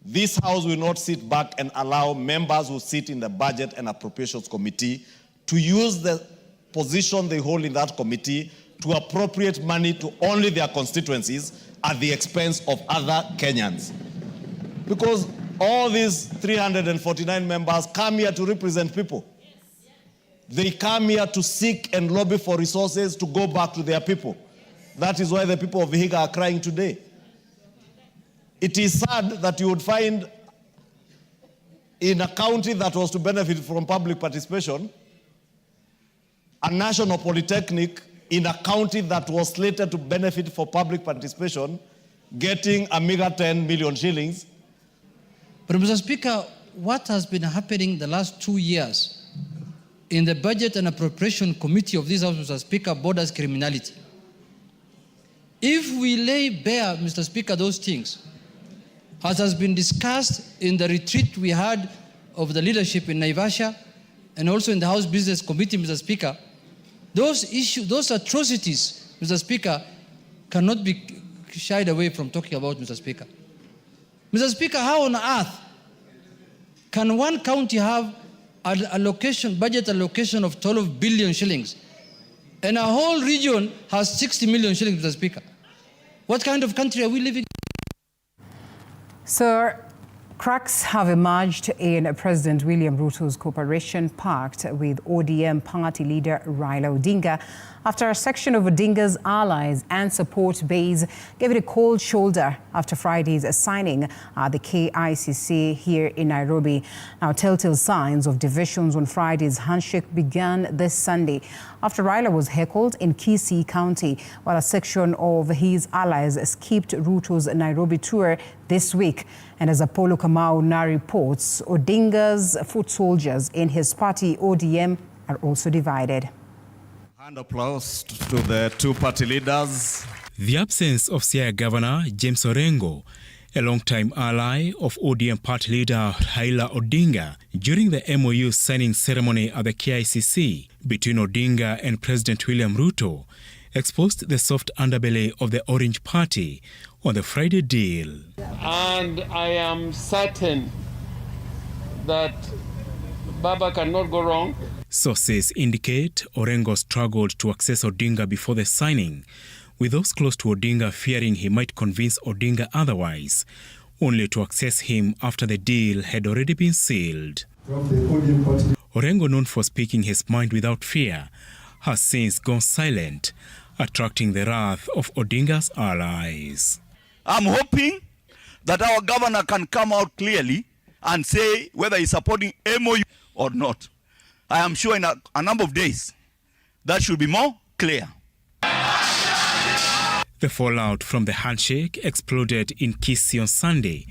This House will not sit back and allow members who sit in the Budget and Appropriations Committee to use the position they hold in that committee to appropriate money to only their constituencies at the expense of other Kenyans. Because all these 349 members come here to represent people. They come here to seek and lobby for resources to go back to their people. That is why the people of Vihiga are crying today. It is sad that you would find in a county that was to benefit from public participation, a national polytechnic in a county that was slated to benefit for public participation, getting a meager 10 million shillings. But Mr. Speaker, what has been happening the last 2 years in the Budget and Appropriation Committee of this House, Mr. Speaker, borders criminality. If we lay bare, Mr. Speaker, those things, as has been discussed in the retreat we had of the leadership in Naivasha and also in the House Business Committee, Mr. Speaker, those issues, those atrocities, Mr. Speaker, cannot be shied away from talking about, Mr. Speaker. Mr. Speaker, how on earth can one county have an allocation, budget allocation of 12 billion shillings and a whole region has 60 million shillings, Mr. Speaker? What kind of country are we living in? Sir, cracks have emerged in President William Ruto's cooperation pact with ODM party leader Raila Odinga after a section of Odinga's allies and support base gave it a cold shoulder after Friday's signing at the KICC here in Nairobi. Now, telltale signs of divisions on Friday's handshake began this Sunday after Raila was heckled in Kisii County while a section of his allies skipped Ruto's Nairobi tour this week. And as Apollo Kamau now reports, Odinga's foot soldiers in his party ODM are also divided. Hand applause to the two party leaders. The absence of Siaya Governor James Orengo, a longtime ally of ODM party leader Raila Odinga, during the MOU signing ceremony at the KICC between Odinga and President William Ruto, exposed the soft underbelly of the Orange Party on the Friday deal. And I am certain that Baba cannot go wrong. Sources indicate Orengo struggled to access Odinga before the signing, with those close to Odinga fearing he might convince Odinga otherwise, only to access him after the deal had already been sealed. Orengo, known for speaking his mind without fear, has since gone silent, attracting the wrath of Odinga's allies. I'm hoping that our governor can come out clearly and say whether he's supporting MOU or not. I am sure in a number of days that should be more clear. The fallout from the handshake exploded in Kisii on Sunday,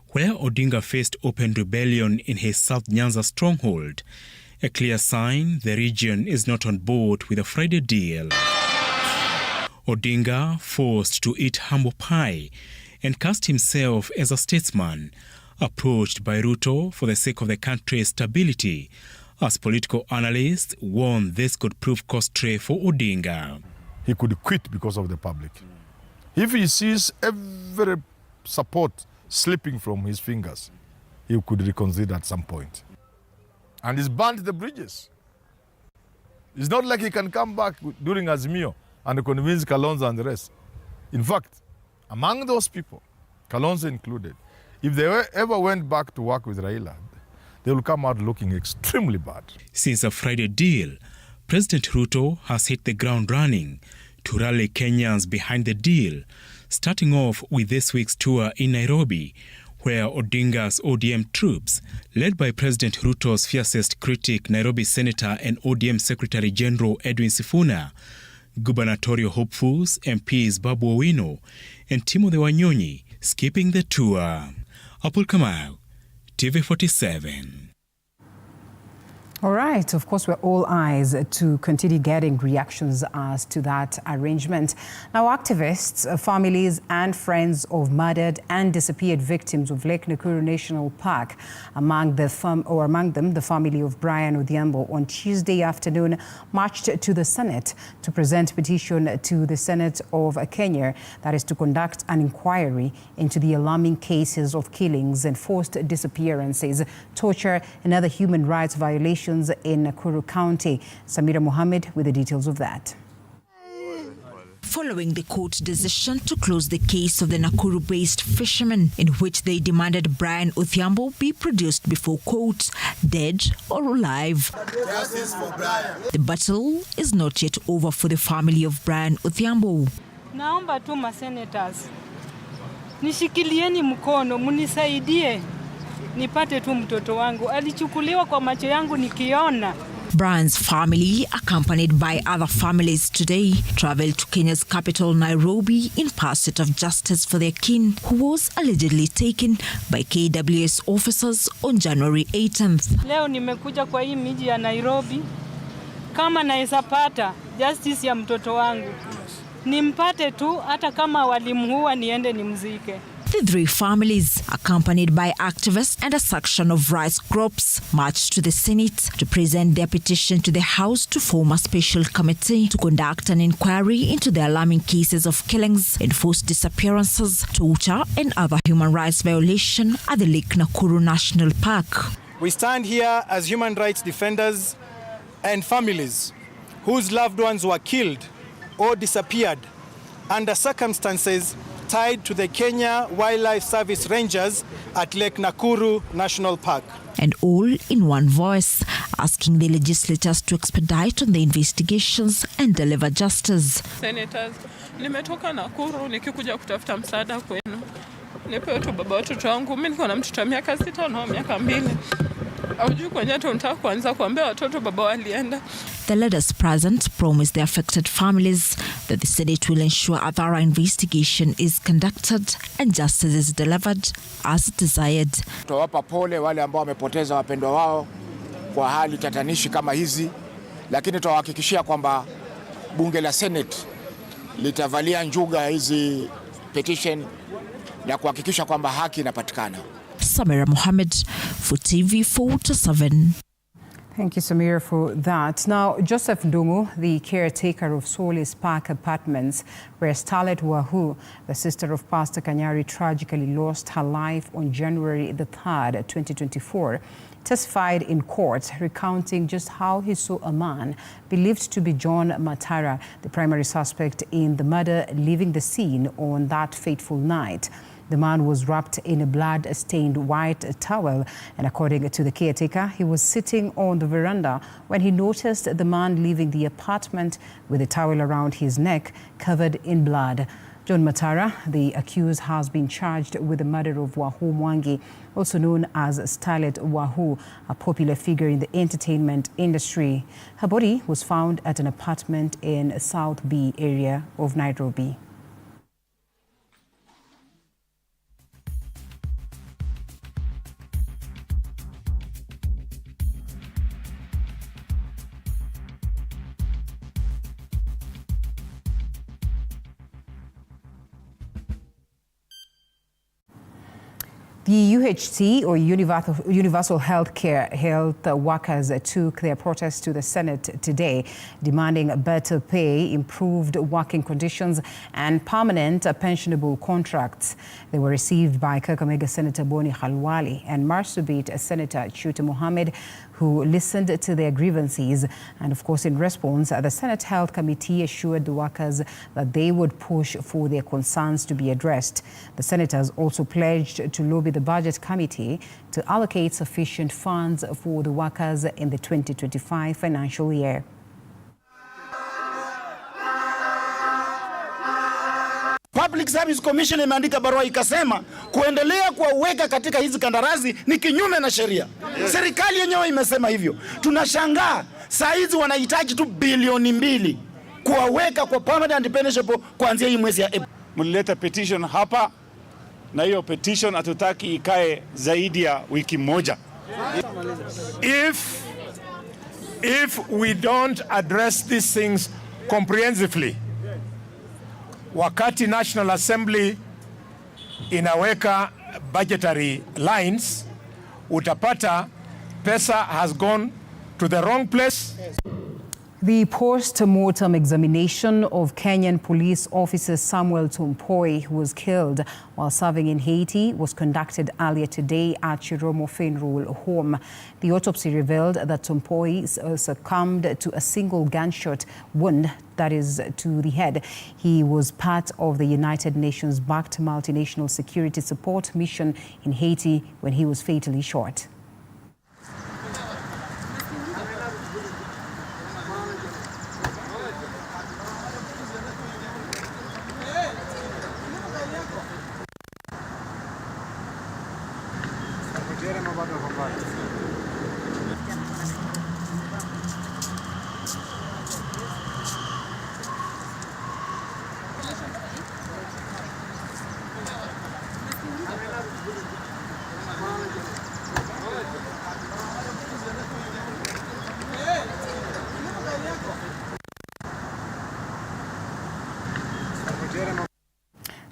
where Odinga faced open rebellion in his South Nyanza stronghold, a clear sign the region is not on board with a Friday deal. Odinga, forced to eat humble pie and cast himself as a statesman, approached by Ruto for the sake of the country's stability, as political analysts warn this could prove costly for Odinga. He could quit because of the public. If he sees every support slipping from his fingers, he could reconsider at some point. And he's burnt the bridges. It's not like he can come back during Azimio and convince Kalonzo and the rest. In fact, among those people, Kalonzo included, if they ever went back to work with Raila, they will come out looking extremely bad. Since a Friday deal, President Ruto has hit the ground running to rally Kenyans behind the deal, starting off with this week's tour in Nairobi, where Odinga's ODM troops, led by President Ruto's fiercest critic, Nairobi Senator and ODM Secretary General Edwin Sifuna, gubernatorial hopefuls, MPs Babu Owino and Timothy Wanyonyi, skipping the tour. Apol Kamau, TV47. All right. Of course, we're all eyes to continue getting reactions as to that arrangement. Now, activists, families and friends of murdered and disappeared victims of Lake Nakuru National Park, among them the family of Brian Odhiambo, on Tuesday afternoon marched to the Senate to present a petition to the Senate of Kenya that is to conduct an inquiry into the alarming cases of killings and forced disappearances, torture and other human rights violations in Nakuru County. Samira Mohammed with the details of that. Following the court decision to close the case of the Nakuru-based fishermen, in which they demanded Brian Odhiambo be produced before court, dead or alive. Justice for Brian. The battle is not yet over for the family of Brian Odhiambo. Naomba tu masenators, nishikilieni mkono, munisaidie. nipate tu mtoto wangu. Alichukuliwa kwa macho yangu nikiona. Brian's family, accompanied by other families today, traveled to Kenya's capital, Nairobi, in pursuit of justice for their kin, who was allegedly taken by KWS officers on January 18th. Leo nimekuja kwa hii miji ya Nairobi. Kama naweza pata justice ya mtoto wangu, nimpate tu, hata kama walimuua niende nimzike. The three families, accompanied by activists and a section of rights groups, marched to the Senate to present their petition to the House to form a special committee to conduct an inquiry into the alarming cases of killings, enforced disappearances, torture, and other human rights violations at the Lake Nakuru National Park. We stand here as human rights defenders and families whose loved ones were killed or disappeared under circumstances tied to the Kenya Wildlife Service Rangers at Lake Nakuru National Park. And all in one voice, asking the legislators to expedite on the investigations and deliver justice. Senators, nimetoka Nakuru nikikuja kutafuta msaada kwenu. Nipewe tu baba watoto wangu. Mimi niko na mtoto wa miaka 6 na miaka 2. Aujui kwenye tunataka kuanza kuambia watoto baba walienda. The leaders present promised the affected families that the Senate will ensure a thorough investigation is conducted and justice is delivered as desired. Tutawapa pole wale ambao wamepoteza wapendwa wao kwa hali tatanishi kama hizi, lakini tutawahakikishia kwamba bunge la Senate litavalia njuga hizi petition na kuhakikisha kwamba haki inapatikana. Samira Mohammed for TV47. Thank you, Samir, for that. Now, Joseph Ndungu, the caretaker of Solis Park Apartments, where Starlet Wahu, the sister of Pastor Kanyari, tragically lost her life on January the 3rd, 2024, testified in court, recounting just how he saw a man believed to be John Matara, the primary suspect in the murder, leaving the scene on that fateful night. The man was wrapped in a blood-stained white towel, and according to the caretaker, he was sitting on the veranda when he noticed the man leaving the apartment with a towel around his neck covered in blood. John Matara, the accused, has been charged with the murder of Wahu Mwangi, also known as Starlet Wahu, a popular figure in the entertainment industry. Her body was found at an apartment in South B area of Nairobi. The UHC, or Universal Health Workers, took their protest to the Senate today, demanding better pay, improved working conditions, and permanent pensionable contracts. They were received by Kakamega Senator Boni Khalwale and Marsabit Senator Chuta Mohammed, who listened to their grievances. And of course, in response, the Senate Health Committee assured the workers that they would push for their concerns to be addressed. The senators also pledged to lobby the Budget Committee to allocate sufficient funds for the workers in the 2025 financial year. Public Service Commission imeandika barua ikasema kuendelea kuwaweka katika hizi kandarasi ni kinyume na sheria. Serikali yenyewe imesema hivyo. Tunashangaa saa hizi wanahitaji tu bilioni 2 kuwaweka kwa permanent pensionable kuanzia hii mwezi ya April. Mlileta petition hapa na hiyo petition hatutaki ikae zaidi ya wiki moja. If we don't address these things comprehensively, wakati National Assembly inaweka budgetary lines, utapata pesa has gone to the wrong place. The post-mortem examination of Kenyan police officer Samuel Tompoi, who was killed while serving in Haiti, was conducted earlier today at Chiromo Funeral Home. The autopsy revealed that Tompoi succumbed to a single gunshot wound, that is, to the head. He was part of the United Nations-backed multinational security support mission in Haiti when he was fatally shot.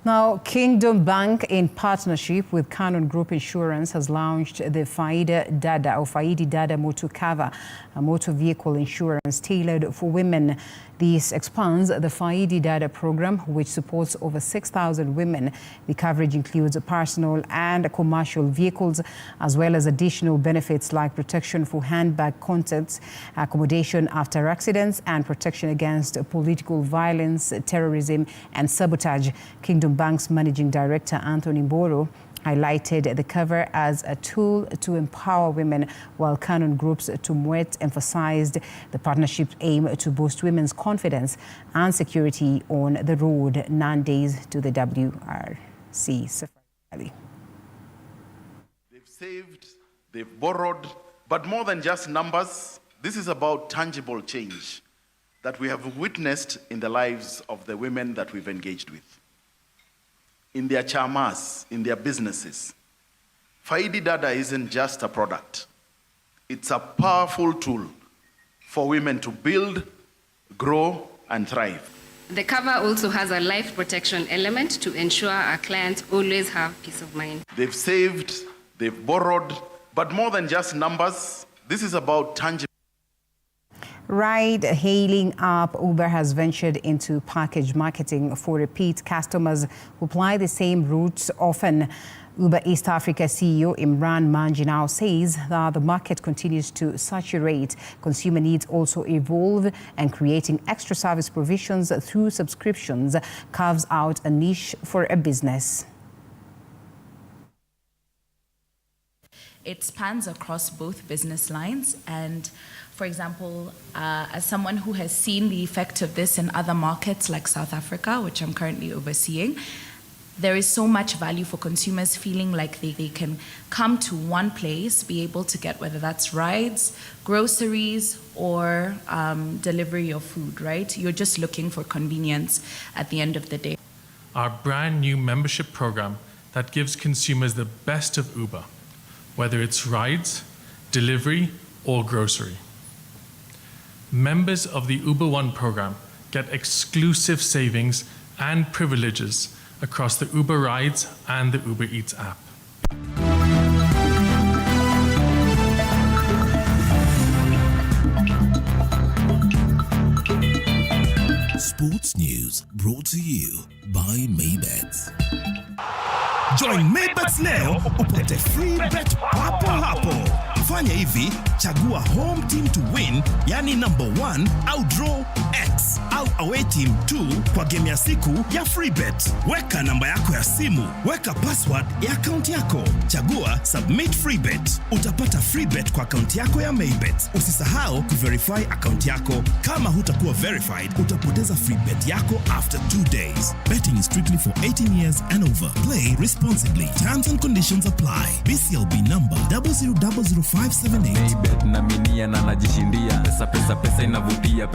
Now, Kingdom Bank, in partnership with Canon Group Insurance, has launched the Faidi Dada Motor Cover, a motor vehicle insurance tailored for women. This expands the Faidi Dada program, which supports over 6,000 women. The coverage includes personal and commercial vehicles, as well as additional benefits like protection for handbag contents, accommodation after accidents, and protection against political violence, terrorism, and sabotage. Kingdom Bank's Managing Director, Anthony Mboro, highlighted the cover as a tool to empower women, while Canon Group's Tumwet emphasized the partnership's aim to boost women's confidence and security on the road. Nandays to the WRC. They've saved, they've borrowed, but more than just numbers, this is about tangible change that we have witnessed in the lives of the women that we've engaged with, in their chamas, in their businesses. Faidi Dada isn't just a product. It's a powerful tool for women to build, grow, and thrive. The cover also has a life protection element to ensure our clients always have peace of mind. They've saved, they've borrowed, but more than just numbers, this is about tangible. Ride-hailing app Uber has ventured into package marketing for repeat customers who apply the same routes often. Uber East Africa CEO Imran Manjinao says that the market continues to saturate. Consumer needs also evolve, and creating extra service provisions through subscriptions carves out a niche for a business. It spans across both business lines, and for example, as someone who has seen the effect of this in other markets like South Africa, which I'm currently overseeing, there is so much value for consumers feeling like they can come to one place, be able to get whether that's rides, groceries, or delivery of food, right? You're just looking for convenience at the end of the day. Our brand new membership program that gives consumers the best of Uber, whether it's rides, delivery, or grocery. Members of the Uber One program get exclusive savings and privileges across the Uber Rides and the Uber Eats app. Sports news brought to you by Maybet. Join Maybet leo upate free bet papo hapo. Fanya hivi, chagua home team to win, yani number 1, au draw X, au away team 2 kwa game ya siku ya free bet. Weka namba yako ya simu, weka password ya account yako, chagua submit free bet. Utapata free bet kwa account yako ya Maybet. Usisahau kuverify account yako. Kama hutakuwa verified, utapoteza free bet yako after 2 days. Betting is strictly for 18 years and over. Play responsibly. Terms and conditions apply. BCLB number 0000578. Maybet na minia na najishindia. Pesa inavutia.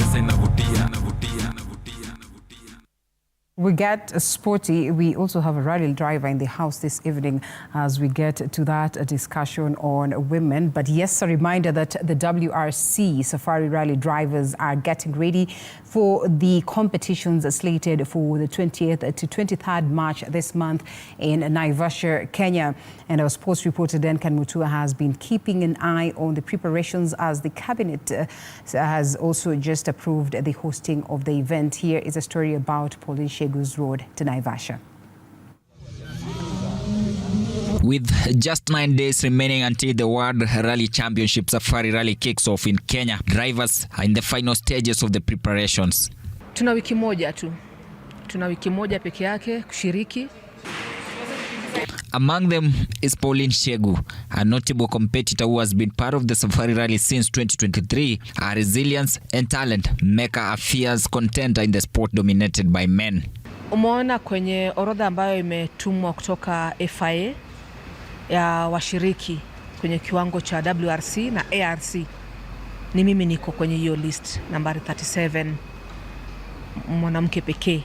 We get sporty. We also have a rally driver in the house this evening as we get to that discussion on women. But yes, a reminder that the WRC Safari Rally drivers are getting ready for the competitions slated for the 20th to 23rd March this month in Naivasha, Kenya. And our sports reporter Duncan Mutua has been keeping an eye on the preparations as the cabinet has also just approved the hosting of the event. Here is a story about Pauline Shegu's road to Naivasha. With just 9 days remaining until the World Rally Championship Safari Rally kicks off in Kenya, drivers are in the final stages of the preparations. Tuna wiki moja tu. Tuna wiki moja peke yake kushiriki. Among them is Pauline Shegu, a notable competitor who has been part of the Safari Rally since 2023. Her resilience and talent make her a fierce contender in the sport dominated by men. Umeona kwenye orodha ambayo imetumwa kutoka FIA ya washiriki kwenye kiwango cha WRC na ARC, ni mimi niko kwenye hiyo list nambari 37, mwanamke pekee.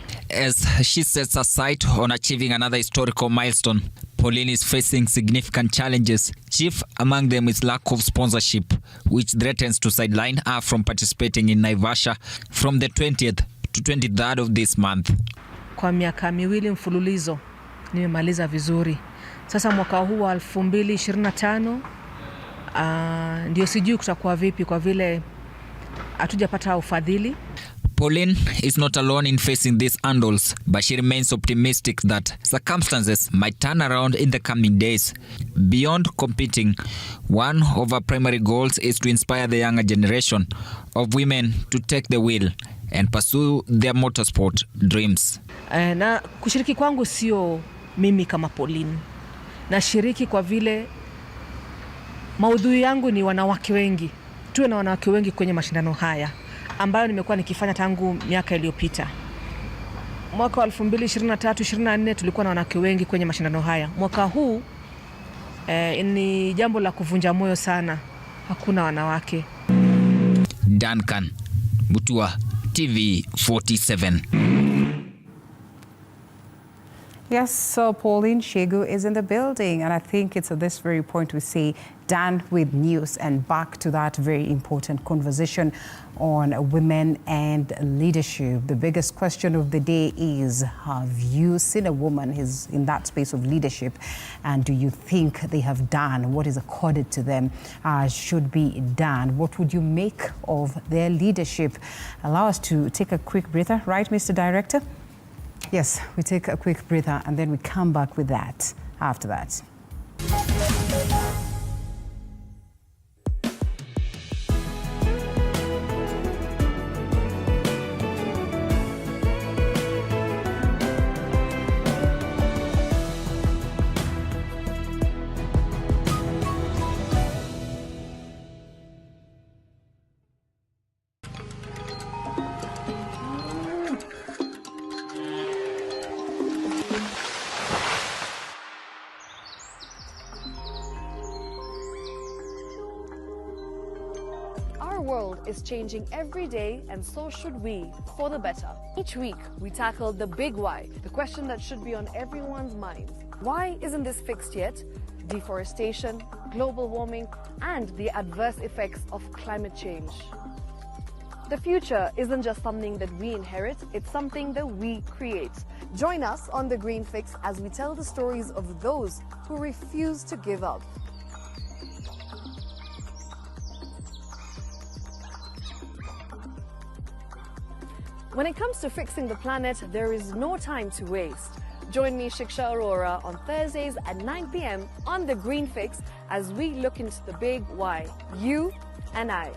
As she sets her sight on achieving another historical milestone, Pauline is facing significant challenges. Chief among them is lack of sponsorship, which threatens to sideline her from participating in Naivasha from the 20th to 23rd of this month. Kwa miaka miwili mfululizo nimemaliza vizuri. Sasa mwaka huu wa 2025 ndio sijui kutakuwa vipi kwa vile hatujapata ufadhili. Pauline is not alone in facing these hurdles, but she remains optimistic that circumstances might turn around in the coming days. Beyond competing, one of her primary goals is to inspire the younger generation of women to take the wheel and pursue their motorsport dreams. Na kushiriki kwangu sio mimi kama Pauline. Nashiriki kwa vile maudhui yangu ni wanawake wengi. Tuwe na wanawake wengi kwenye mashindano haya, ambayo nimekuwa nikifanya tangu miaka iliyopita. Mwaka wa 2023-24 tulikuwa na wanawake wengi kwenye mashindano haya. Mwaka huu ni jambo la kuvunja moyo sana, hakuna wanawake. Duncan Mutua, TV47. Yes, so Pauline Shegu is in the building, and I think it's at this very point we say done with news and back to that very important conversation on women and leadership. The biggest question of the day is, have you seen a woman who's in that space of leadership, and do you think they have done what is accorded to them should be done? What would you make of their leadership? Allow us to take a quick breather, right, Mr. Director? Yes, we take a quick breather and then we come back with that after that. Our world is changing every day, and so should we, for the better. Each week, we tackle the big why, the question that should be on everyone's minds. Why isn't this fixed yet? Deforestation, global warming, and the adverse effects of climate change. The future isn't just something that we inherit, it's something that we create. Join us on The Green Fix as we tell the stories of those who refuse to give up. When it comes to fixing the planet, there is no time to waste. Join me, Shiksha Aurora, on Thursdays at 9 p.m. on The Green Fix as we look into the big why, you and I.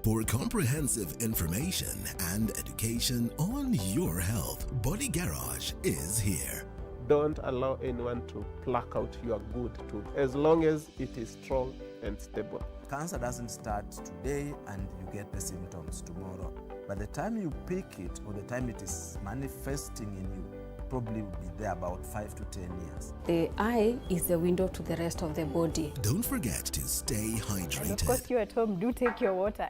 For comprehensive information and education on your health, Body Garage is here. Don't allow anyone to pluck out your good tooth as long as it is strong and stable. Cancer doesn't start today and you get the symptoms tomorrow. By the time you pick it or the time it is manifesting in you, probably will be there about 5 to 10 years. The eye is the window to the rest of the body. Don't forget to stay hydrated. And of course, you at home do take your water.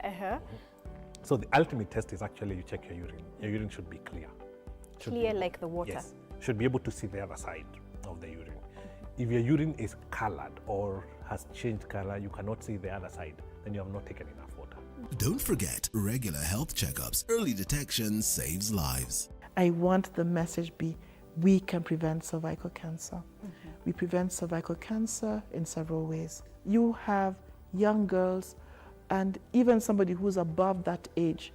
So the ultimate test is actually you check your urine. Your urine should be clear. Clear like the water? Yes. Should be able to see the other side of the urine. If your urine is colored or has changed color, you cannot see the other side, then you have not taken enough water. Don't forget regular health checkups. Early detection saves lives. I want the message be, we can prevent cervical cancer. We prevent cervical cancer in several ways. You have young girls and even somebody who's above that age,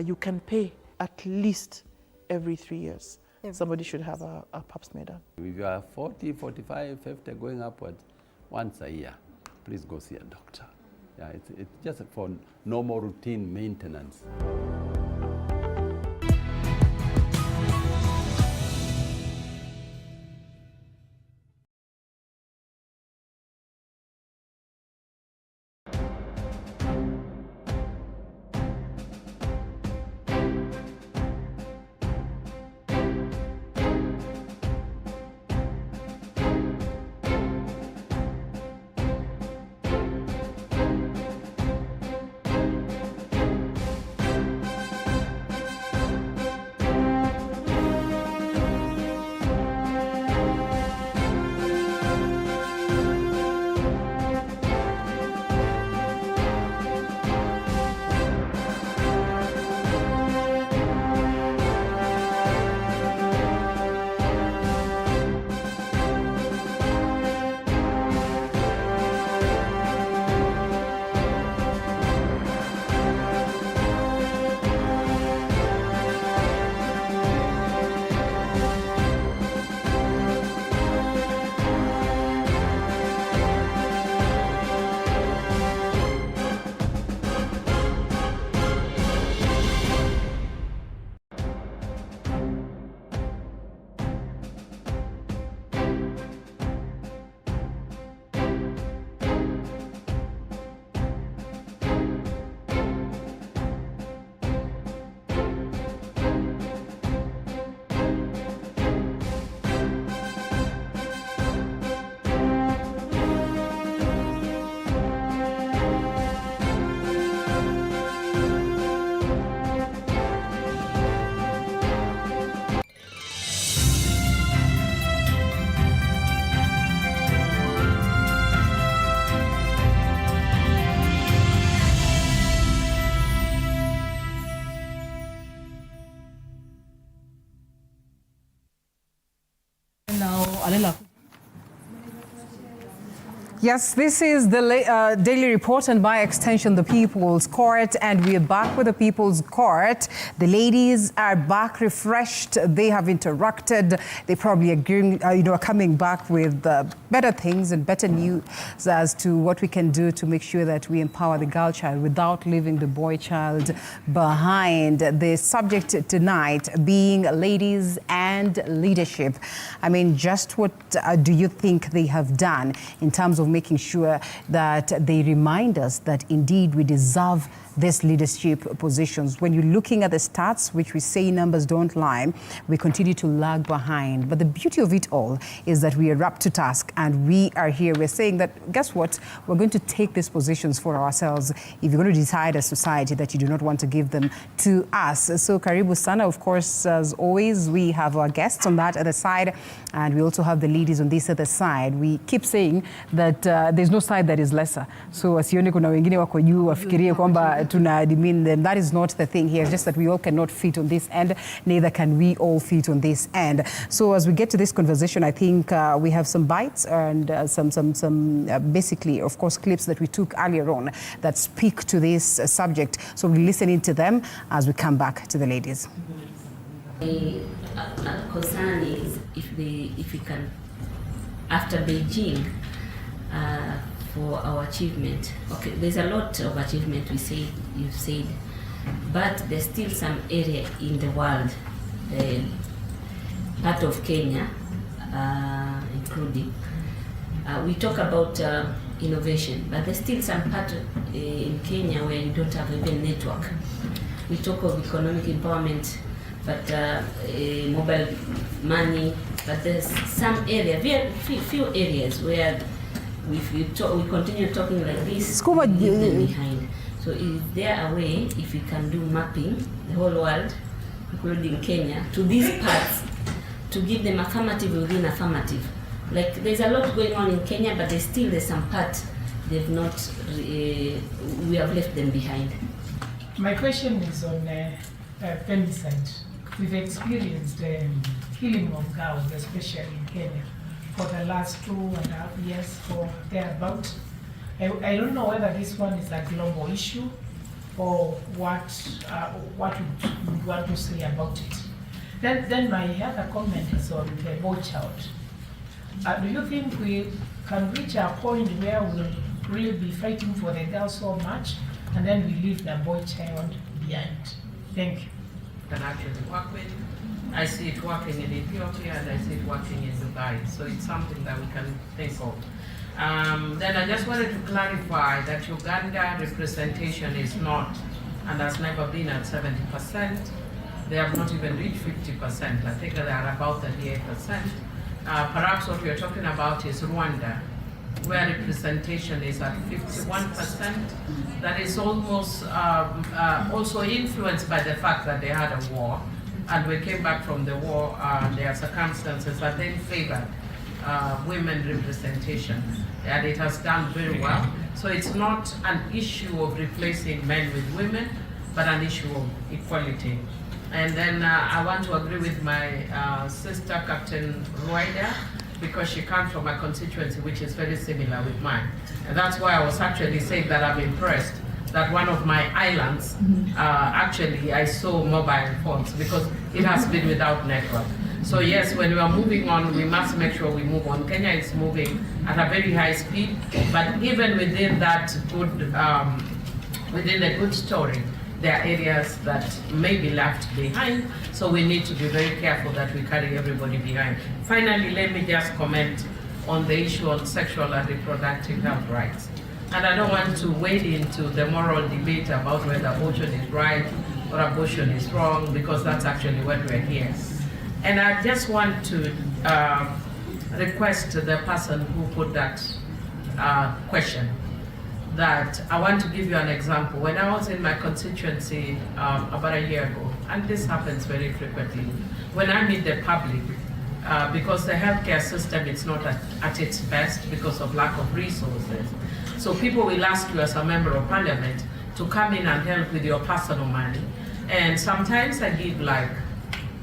you can pay at least every 3 years. Somebody should have a pap smear done. If you are 40, 45, 50, going upwards, once a year, please go see a doctor. Yeah, it's just for normal routine maintenance. Alela. Yes, this is the Daily Report and by extension the People's Court, and we are back with the People's Court. The ladies are back refreshed. They have interacted. They probably are coming back with better things and better news as to what we can do to make sure that we empower the girl child without leaving the boy child behind. The subject tonight being ladies and leadership. I mean, just what do you think they have done in terms of making sure that they remind us that indeed we deserve these leadership positions? When you're looking at the stats, which we say numbers don't lie, we continue to lag behind. But the beauty of it all is that we are up to task and we are here. We're saying that, guess what? We're going to take these positions for ourselves if you're going to decide as society that you do not want to give them to us. So Karibu Sana, of course, as always, we have our guests on that other side and we also have the ladies on this other side. We keep saying that there's no side that is lesser. So asione kuna wengine wako juu wafikirie kwamba tuna demean them. That is not the thing here. It's just that we all cannot fit on this end, neither can we all fit on this end. So as we get to this conversation, I think we have some bites and some basically, of course, clips that we took earlier on that speak to this subject. So we'll listen into them as we come back to the ladies. The concern is if we can, after Beijing, for our achievement. Okay, there's a lot of achievement you've said, but there's still some area in the world, part of Kenya, including. We talk about innovation, but there's still some part in Kenya where you don't have even network. We talk of economic empowerment, but mobile money, but there's some area, very few areas where if we continue talking like this, we leave them behind. So is there a way, if we can do mapping, the whole world, including Kenya, to these parts, to give them affirmative within affirmative? Like there's a lot going on in Kenya, but there's some part they've not, we have left them behind. My question is on femicide. We've experienced killing of girls, especially in Kenya, for the last 2.5 years or thereabout. I don't know whether this one is a global issue or what would want to say about it. Then my other comment is on the boy child. Do you think we can reach a point where we'll really be fighting for the girl so much and then we leave the boy child behind? Thank you. Can actually work with. I see it working in Ethiopia and I see it working in Dubai. So it's something that we can think of. Then I just wanted to clarify that Uganda representation is not and has never been at 70%. They have not even reached 50%. I think they are about 38%. Perhaps what we are talking about is Rwanda, where representation is at 51%. That is almost also influenced by the fact that they had a war. And we came back from the war, there are circumstances that then favored women representation. And it has done very well. So it's not an issue of replacing men with women, but an issue of equality. And then I want to agree with my sister, Captain Ruida, because she comes from a constituency which is very similar with mine. And that's why I was actually saying that I'm impressed that one of my islands, actually I saw mobile phones because it has been without network. So yes, when we are moving on, we must make sure we move on. Kenya is moving at a very high speed, but even within that good, within a good story, there are areas that may be left behind, so we need to be very careful that we carry everybody behind. Finally, let me just comment on the issue on sexual and reproductive health rights. And I don't want to wade into the moral debate about whether abortion is right or abortion is wrong, because that's actually what we're here. And I just want to request the person who put that question that I want to give you an example. When I was in my constituency about a year ago, and this happens very frequently, when I meet the public, because the healthcare system is not at its best because of lack of resources. So people will ask you as a member of parliament to come in and help with your personal money. And sometimes I give like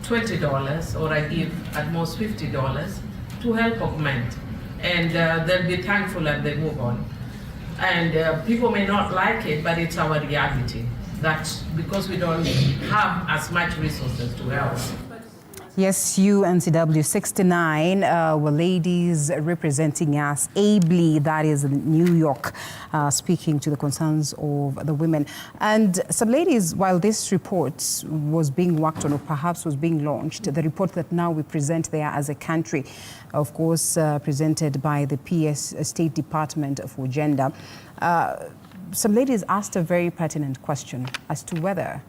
$20 or I give at most $50. to help augment. And they'll be thankful as they move on. And people may not like it, but it's our reality. That because we don't have as much resources to help. Yes, UNCW 69 were ladies representing us ably, that is in New York, speaking to the concerns of the women. And some ladies, while this report was being worked on or perhaps was being launched, the report that now we present there as a country, of course, presented by the PS State Department for Gender, some ladies asked a very pertinent question as to whether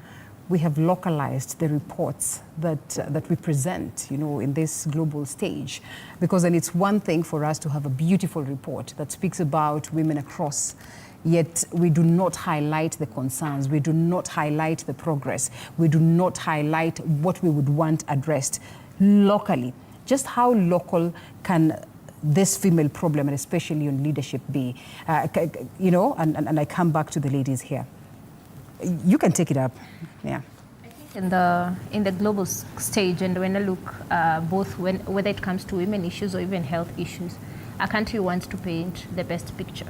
we have localized the reports that we present, you know, in this global stage. Because then it's one thing for us to have a beautiful report that speaks about women across, yet we do not highlight the concerns, we do not highlight the progress, we do not highlight what we would want addressed locally. Just how local can this female problem, and especially on leadership, be? You know, and I come back to the ladies here. You can take it up. Yeah. I think in the global stage, and when I look both whether it comes to women issues or even health issues, a country wants to paint the best picture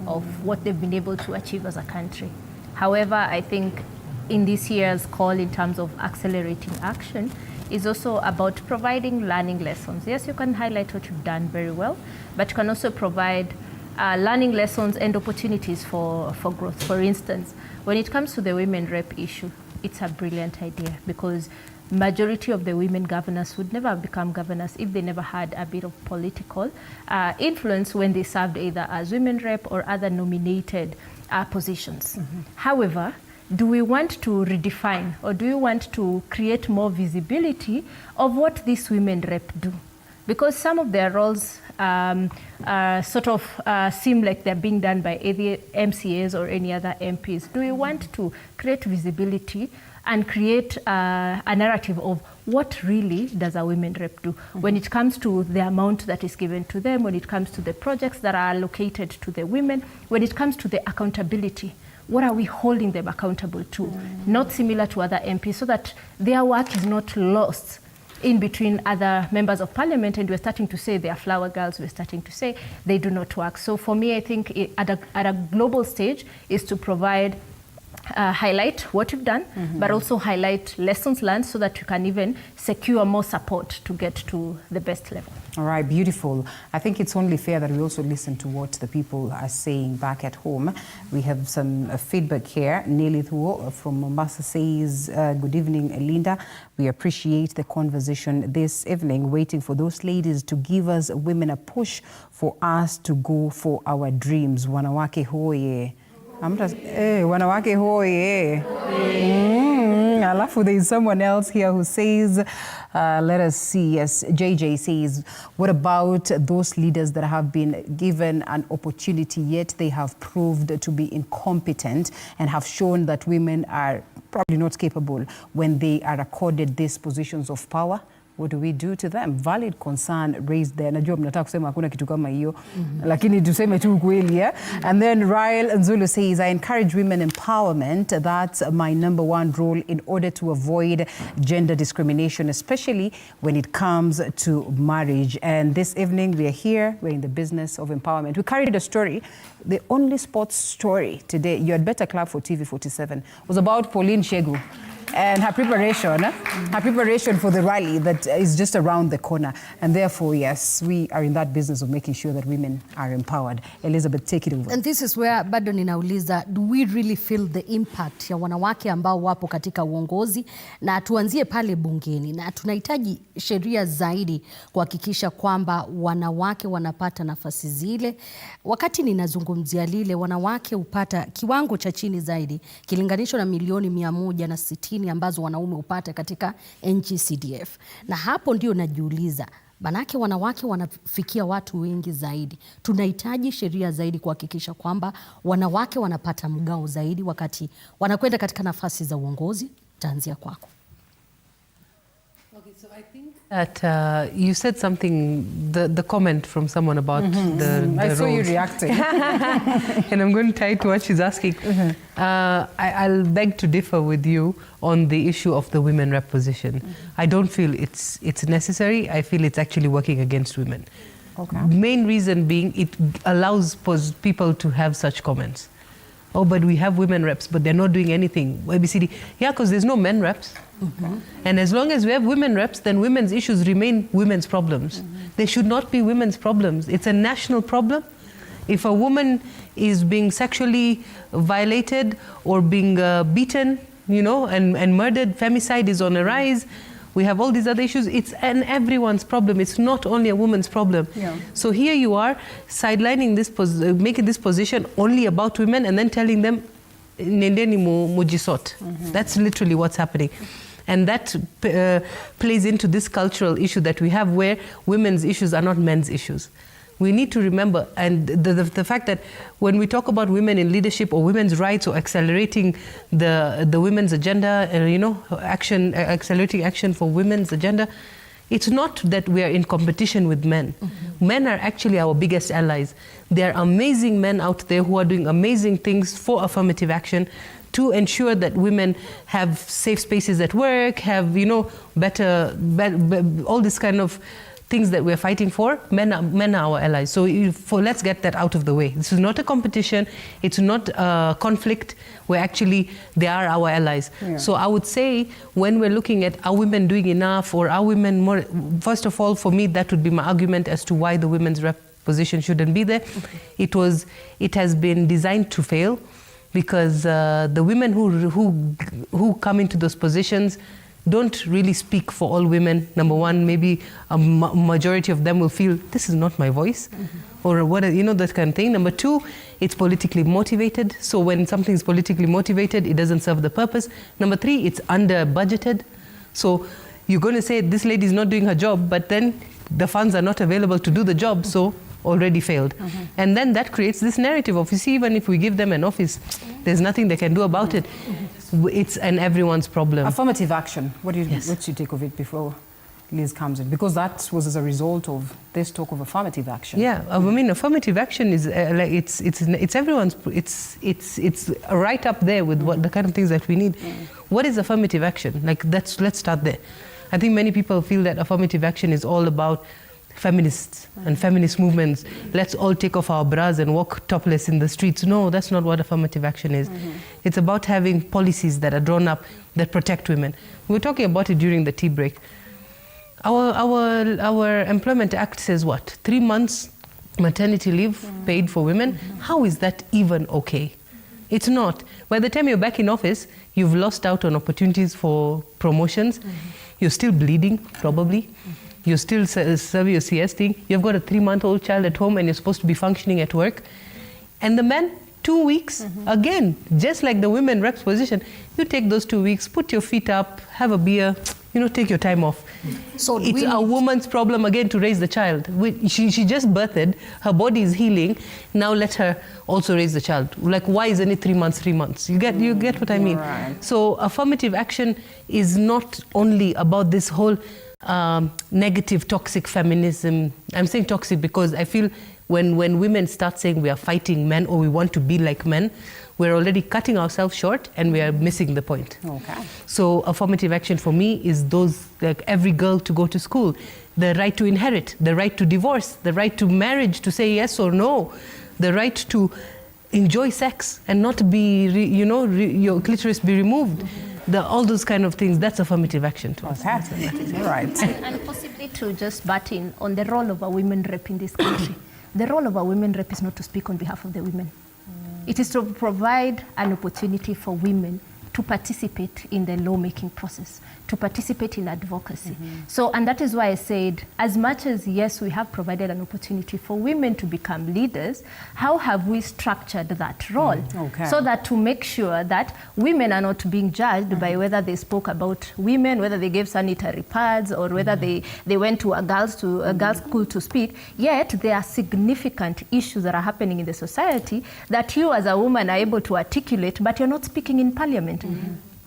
of what they've been able to achieve as a country. However, I think in this year's call in terms of accelerating action is also about providing learning lessons. Yes, you can highlight what you've done very well, but you can also provide learning lessons and opportunities for growth. For instance, when it comes to the women rep issue, it's a brilliant idea because majority of the women governors would never have become governors if they never had a bit of political influence when they served either as women rep or other nominated positions. However, do we want to redefine or do we want to create more visibility of what these women rep do? Because some of their roles sort of seem like they're being done by either MCAs or any other MPs. Do we want to create visibility and create a narrative of what really does a women rep do when it comes to the amount that is given to them, when it comes to the projects that are allocated to the women, when it comes to the accountability? What are we holding them accountable to? Not similar to other MPs, so that their work is not lost in between other members of parliament, and we're starting to say they are flower girls, we're starting to say they do not work. So for me, I think at a global stage is to provide, highlight what you've done, but also highlight lessons learned so that you can even secure more support to get to the best level. All right, beautiful. I think it's only fair that we also listen to what the people are saying back at home. We have some feedback here. Nelly Thuo from Mombasa says, good evening, Linda. We appreciate the conversation this evening, waiting for those ladies to give us women a push for us to go for our dreams. Wanawake hoye. Wanawake hoye. Alafu there is someone else here who says, let us see, yes, JJ says, what about those leaders that have been given an opportunity yet they have proved to be incompetent and have shown that women are probably not capable when they are accorded these positions of power? What do we do to them? Valid concern raised there. Najua mnataka kusema hakuna kitu kama hiyo, lakini tuseme tu ukweli, yeah? And then Rael Nzulu says, I encourage women empowerment. That's my #1 role in order to avoid gender discrimination, especially when it comes to marriage. And this evening we are here, we're in the business of empowerment. We carried a story, the only sports story today, you had better clap for TV47, was about Pauline Shegu and her preparation for the rally that is just around the corner. And therefore, yes, we are in that business of making sure that women are empowered. Elizabeth, take it over. And this is where bado ninauliza, do we really feel the impact ya wanawake ambao wapo katika uongozi? Na tuanzie pale bungeni, na tunahitaji sheria zaidi kuhakikisha kwamba wanawake wanapata nafasi zile. Wakati ninazungumzia lile, wanawake hupata kiwango cha chini zaidi kilinganishwa na milioni 160 ambazo wanaume hupata katika NGCDF. Na hapo ndio najiuliza, manake wanawake wanafikia watu wengi zaidi. Tunahitaji sheria zaidi kuhakikisha kwamba wanawake wanapata mgao zaidi wakati wanakwenda katika nafasi za uongozi. Taanzia kwako. Okay, So I think that you said something, the comment from someone about the I saw you roles. reacting. And I'm going to tie it to what she's asking. I'll beg to differ with you on the issue of the women rep position. I don't feel it's necessary. I feel it's actually working against women. Okay. Main reason being it allows people to have such comments. Oh, but we have women reps, but they're not doing anything. ABCD. Yeah, because there's no men reps. And as long as we have women reps, then women's issues remain women's problems. They should not be women's problems. It's a national problem. If a woman is being sexually violated or being beaten, you know, and murdered, femicide is on a rise. We have all these other issues. It's everyone's problem. It's not only a woman's problem. Yeah. So here you are sidelining this, making this position only about women and then telling them, nendeni mujisot. That's literally what's happening. And that plays into this cultural issue that we have where women's issues are not men's issues. We need to remember, and the fact that when we talk about women in leadership or women's rights or accelerating the women's agenda, you know, accelerating action for women's agenda, it's not that we are in competition with men. Men are actually our biggest allies. There are amazing men out there who are doing amazing things for affirmative action to ensure that women have safe spaces at work, have, you know, better all this kind of things that we're fighting for. Men are our allies. So let's get that out of the way. This is not a competition. It's not a conflict. They are our allies. Yeah. So I would say when we're looking at are women doing enough or are women more, first of all, for me, that would be my argument as to why the women's rep position shouldn't be there. It has been designed to fail because the women who come into those positions don't really speak for all women. Number one, maybe a majority of them will feel, this is not my voice, or what, you know, that kind of thing. Number two, it's politically motivated. So when something is politically motivated, it doesn't serve the purpose. Number three, it's under budgeted. So you're going to say this lady is not doing her job, but then the funds are not available to do the job, so already failed. And then that creates this narrative of, you see, even if we give them an office, there's nothing they can do about it. It's everyone's problem. Affirmative action. What do you take of it before Liz comes in? Because that was as a result of this talk of affirmative action. Yeah, I mean, affirmative action is like it's everyone's. It's right up there with what the kind of things that we need. What is affirmative action? Like let's start there. I think many people feel that affirmative action is all about feminists and feminist movements. Let's all take off our bras and walk topless in the streets. No, that's not what affirmative action is. It's about having policies that are drawn up that protect women. We were talking about it during the tea break. Our Employment Act says what? 3 months maternity leave paid for women. How is that even okay? It's not. By the time you're back in office, you've lost out on opportunities for promotions. You're still bleeding, probably. You still serve your CS thing. You've got a 3-month-old child at home and you're supposed to be functioning at work. And the men, 2 weeks, again, just like the women reps position, you take those 2 weeks, put your feet up, have a beer, you know, take your time off. So it's a woman's problem again to raise the child. She just birthed, her body is healing, now let her also raise the child. Like, why isn't it 3 months, 3 months? You get what I mean? Right. So affirmative action is not only about this whole negative, toxic feminism. I'm saying toxic because I feel when women start saying we are fighting men or we want to be like men, we're already cutting ourselves short and we are missing the point. Okay. So affirmative action for me is those, like every girl to go to school, the right to inherit, the right to divorce, the right to marriage, to say yes or no, the right to enjoy sex and not be, your clitoris be removed. All those kind of things, that's affirmative action to us. All right. And possibly to just butt in on the role of a women rep in this country. The role of a women rep is not to speak on behalf of the women. It is to provide an opportunity for women to participate in the lawmaking process, to participate in advocacy. So, and that is why I said, as much as, yes, we have provided an opportunity for women to become leaders, how have we structured that role? So that to make sure that women are not being judged by whether they spoke about women, whether they gave sanitary pads, or whether they went to a girls' school to speak, yet there are significant issues that are happening in the society that you as a woman are able to articulate, but you're not speaking in parliament.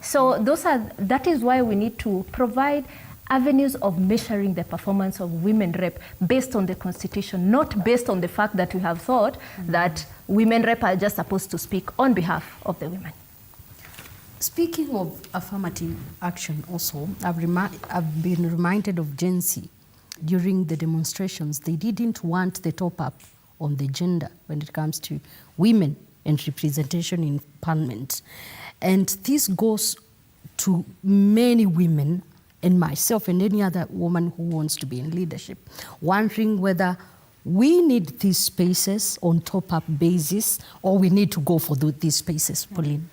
So that is why we need to provide avenues of measuring the performance of women rep based on the constitution, not based on the fact that we have thought that women rep are just supposed to speak on behalf of the women. Speaking of affirmative action also, I've been reminded of Gen Z. During the demonstrations, they didn't want the top up on the gender when it comes to women and representation in parliament. And this goes to many women and myself and any other woman who wants to be in leadership, wondering whether we need these spaces on top-up basis or we need to go for these spaces. Pauline.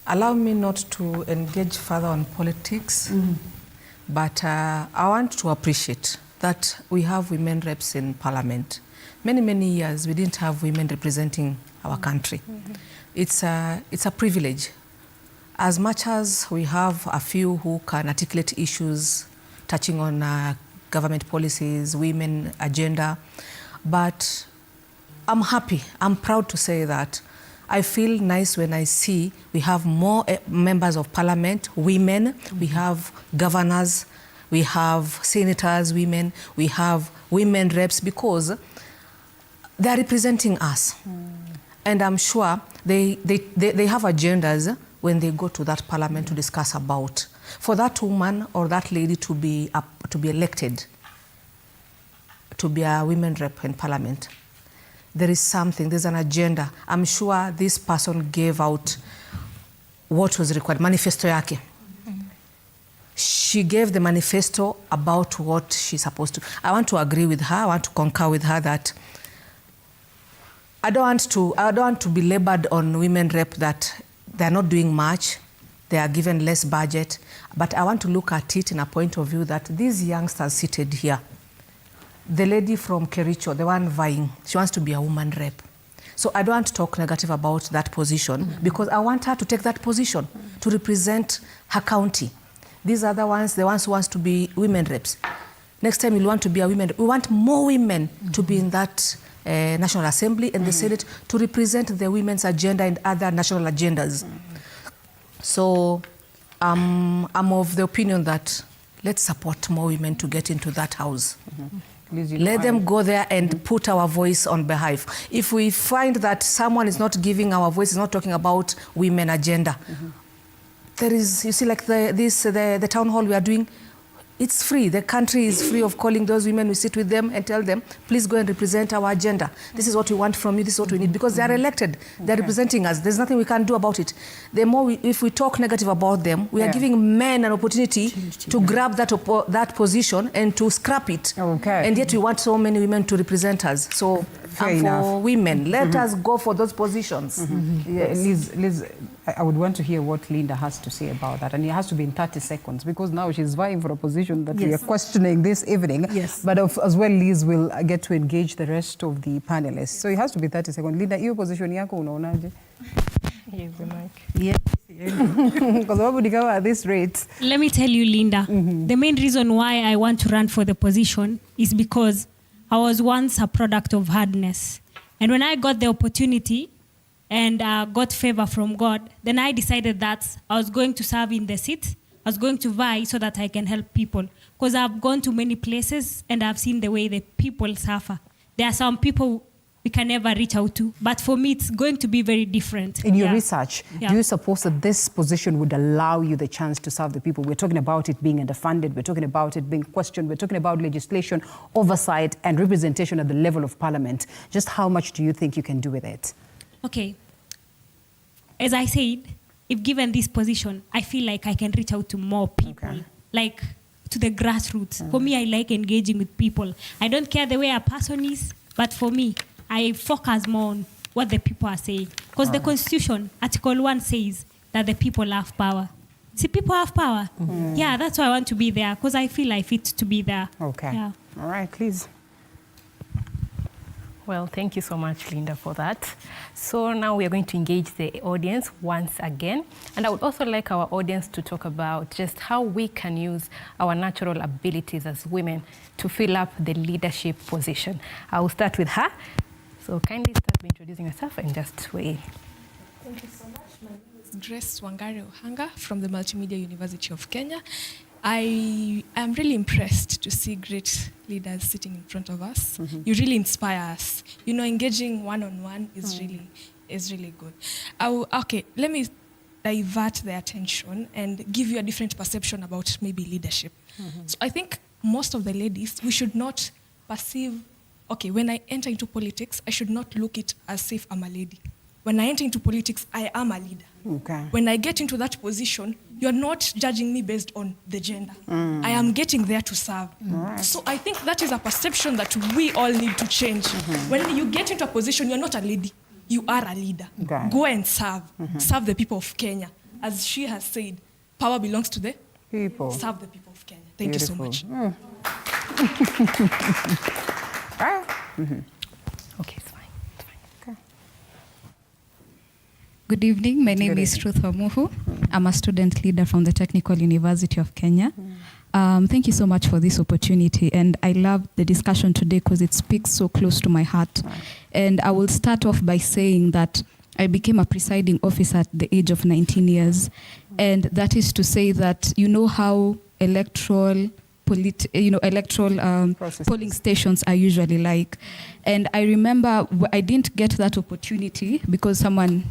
Allow me not to engage further on politics, but I want to appreciate that we have women reps in parliament. Many years we didn't have women representing our country. It's a privilege. As much as we have a few who can articulate issues touching on government policies, women agenda, but I'm happy, I'm proud to say that I feel nice when I see we have more members of parliament, women, we have governors, we have senators, women, we have women reps, because they are representing us. And I'm sure they have agendas when they go to that parliament to discuss about. For that woman or that lady to be elected, to be a women rep in parliament, there is something, there's an agenda. I'm sure this person gave out what was required, manifesto yake. She gave the manifesto about what she's supposed to. I want to agree with her, I want to concur with her that I don't want to be labored on women rep that they're not doing much, they are given less budget, but I want to look at it in a point of view that these youngsters seated here, the lady from Kericho, the one vying, she wants to be a woman rep. So I don't want to talk negative about that position because I want her to take that position to represent her county. These are the ones who want to be women reps. Next time we'll want to be a women rep. We want more women to be in that National Assembly and the Senate to represent the women's agenda and other national agendas. So I'm of the opinion that let's support more women to get into that house. Let them go there and put our voice on behalf. If we find that someone is not giving our voice, is not talking about women agenda, there is, you see, like the town hall we are doing, it's free. The country is free of calling those women. We sit with them and tell them, please go and represent our agenda. This is what we want from you. This is what we need. Because they are elected. They're representing us. There's nothing we can do about it. The more if we talk negative about them, we are giving men an opportunity to grab that position and to scrap it. And yet we want so many women to represent us. So for women, let us go for those positions. Yes. Liz, I would want to hear what Linda has to say about that. And it has to be in 30 seconds because now she's vying for a position that we are questioning this evening. But as well, Liz will get to engage the rest of the panelists. So it has to be 30 seconds. Linda, hiyo position yako unaonaje? At this rate. Let me tell you, Linda, the main reason why I want to run for the position is because I was once a product of hardness. And when I got the opportunity and got favor from God, then I decided that I was going to serve in the seat. I was going to vie so that I can help people. Because I've gone to many places and I've seen the way the people suffer. There are some people we can never reach out to. But for me, it's going to be very different. In your research, do you suppose that this position would allow you the chance to serve the people? We're talking about it being underfunded. We're talking about it being questioned. We're talking about legislation, oversight, and representation at the level of parliament. Just how much do you think you can do with it? Okay. As I said, if given this position, I feel like I can reach out to more people, like to the grassroots. For me, I like engaging with people. I don't care the way a person is, but for me, I focus more on what the people are saying. Because the Constitution, Article 1 says that the people have power. See, people have power. Yeah, that's why I want to be there, because I feel I fit to be there. Okay. All right, please. Well, thank you so much, Linda, for that. So now we are going to engage the audience once again. And I would also like our audience to talk about just how we can use our natural abilities as women to fill up the leadership position. I will start with her. So kindly start by introducing yourself and just weigh in. Thank you so much. My name is Grace Wangare Ohanga from the Multimedia University of Kenya. I am really impressed to see great leaders sitting in front of us. You really inspire us. You know, engaging one-on-one is really good. Okay, let me divert the attention and give you a different perception about maybe leadership. So I think most of the ladies, we should not perceive, okay, when I enter into politics, I should not look it as if I'm a lady. When I enter into politics, I am a leader. Okay. When I get into that position, you're not judging me based on the gender. I am getting there to serve. So I think that is a perception that we all need to change. When you get into a position, you're not a lady. You are a leader. Okay. Go and serve. Serve the people of Kenya. As she has said, power belongs to the people. Serve the people of Kenya. Thank you so much. Okay, it's fine. Okay. Good evening. My name is Ruth Wamuhu. I'm a student leader from the Technical University of Kenya. Thank you so much for this opportunity. And I love the discussion today because it speaks so close to my heart. And I will start off by saying that I became a presiding officer at the age of 19 years. And that is to say that you know how electoral polling stations are usually like. And I remember I didn't get that opportunity because someone,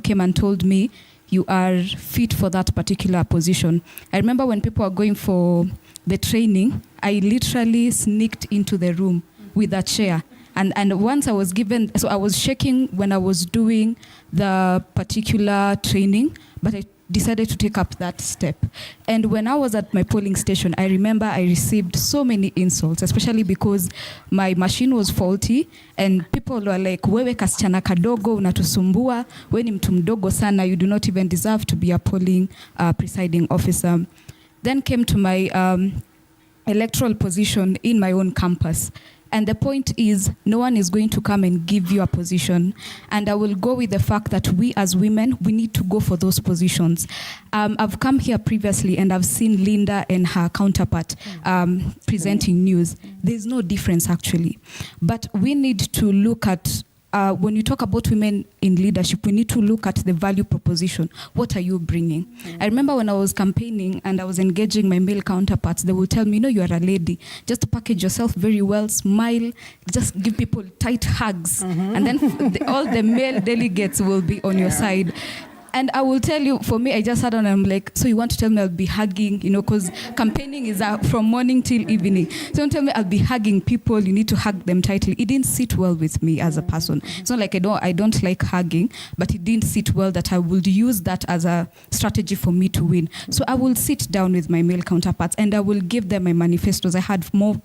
came and told me, you are fit for that particular position. I remember when people were going for the training, I literally sneaked into the room with a chair. And once I was given, so I was shaking when I was doing the particular training, but I decided to take up that step. And when I was at my polling station, I remember I received so many insults, especially because my machine was faulty and people were like, wewe kasichana kadogo, unatusumbua, we ni mtu mdogo sana, you do not even deserve to be a polling presiding officer. Then came to my electoral position in my own campus. And the point is, no one is going to come and give you a position. And I will go with the fact that we as women, we need to go for those positions. I've come here previously and I've seen Linda and her counterpart presenting news. There's no difference actually. But we need to look at, when you talk about women in leadership, we need to look at the value proposition. What are you bringing? I remember when I was campaigning and I was engaging my male counterparts, they will tell me, you are a lady. Just package yourself very well, smile, just give people tight hugs. And then all the male delegates will be on your side. And I will tell you, for me, I just sat down and I'm like, so you want to tell me I'll be hugging, because campaigning is from morning till evening. So don't tell me I'll be hugging people, you need to hug them tightly. It didn't sit well with me as a person. It's not like I don't like hugging, but it didn't sit well that I would use that as a strategy for me to win. So I will sit down with my male counterparts and I will give them my manifestos. I had four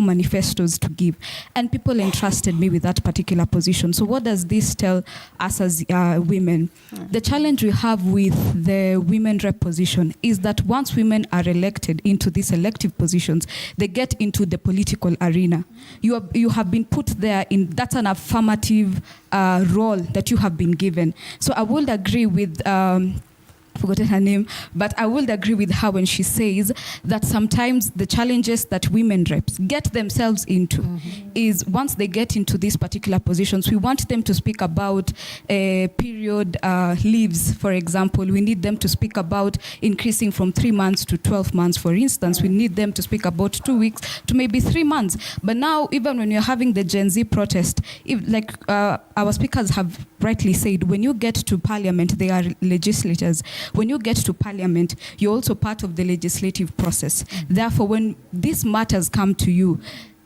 manifestos to give. And people entrusted me with that particular position. So what does this tell us as women? The challenge we have with the women rep position is that once women are elected into these elective positions, they get into the political arena. You have been put there that's an affirmative role that you have been given. So I would agree with forgotten her name, but I would agree with her when she says that sometimes the challenges that women reps get themselves into is once they get into these particular positions, we want them to speak about period leaves, for example. We need them to speak about increasing from 3 months to 12 months, for instance. We need them to speak about 2 weeks to maybe 3 months. But now, even when you're having the Gen Z protest, our speakers have rightly said, when you get to parliament, they are legislators. When you get to parliament, you're also part of the legislative process. Therefore, when these matters come to you,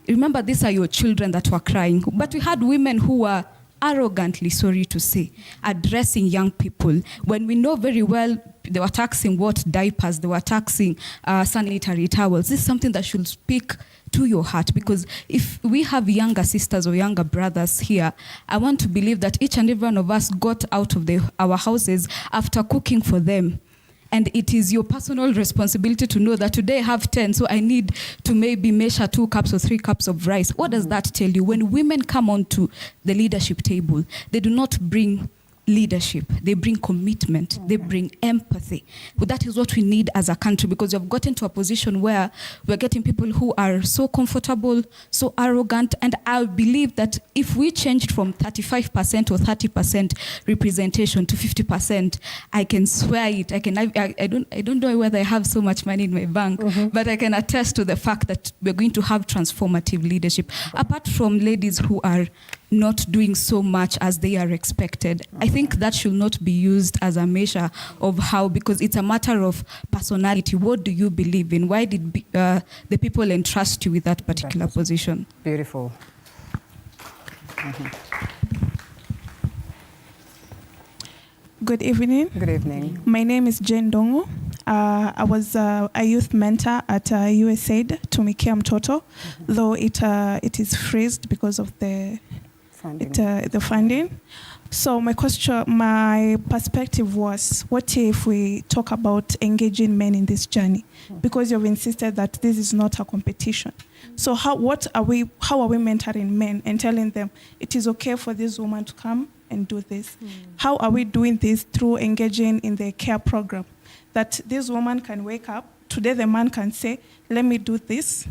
remember these are your children that were crying. But we had women who were arrogantly, sorry to say, addressing young people when we know very well they were taxing diapers, they were taxing sanitary towels. This is something that should speak to your heart, because if we have younger sisters or younger brothers here, I want to believe that each and every one of us got out of our houses after cooking for them. And it is your personal responsibility to know that today I have 10, so I need to maybe measure 2 cups or 3 cups of rice. What does that tell you? When women come onto the leadership table, they do not bring leadership, they bring commitment, they bring empathy. But that is what we need as a country, because we've gotten to a position where we're getting people who are so comfortable, so arrogant, and I believe that if we changed from 35% or 30% representation to 50%, I can swear it. I don't know whether I have so much money in my bank, but I can attest to the fact that we're going to have transformative leadership. Apart from ladies who are not doing so much as they are expected, I think that should not be used as a measure of how, because it's a matter of personality. What do you believe in? Why did the people entrust you with that particular position? Beautiful. Good evening. Good evening. My name is Jane Dongo. I was a youth mentor at USAID, Tumikia Mtoto, though it is freezed because of the funding. So my perspective was, what if we talk about engaging men in this journey? Because you've insisted that this is not a competition. So how are we mentoring men and telling them it is okay for this woman to come and do this? How are we doing this? Through engaging in the care program, that this woman can wake up, today the man can say, let me do this,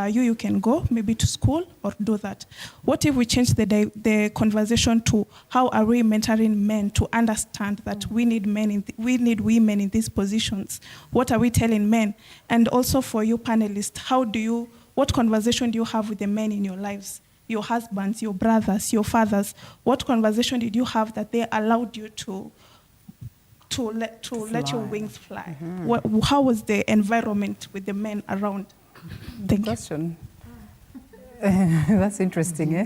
you can go maybe to school or do that. What if we change the conversation to how are we mentoring men to understand that we need women in these positions? What are we telling men? And also for you panelists, what conversation do you have with the men in your lives? Your husbands, your brothers, your fathers. What conversation did you have that they allowed you to let your wings fly? How was the environment with the men around? Good question. That's interesting, eh?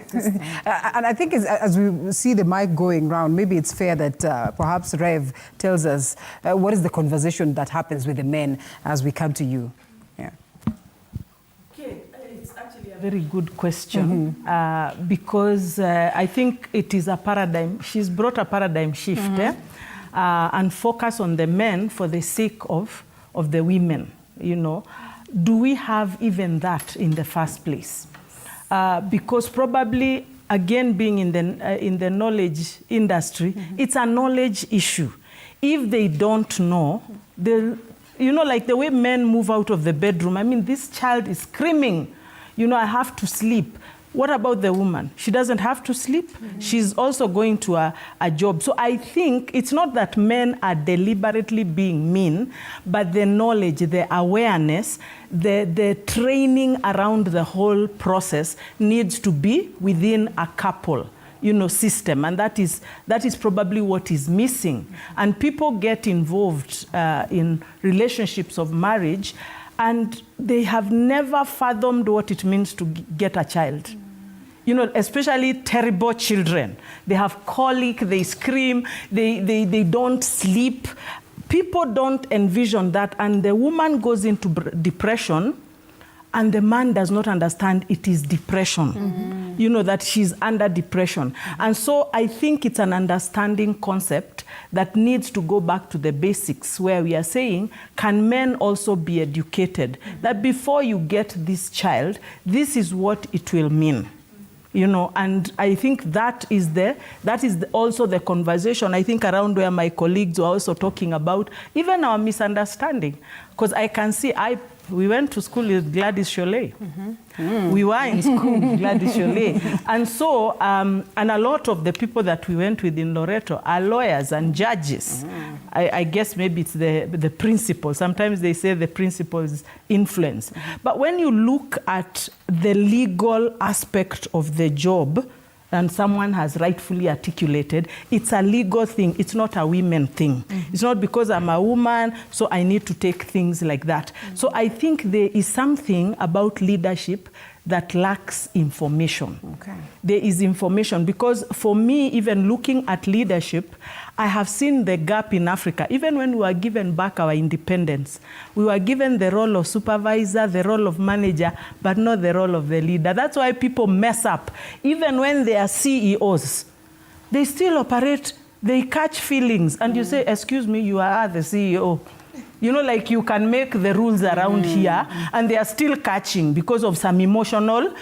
And I think as we see the mic going round, maybe it's fair that perhaps Rev tells us what is the conversation that happens with the men as we come to you. Yeah. Okay, it's actually a very good question because I think it is a paradigm. She's brought a paradigm shift and focus on the men for the sake of the women, you know. Do we have even that in the first place? Because probably, again, being in the knowledge industry, it's a knowledge issue. If they don't know, like the way men move out of the bedroom, I mean, this child is screaming, I have to sleep. What about the woman? She doesn't have to sleep. She's also going to a job. So I think it's not that men are deliberately being mean, but the knowledge, the awareness, the training around the whole process needs to be within a couple, system. And that is probably what is missing. And people get involved in relationships of marriage, and they have never fathomed what it means to get a child. Especially terrible children. They have colic, they scream, they don't sleep. People don't envision that, and the woman goes into depression, and the man does not understand it is depression. That she's under depression. And so I think it's an understanding concept that needs to go back to the basics, where we are saying, can men also be educated? That before you get this child, this is what it will mean. And I think that is also the conversation, I think, around where my colleagues were also talking about, even our misunderstanding. Because I can see, we went to school with Gladys Cholet. We were in school with Gladys Cholet. And so, and a lot of the people that we went with in Loreto are lawyers and judges. I guess maybe it's the principal. Sometimes they say the principal's influence. But when you look at the legal aspect of the job, and someone has rightfully articulated, it's a legal thing. It's not a women thing. It's not because I'm a woman, so I need to take things like that. So I think there is something about leadership that lacks information. There is information, because for me, even looking at leadership, I have seen the gap in Africa. Even when we were given back our independence, we were given the role of supervisor, the role of manager, but not the role of the leader. That's why people mess up. Even when they are CEOs, they still operate, they catch feelings. And you say, excuse me, you are the CEO. You know, like you can make the rules around here and they are still catching because of some emotional,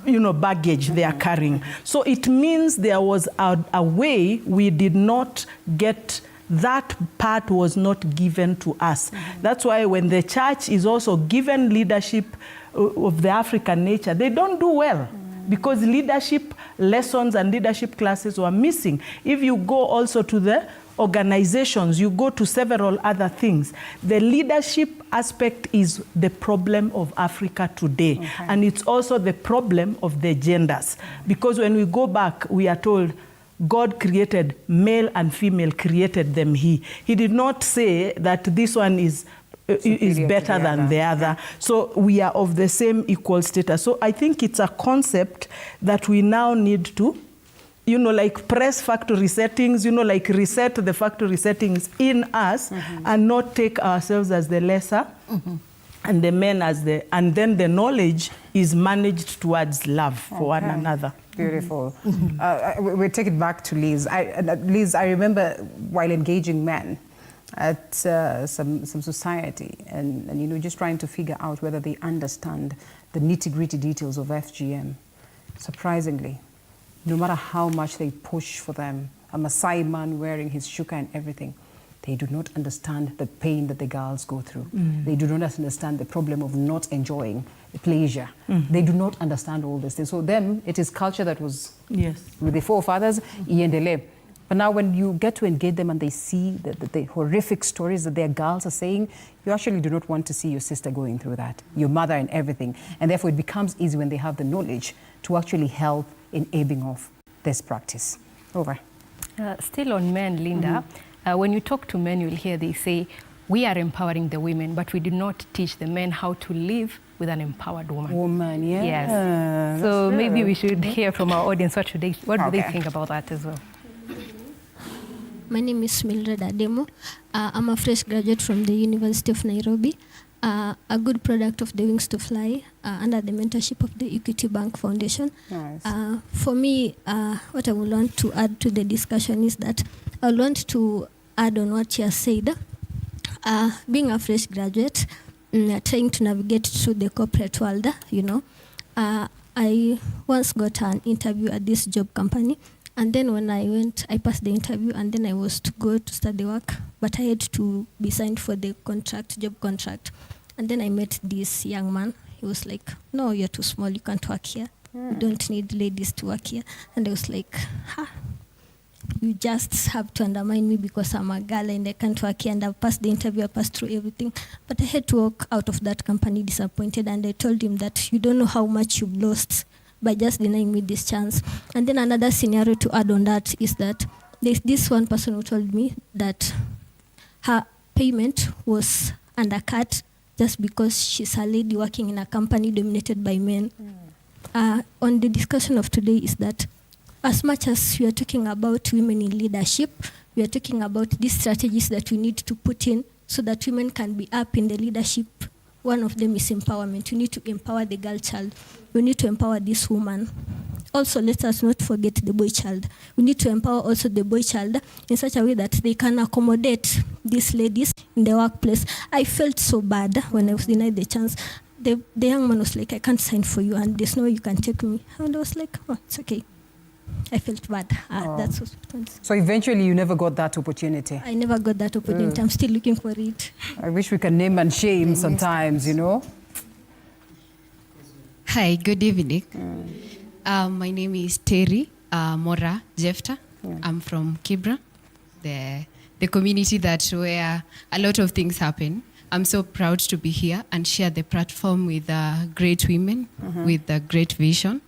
you know, baggage they are carrying. So it means there was a way we did not get, that part was not given to us. That's why when the church is also given leadership of the African nature, they don't do well. Because leadership lessons and leadership classes were missing. If you go also to the organizations, you go to several other things. The leadership aspect is the problem of Africa today. And it's also the problem of the genders. Because when we go back, we are told God created male and female, created them He. He did not say that this one is better than the other. So we are of the same equal status. So I think it's a concept that we now need to, you know, like press factory settings, you know, like reset the factory settings in us and not take ourselves as the lesser and the men as the, and then the knowledge is managed towards love for one another. Beautiful. We'll take it back to Liz. Liz, I remember while engaging men at some society and you know, just trying to figure out whether they understand the nitty-gritty details of FGM. Surprisingly, no matter how much they push for them, a Maasai man wearing his shuka and everything, they do not understand the pain that the girls go through. They do not understand the problem of not enjoying pleasure. They do not understand all these things. So them, it is culture that was with the forefathers, iendele. But now when you get to engage them and they see the horrific stories that their girls are saying, you actually do not want to see your sister going through that, your mother and everything. And therefore it becomes easy when they have the knowledge to actually help in aiming off this practice. Over. Still on men, Linda, when you talk to men, you'll hear they say, we are empowering the women, but we do not teach the men how to live with an empowered woman. Yes. So maybe we should hear from our audience, what do they think about that as well? My name is Mildred Ademo. I'm a fresh graduate from the University of Nairobi, a good product of the Wings to Fly under the mentorship of the Equity Bank Foundation. Nice. For me, what I would want to add to the discussion is that I would want to add on what you said. Being a fresh graduate, trying to navigate through the corporate world, you know, I once got an interview at this job company. And then when I went, I passed the interview and then I was to go to start the work, but I had to be signed for the contract, job contract. And then I met this young man. He was like, no, you're too small, you can't work here. You don't need ladies to work here. And I was like, you just have to undermine me because I'm a girl and I can't work here, and I've passed the interview, I passed through everything. But I had to walk out of that company disappointed, and I told him that you don't know how much you've lost by just denying me this chance. And then another scenario to add on that is that there's this one person who told me that her payment was undercut just because she's a lady working in a company dominated by men. On the discussion of today is that as much as we are talking about women in leadership, we are talking about these strategies that we need to put in so that women can be up in the leadership. One of them is empowerment. We need to empower the girl child. We need to empower this woman. Also, let us not forget the boy child. We need to empower also the boy child in such a way that they can accommodate these ladies in the workplace. I felt so bad when I was denied the chance. The young man was like, I can't sign for you, and there's no way you can take me. And I was like, oh, it's okay. I felt bad. That's what it was. So eventually you never got that opportunity? I never got that opportunity. I'm still looking for it. I wish we can name and shame sometimes, you know? Hi, good evening. My name is Terry Mora Jefta. I'm from Kibra, the community where a lot of things happen. I'm so proud to be here and share the platform with great women with a great vision.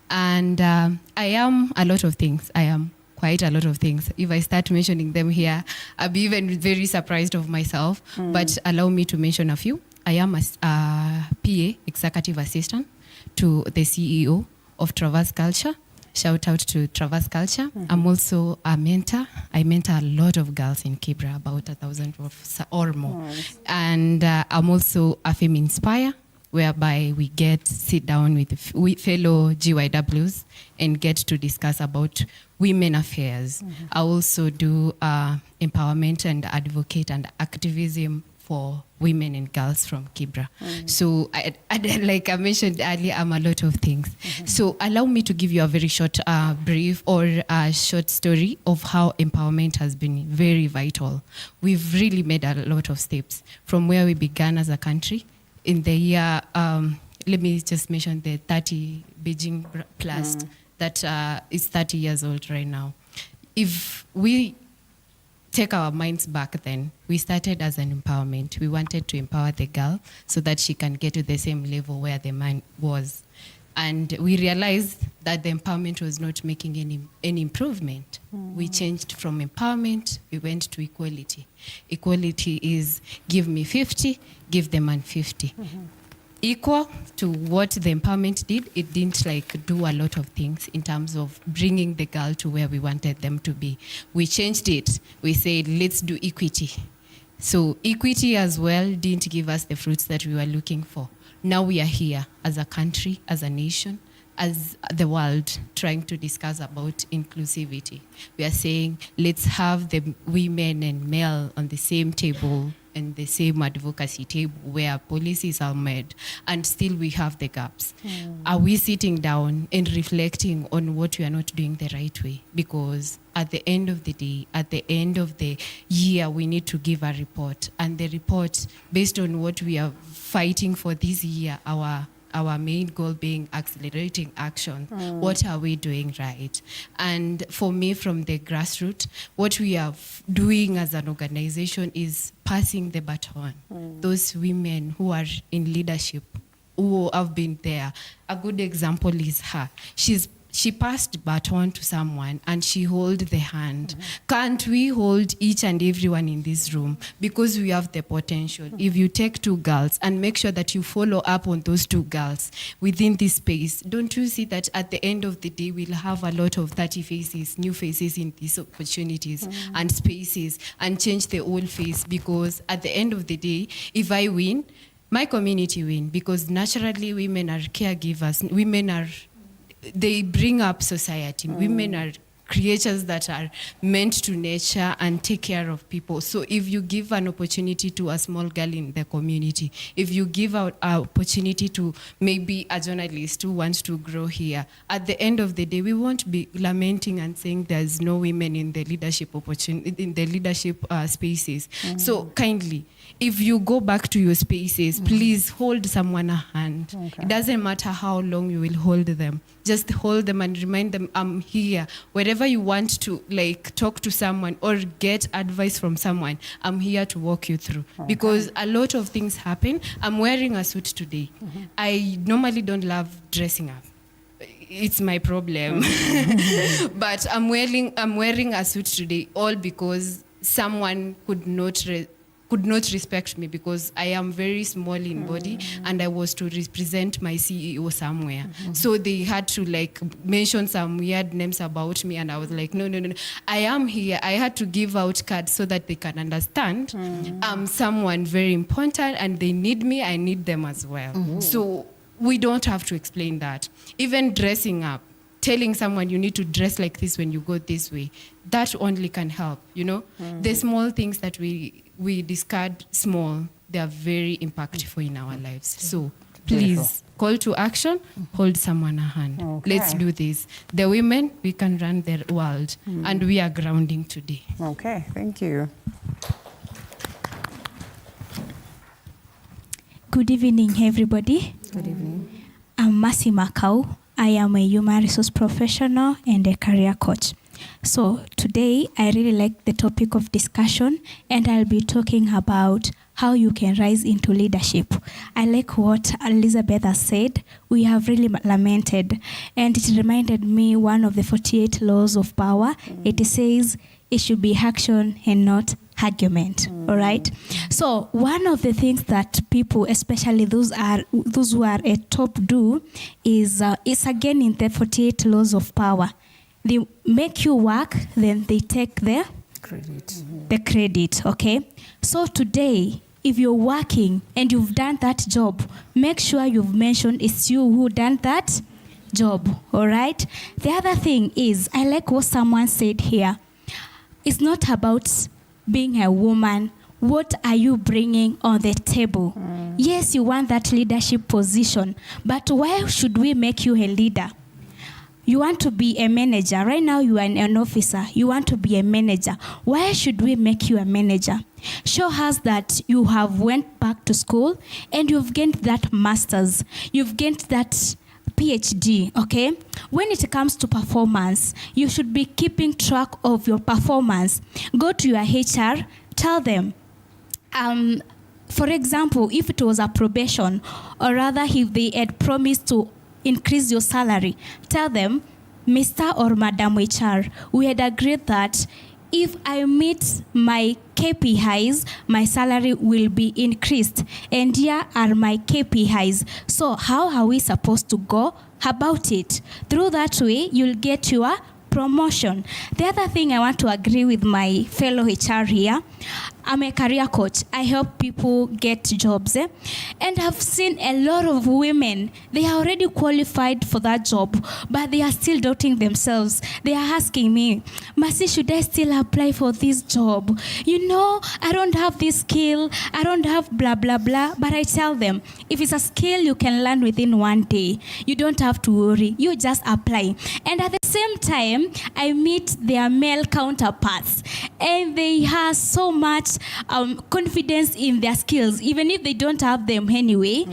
And I am a lot of things. I am quite a lot of things. If I start mentioning them here, I'll be even very surprised of myself. But allow me to mention a few. I am a PA, executive assistant to the CEO of Traverse Culture. Shout out to Traverse Culture. I'm also a mentor. I mentor a lot of girls in Kibra, about 1,000 or more. Nice. And I'm also a Femme Inspire, whereby we sit down with fellow GYWs and get to discuss about women affairs. I also do empowerment and advocate and activism for women and girls from Kibra. So like I mentioned earlier, I'm a lot of things. So allow me to give you a very short brief or a short story of how empowerment has been very vital. We've really made a lot of steps from where we began as a country in the year, let me just mention the 30 Beijing Plus that is 30 years old right now. If we take our minds back then, we started as an empowerment. We wanted to empower the girl so that she can get to the same level where the man was. And we realized that the empowerment was not making any improvement. We changed from empowerment, we went to equality. Equality is give me 50, give the man 50. Equal to what the empowerment did, it didn't like do a lot of things in terms of bringing the girl to where we wanted them to be. We changed it. We said, let's do equity. So equity as well didn't give us the fruits that we were looking for. Now we are here as a country, as a nation, as the world, trying to discuss about inclusivity. We are saying, let's have the women and male on the same table and the same advocacy table where policies are made, and still we have the gaps. Are we sitting down and reflecting on what we are not doing the right way? Because at the end of the day, at the end of the year, we need to give a report. And the report, based on what we are fighting for this year, our main goal being accelerating action. What are we doing right? And for me, from the grassroots, what we are doing as an organization is passing the baton. Those women who are in leadership, who have been there. A good example is her. She passed baton to someone and she held the hand. Can't we hold each and everyone in this room? Because we have the potential. If you take 2 girls and make sure that you follow up on those 2 girls within this space, don't you see that at the end of the day, we'll have a lot of 30 faces, new faces in these opportunities and spaces, and change the old face? Because at the end of the day, if I win, my community win, because naturally women are caregivers. They bring up society. Women are creatures that are meant to nurture and take care of people. So if you give an opportunity to a small girl in the community, if you give out an opportunity to maybe a journalist who wants to grow here, at the end of the day, we won't be lamenting and saying there's no women in the leadership spaces. So kindly, if you go back to your spaces, please hold someone a hand. It doesn't matter how long you will hold them. Just hold them and remind them, I'm here. Wherever you want to talk to someone or get advice from someone, I'm here to walk you through. Because a lot of things happen. I'm wearing a suit today. I normally don't love dressing up. It's my problem. But I'm wearing a suit today, all because someone could not respect me, because I am very small in body and I was to represent my CEO somewhere. So they had to mention some weird names about me, and I was like, no. I am here. I had to give out cards so that they can understand I'm someone very important and they need me, I need them as well. So we don't have to explain that. Even dressing up, telling someone you need to dress like this when you go this way, that only can help, The small things that we discard small, they are very impactful in our lives. So please, call to action, hold someone a hand. Let's do this. The women, we can run the world, and we are grounding today. Okay, thank you. Good evening, everybody. Good evening. I'm Mercy Makau. I am a human resource professional and a career coach. So today, I really like the topic of discussion, and I'll be talking about how you can rise into leadership. I like what Elizabeth has said. We have really lamented, and it reminded me one of the 48 laws of power. It says it should be action and not argument. All right. So one of the things that people, especially those who are at top, do is again in the 48 laws of power. They make you work, then they take the credit. Okay. So today, if you're working and you've done that job, make sure you've mentioned it's you who done that job. All right. The other thing is, I like what someone said here. It's not about being a woman what are you bringing on the table? Yes, you want that leadership position, but why should we make you a leader? You want to be a manager. Right now you are an officer. You want to be a manager. Why should we make you a manager? Show us that you have went back to school and you've gained that master's. You've gained that PhD, okay? When it comes to performance, you should be keeping track of your performance. Go to your HR, tell them, for example, if it was a probation, or rather if they had promised to increase your salary, tell them, Mr. or Madam HR, we had agreed that if I meet my KPIs, my salary will be increased. And here are my KPIs. So how are we supposed to go about it? Through that way, you'll get your promotion. The other thing I want to agree with my fellow HR here, I'm a career coach. I help people get jobs. And I've seen a lot of women, they are already qualified for that job, but they are still doubting themselves. They are asking me, Mercy, should I still apply for this job? You know, I don't have this skill. I don't have blah, blah, blah. But I tell them, if it's a skill you can learn within one day, you don't have to worry. You just apply. And at the same time, I meet their male counterparts, and they have so much confidence in their skills, even if they don't have them anyway.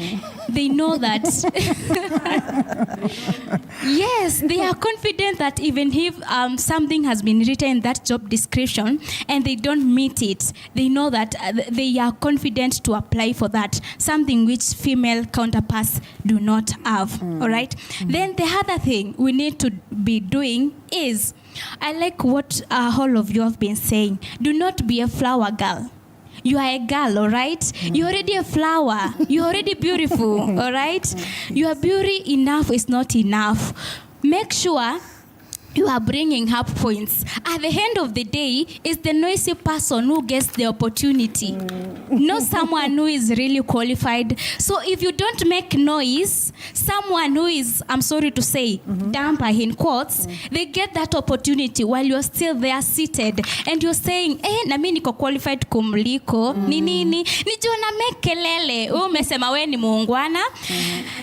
They know that yes, they are confident that even if something has been written in that job description and they don't meet it, they know that they are confident to apply for that, something which female counterparts do not have. All right. Then the other thing we need to be doing is, I like what all of you have been saying. Do not be a flower girl. You are a girl, all right? You're already a flower. You're already beautiful, all right? Your beauty enough is not enough. Make sure you are bringing up points. At the end of the day, it's the noisy person who gets the opportunity, not someone who is really qualified. So if you don't make noise, someone who is, I'm sorry to say, damper in quotes, they get that opportunity while you're still there seated and you're saying, na mimi niko qualified kumliko, nini, nijua na mekelele, umesema we ni muungwana.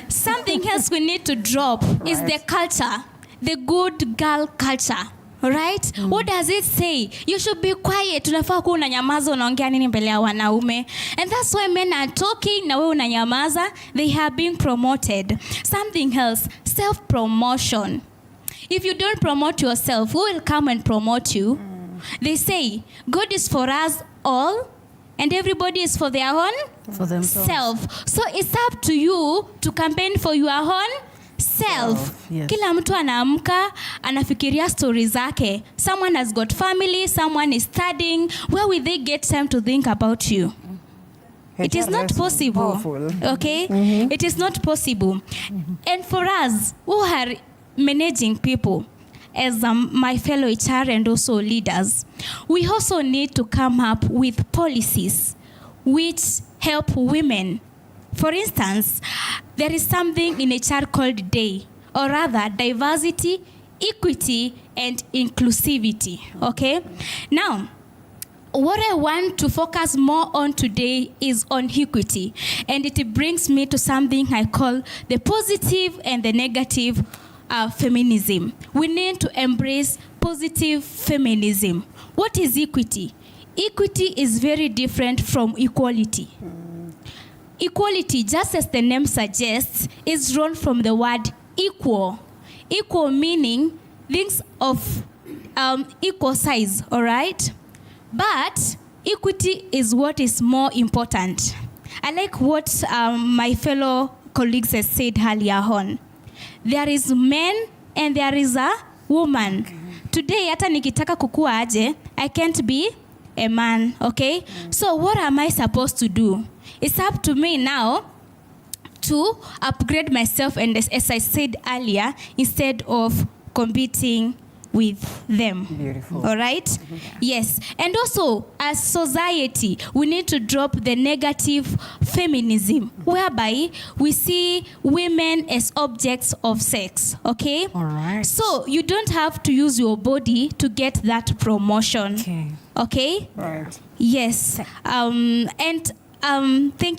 Something else we need to drop is the culture. The good girl culture, right? What does it say? You should be quiet. Unafaa kuwa unanyamaza, unaongea nini mbele ya wanaume? And that's why men are talking na wewe unanyamaza. They have been promoted. Something else, self-promotion. If you don't promote yourself, who will come and promote you? They say, God is for us all, and everybody is for their own self. So it's up to you to campaign for your own self. Yes. Kila mtu anaamka anafikiria stories zake. Someone has got family, someone is studying. Where will they get time to think about you? It is not possible. Okay? It is not possible. And for us who are managing people, as my fellow HR and also leaders, we also need to come up with policies which help women. For instance, there is something in HR called DAY, or rather diversity, equity, and inclusivity. Okay? Now, what I want to focus more on today is on equity, and it brings me to something I call the positive and the negative feminism. We need to embrace positive feminism. What is equity? Equity is very different from equality. Equality, just as the name suggests, is drawn from the word equal. Equal meaning things of equal size, all right? But equity is what is more important. I like what my fellow colleagues have said earlier on. There is men and there is a woman. Today, hata nikitaka kukua aje, I can't be a man, okay? So what am I supposed to do? It's up to me now to upgrade myself, and as I said earlier, instead of competing with them. Beautiful. All right? Yes. And also, as society, we need to drop the negative feminism, whereby we see women as objects of sex. Okay? All right. So you don't have to use your body to get that promotion. Okay? Right. Yes. Thank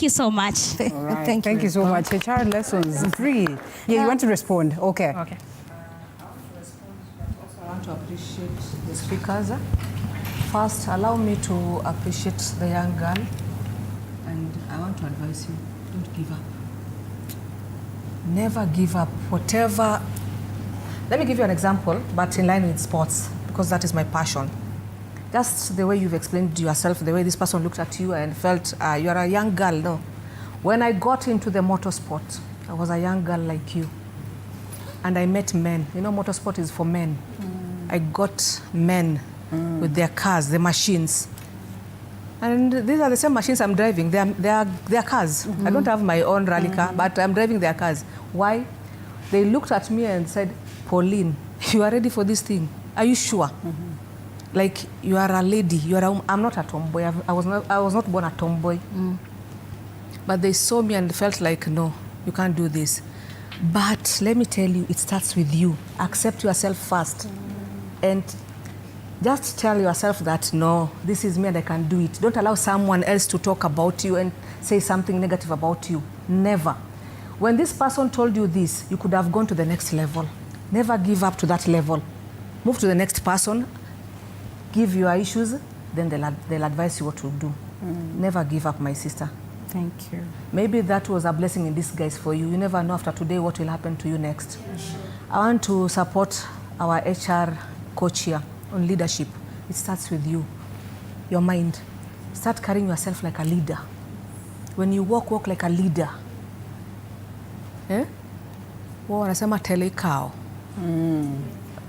you so much. All right. Thank you so much. HR lessons free. Yeah, you want to respond? Okay. Okay. I want to appreciate the speakers. First, allow me to appreciate the young girl, and I want to advise you, don't give up. Never give up, whatever. Let me give you an example, but in line with sports, because that is my passion. Just the way you've explained to yourself, the way this person looked at you and felt you are a young girl, no. When I got into the motorsport, I was a young girl like you. And I met men. You know, motorsport is for men. I got men with their cars, the machines. And these are the same machines I'm driving. They are cars. I don't have my own rally car, but I'm driving their cars. Why? They looked at me and said, Pauline, you are ready for this thing. Are you sure? Like, you are a lady. I'm not a tomboy. I was not born a tomboy. But they saw me and felt like, no, you can't do this. But let me tell you, it starts with you. Accept yourself first. And just tell yourself that, no, this is me and I can do it. Don't allow someone else to talk about you and say something negative about you. Never. When this person told you this, you could have gone to the next level. Never give up to that level. Move to the next person, give your issues, then they'll advise you what to do. Never give up, my sister. Thank you. Maybe that was a blessing in disguise for you. You never know after today what will happen to you next. I want to support our HR coach here on leadership. It starts with you, your mind. Start carrying yourself like a leader. When you walk like a leader. Wanasema telekao.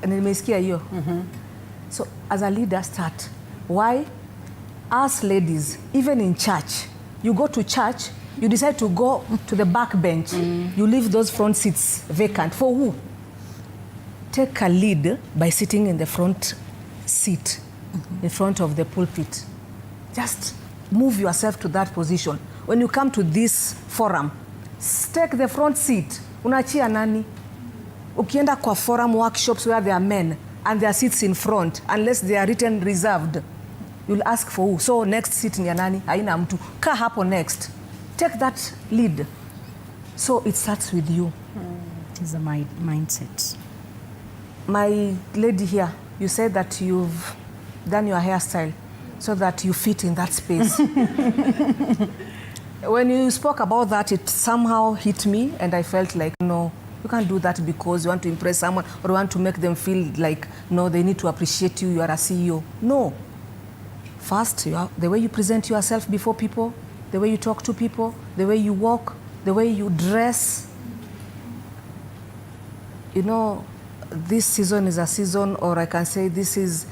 Nimesikia hiyo. So as a leader, start. Why? Us ladies, even in church, you go to church, you decide to go to the back bench, you leave those front seats vacant. For who? Take a lead by sitting in the front seat, in front of the pulpit. Just move yourself to that position. When you come to this forum, take the front seat. Unachia nani? Ukienda kwa forum workshops where there are men and there are seats in front, unless they are written reserved, you'll ask for who? So next seat ni ya nani? Haina mtu. Kaa hapo next. Take that lead. So it starts with you. It is a mindset. My lady here, you said that you've done your hairstyle so that you fit in that space. When you spoke about that, it somehow hit me, and I felt like, no, you can't do that because you want to impress someone or you want to make them feel like, no, they need to appreciate you, you are a CEO. No. First, the way you present yourself before people, the way you talk to people, the way you walk, the way you dress. You know, this season is a season, or I can say this is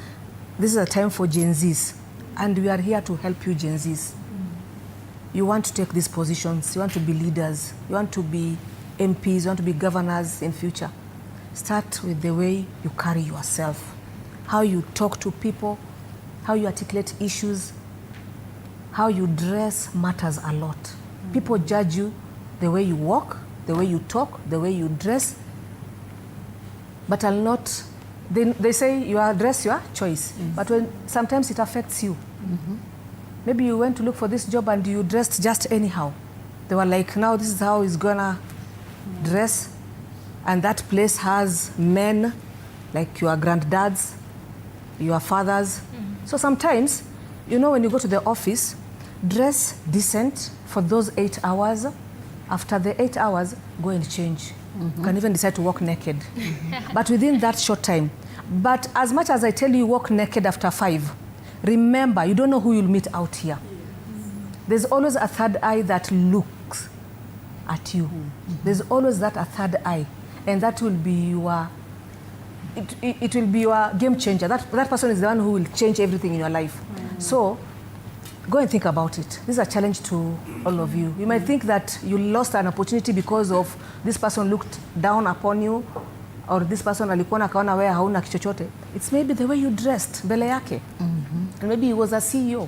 a time for Gen Zs, and we are here to help you, Gen Zs. You want to take these positions, you want to be leaders, you want to be MPs, you want to be governors in future. Start with the way you carry yourself, how you talk to people, how you articulate issues, how you dress matters a lot. People judge you the way you walk, the way you talk, the way you dress, but I'll not, they say your dress, your choice, but sometimes it affects you. Maybe you went to look for this job and you dressed just anyhow. They were like, now this is how he's gonna dress, and that place has men like your granddads, your fathers. So sometimes, you know, when you go to the office, dress decent for those 8 hours. After the 8 hours, go and change. You can even decide to walk naked. But within that short time. But as much as I tell you walk naked after 5, remember, you don't know who you'll meet out here. There's always a third eye that looks at you. There's always that a third eye. And that will be your, it will be your game changer. That person is the one who will change everything in your life. So go and think about it. This is a challenge to all of you. You might think that you lost an opportunity because of this person looked down upon you, or this person alikuwa kaona wewe hauna kichochote. It's maybe the way you dressed mbele yake. And maybe he was a CEO.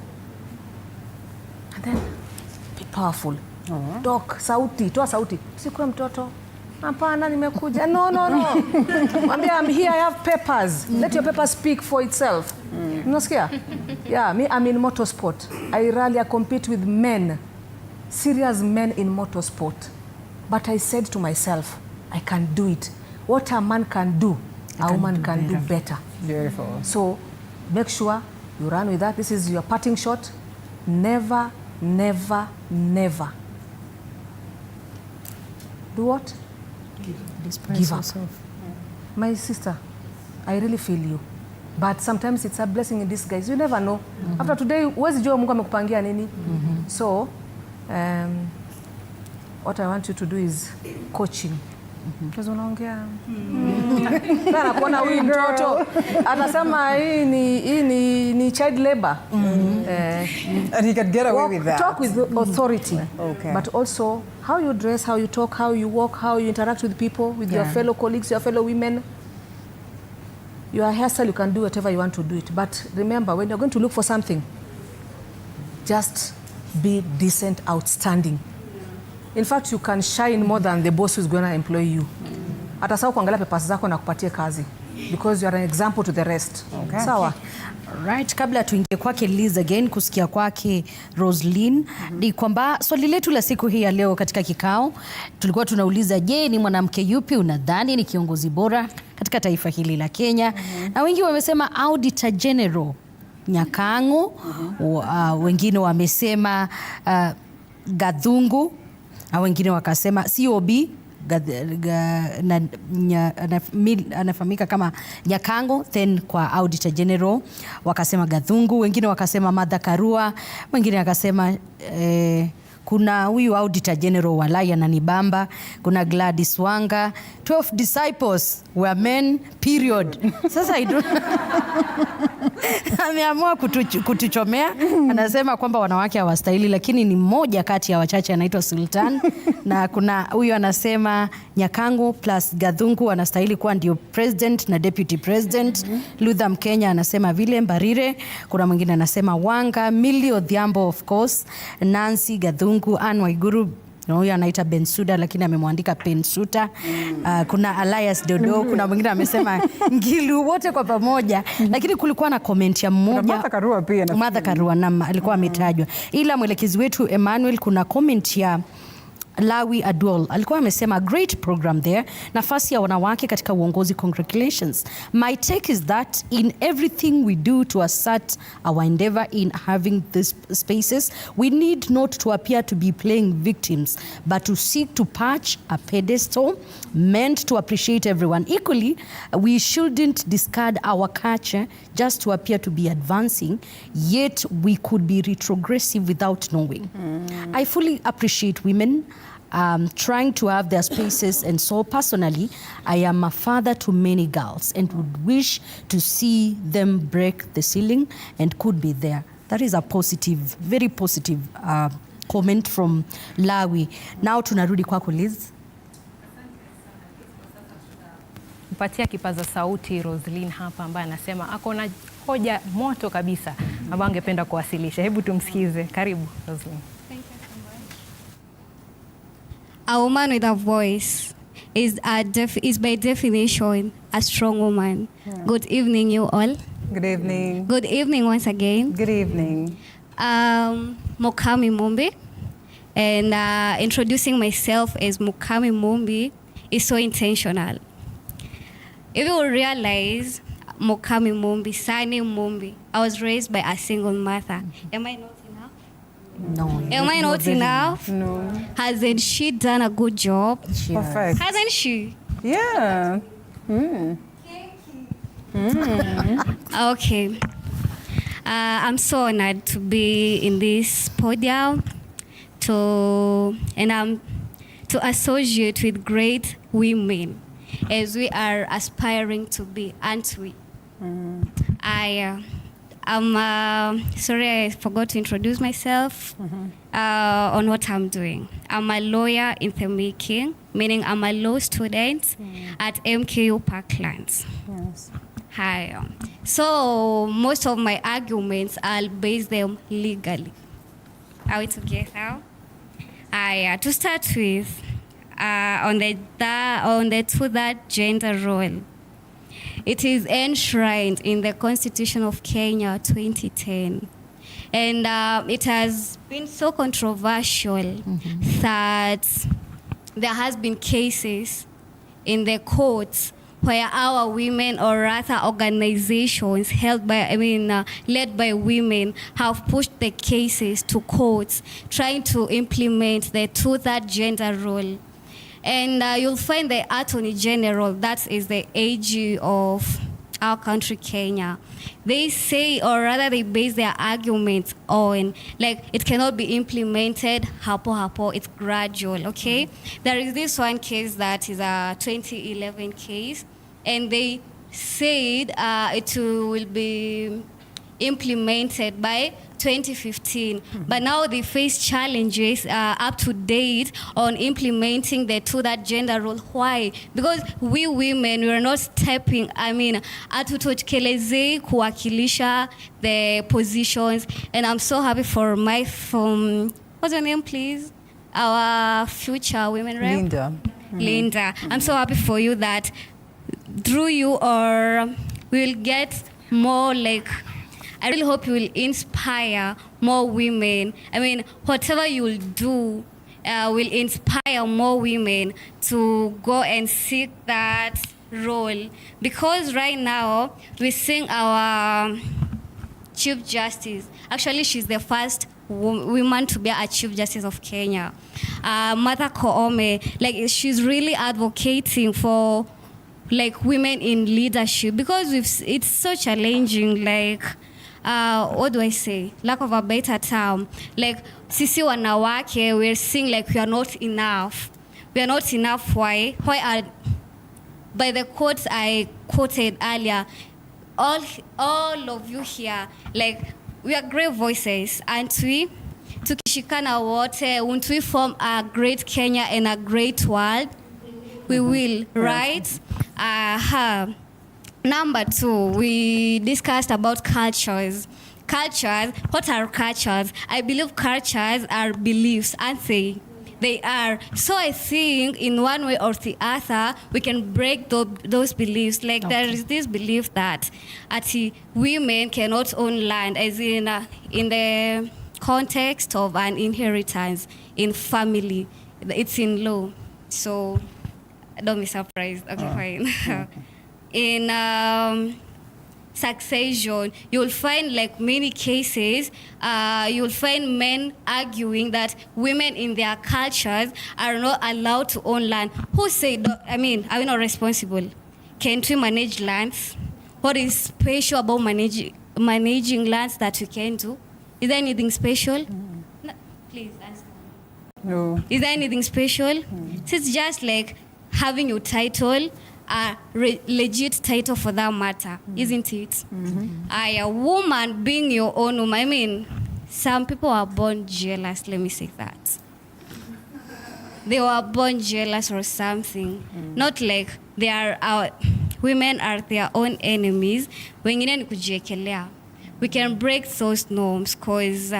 And then be powerful. Talk, sauti, toa sauti. Sikuwa mtoto. Hapana, nimekuja. No. Mwambie, I'm here, I have papers. Let your papers speak for itself. Unasikia? Yeah, me, I'm in motorsport. I compete with men, serious men in motorsport. But I said to myself, I can do it. What a man can do, a woman can do better. Beautiful. So make sure you run with that. This is your parting shot. Never, never, never. Do what? Give up. Yourself. My sister, I really feel you. But sometimes it's a blessing in disguise. You never know. After today, huwezi jua Mungu amekupangia nini. So, what I want you to do is coaching. Because unaongea. Sana kuona huyu mtoto atasema hii ni child labor. And he can get away with that. Talk with authority. Okay. But also how you dress, how you talk, how you walk, how you interact with people, with your fellow colleagues, your fellow women. Your hairstyle, you can do whatever you want to do it. But remember, when you're going to look for something, just be decent, outstanding. In fact, you can shine more than the boss who's going to employ you. Atasahau kuangalia papers zako na kupatie kazi. Because you are an example to the rest. Okay. Sawa? Right, kabla tuingie kwake Liz again kusikia kwake Roslyn, ni kwamba swali letu la siku hii ya leo katika kikao tulikuwa tunauliza, je, ni mwanamke yupi unadhani ni kiongozi bora katika taifa hili la Kenya? Na wengi wamesema Auditor General Nyakango, wengine wamesema Gathungu, na wengine wakasema COB anafahamika kama Nyakango, then kwa Auditor General wakasema Gathungu, wengine wakasema Martha Karua, wengine wakasema kuna huyu Auditor General Walai na BAMBA, kuna Gladys Wanga. 12 disciples were men, period. Sasa ameamua kutuchomea. Anasema kwamba wanawake hawastahili, lakini ni mmoja kati ya wachache anaitwa Sultan. Na kuna huyu anasema Nyakango plus Gathungu anastahili kuwa ndio president na deputy president. Luther Mkenya anasema vile Mbarire. Kuna mwingine anasema Wanga, Millie Odhiambo of course, Nancy Gathungu, Anne Waiguru, huyu anaita Bensuda lakini amemwandika Pensuta. Kuna Elias Dodo, kuna mwingine amesema Ngilu, wote kwa pamoja. Lakini kulikuwa na comment ya mmoja, Martha Karua pia. Martha Karua na alikuwa ametajwa. Ila mwelekezi wetu Emmanuel, kuna comment ya Lawi Adol alikuwa amesema great program there, nafasi ya wanawake katika uongozi, congratulations. My take is that in everything we do to assert our endeavor in having these spaces, we need not to appear to be playing victims, but to seek to perch a pedestal meant to appreciate everyone equally. We shouldn't discard our culture just to appear to be advancing, yet we could be retrogressive without knowing. I fully appreciate women trying to have their spaces, and so personally I am a father to many girls and would wish to see them break the ceiling and could be there. That is a positive, very positive comment from Lawi. Now tunarudi kwako Liz. Mpatia kipaza sauti Roslyn hapa ambaye anasema ako na hoja moto kabisa ambayo angependa kuwasilisha. Hebu tumsikize. Karibu Roslyn. A woman with a voice is by definition a strong woman. Good evening, you all. Good evening. Good evening once again. Good evening. Mukami Mumbi, and introducing myself as Mukami Mumbi is so intentional. If you will realize, Mukami Mumbi, Sani Mumbi, I was raised by a single mother. Am I not? No. Am I not enough? No. Hasn't she done a good job? Perfect. Hasn't she? Yeah. Okay. I'm so honored to be in this podium to associate with great women as we are aspiring to be, aren't we? Sorry, I forgot to introduce myself on what I'm doing. I'm a lawyer in the making, meaning I'm a law student at MKU Parklands. Yes. Hi. So most of my arguments, I'll base them legally. Are we together? To start with, on the gender role. It is enshrined in the Constitution of Kenya 2010. And it has been so controversial that there has been cases in the courts where our women, or rather organizations led by women, have pushed the cases to courts, trying to implement the two-third gender role. And you'll find the Attorney General, that is the AG of our country, Kenya. They say, or rather they base their arguments on, like, it cannot be implemented hapo, it's gradual, okay? There is this one case that is a 2011 case, and they said it will be implemented by 2015. But now they face challenges up to date on implementing the two-third gender role. Why? Because we women, we are not stepping, atutokeleze kuwakilisha the positions. And I'm so happy for what's your name, please? Our future women rep? Linda. Linda. I'm so happy for you that through you, or we'll get more, like, I really hope you will inspire more women. Whatever you will do will inspire more women to go and seek that role. Because right now, we're seeing our Chief Justice. Actually, she's the first woman to be a Chief Justice of Kenya. Martha Koome, like, she's really advocating for, like, women in leadership, because it's so challenging, like, what do I say? Lack of a better term. Like, sisi wanawake, we're seeing like we are not enough. We are not enough. Why? By the quotes I quoted earlier, all of you here, like, we are great voices, aren't we? Tukishikana wote, won't we form a great Kenya and a great world? We will, right? Number 2, we discussed about cultures. Cultures, what are cultures? I believe cultures are beliefs, aren't they? They are. So I think in one way or the other, we can break those beliefs. Like, there is this belief that women cannot own land, as in the context of an inheritance in family. It's in law. So don't be surprised. Okay, fine. In succession, you'll find, like, many cases, you'll find men arguing that women in their cultures are not allowed to own land. Who said, are we not responsible? Can't we manage lands? What is special about managing lands that we can do? Is there anything special? No, please answer. No. Is there anything special? So it's just like having your title, a legit title for that matter, isn't it? A woman being your own woman. Some people are born jealous, let me say that. They were born jealous or something. Not like they are women are their own enemies. Wengine ni kujiekelea. We can break those norms, because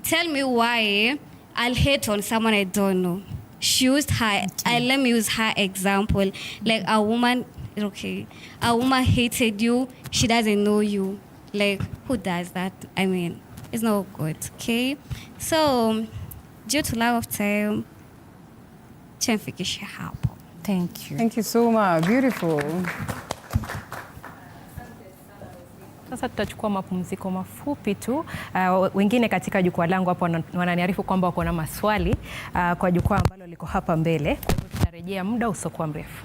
tell me why I'll hate on someone I don't know. She used her, let me use her example. Like, a woman hated you, she doesn't know you. Like, who does that? It's not good, okay? So, due to lack of time, thank you. Thank you so much. Beautiful. Sasa tutachukua mapumziko mafupi tu. Wengine katika jukwaa langu hapo wananiarifu kwamba wako na maswali kwa jukwaa ambalo liko hapa mbele. Kwa hivyo tutarejea muda usiokuwa mrefu.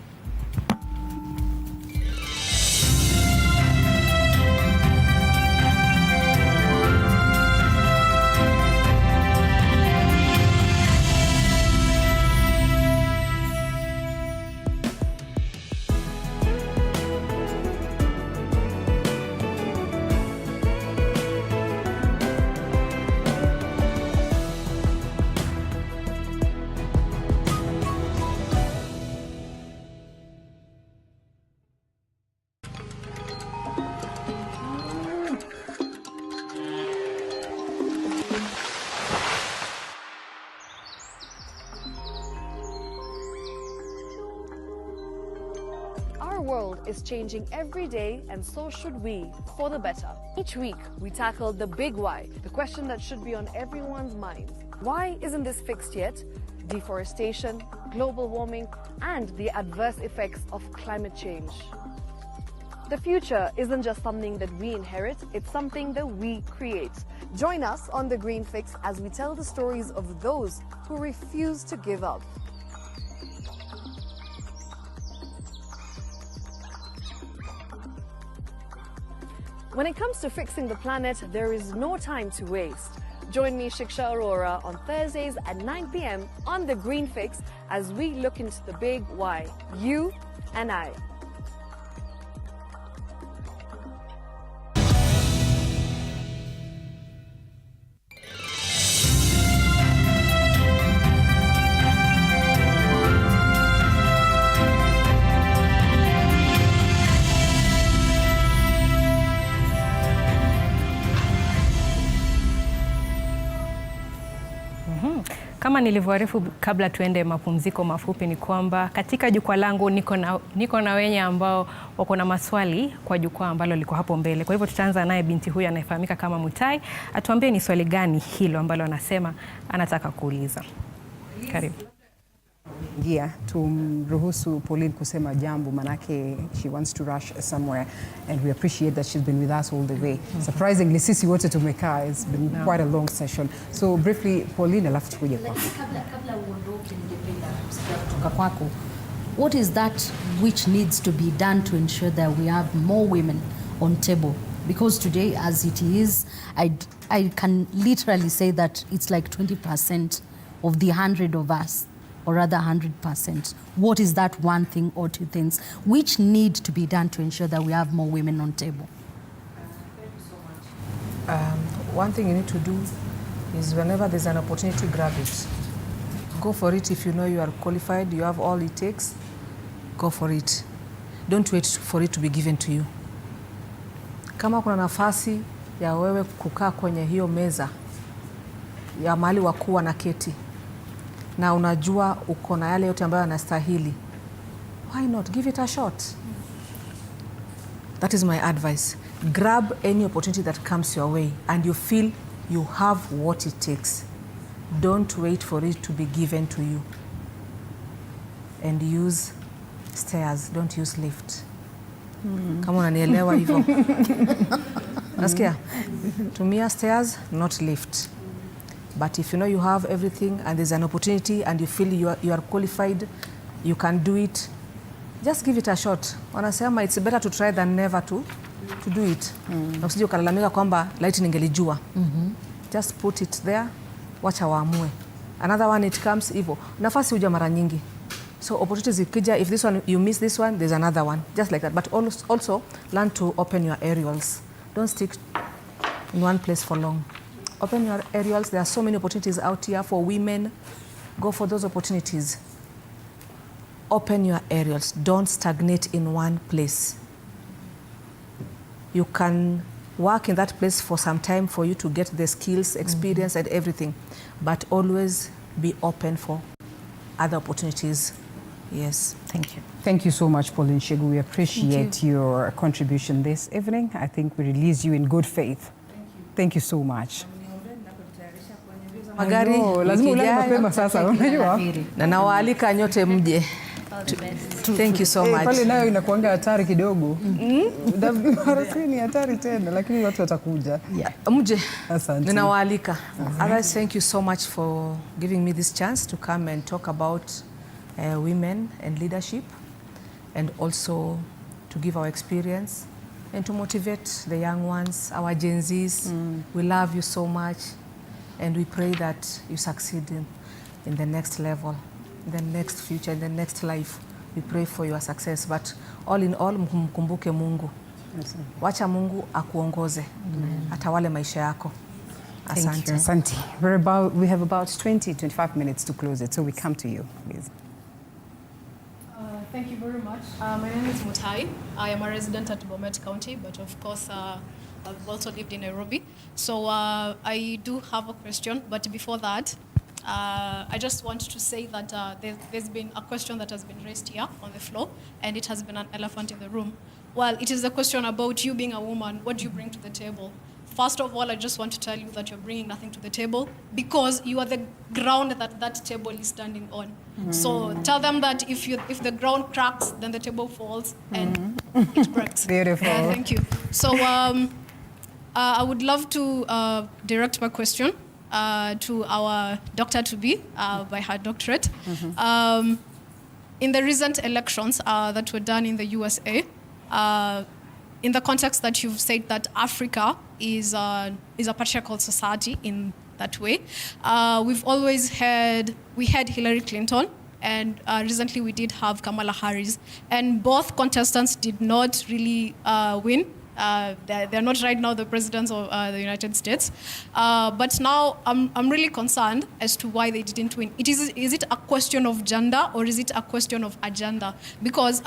world is changing every day, and so should we, for the better. Each week, we tackle the big why, the question that should be on everyone's mind. Why isn't this fixed yet? Deforestation, global warming, and the adverse effects of climate change. The future isn't just something that we inherit, it's something that we create. Join us on The Green Fix as we tell the stories of those who refuse to give up. When it comes to fixing the planet, there is no time to waste. Join me, Shiksha Arora, on Thursdays at 9 p.m. on The Green Fix as we look into the big why, you and I. Kama nilivyoarifu kabla tuende mapumziko mafupi ni kwamba katika jukwaa langu niko na wenye ambao wako na maswali kwa jukwaa ambalo liko hapo mbele. Kwa hivyo tutaanza naye binti huyu anayefahamika kama Mutai. Atuambie ni swali gani hilo ambalo anasema anataka kuuliza. Karibu. Tumruhusu Pauline kusema jambo manake she wants to rush somewhere and we appreciate that she's been with us all the way. Surprisingly sisi wote tumekaa, it's been quite a long session. So briefly Pauline, alafu tukuje kwako. Kabla uondoke ningependa kusikia kutoka kwako. What is that which needs to be done to ensure that we have more women on table? Because today as it is, I can literally say that it's like 20% of the 100 of us, or rather 100%. What is that one thing or two things which need to be done to ensure that we have more women on table? Thank you so much. One thing you need to do is whenever there's an opportunity, grab it. Go for it. If you know you are qualified, you have all it takes, go for it. Don't wait for it to be given to you. Kama kuna nafasi ya wewe kukaa kwenye hiyo meza ya mahali wakuu na keti, na unajua uko na yale yote ambayo anastahili, why not give it a shot? That is my advice. Grab any opportunity that comes your way and you feel you have what it takes. Don't wait for it to be given to you. And use stairs, don't use lift. Kama unanielewa hivyo. Nasikia? Tumia stairs, not lift. But if you know you have everything and there's an opportunity and you feel you are qualified, you can do it, just give it a shot. Wanasema it's better to try than never to do it. Na usije ukalalamika kwamba light ningelijua. Just put it there, wacha waamue. Another one it comes hivyo. Nafasi huja mara nyingi. So opportunities ikija, if this one you miss this one, there's another one. Just like that. But also learn to open your aerials. Don't stick in one place for long. Open your aerials. There are so many opportunities out here for women. Go for those opportunities. Open your aerials. Don't stagnate in one place. You can work in that place for some time for you to get the skills, experience, and everything. But always be open for other opportunities. Yes. Thank you. Thank you so much, Pauline Shegu. We appreciate your contribution this evening. I think we release you in good faith. Thank you so much. Magari lazima ulale mapema sasa, unajua? Na nawaalika nyote mje. Thank you so much. Pale nayo inakuanga hatari kidogo. WRC ni hatari tena, lakini watu watakuja. Mje. Asante. Ninawaalika. Otherwise, thank you so much for giving me this chance to come and talk about women and leadership, and also to give our experience and to motivate the young ones, our Gen Zs. We love you so much. And we pray that you succeed in the next level, in the next future, in the next life. We pray for your success. But all in all, mkumbuke Mungu. Wacha Mungu akuongoze. Atawale maisha yako. Asante. Asante. We have about 20-25 minutes to close it, so we come to you, please. Thank you very much. My name is Mutai. I am a resident at Bomet County, but of course, I've also lived in Nairobi. So I do have a question, but before that, I just want to say that there's been a question that has been raised here on the floor, and it has been an elephant in the room. Well, it is a question about you being a woman. What do you bring to the table? First of all, I just want to tell you that you're bringing nothing to the table because you are the ground that table is standing on. So tell them that if the ground cracks, then the table falls and it breaks. Beautiful. Thank you. So I would love to direct my question to our doctor-to-be by her doctorate. In the recent elections that were done in the USA, in the context that you've said that Africa is a patriarchal society in that way, we had Hillary Clinton, and recently we did have Kamala Harris, and both contestants did not really win. They're not right now the presidents of the United States, but now I'm really concerned as to why they didn't win. Is it a question of gender or is it a question of agenda? Because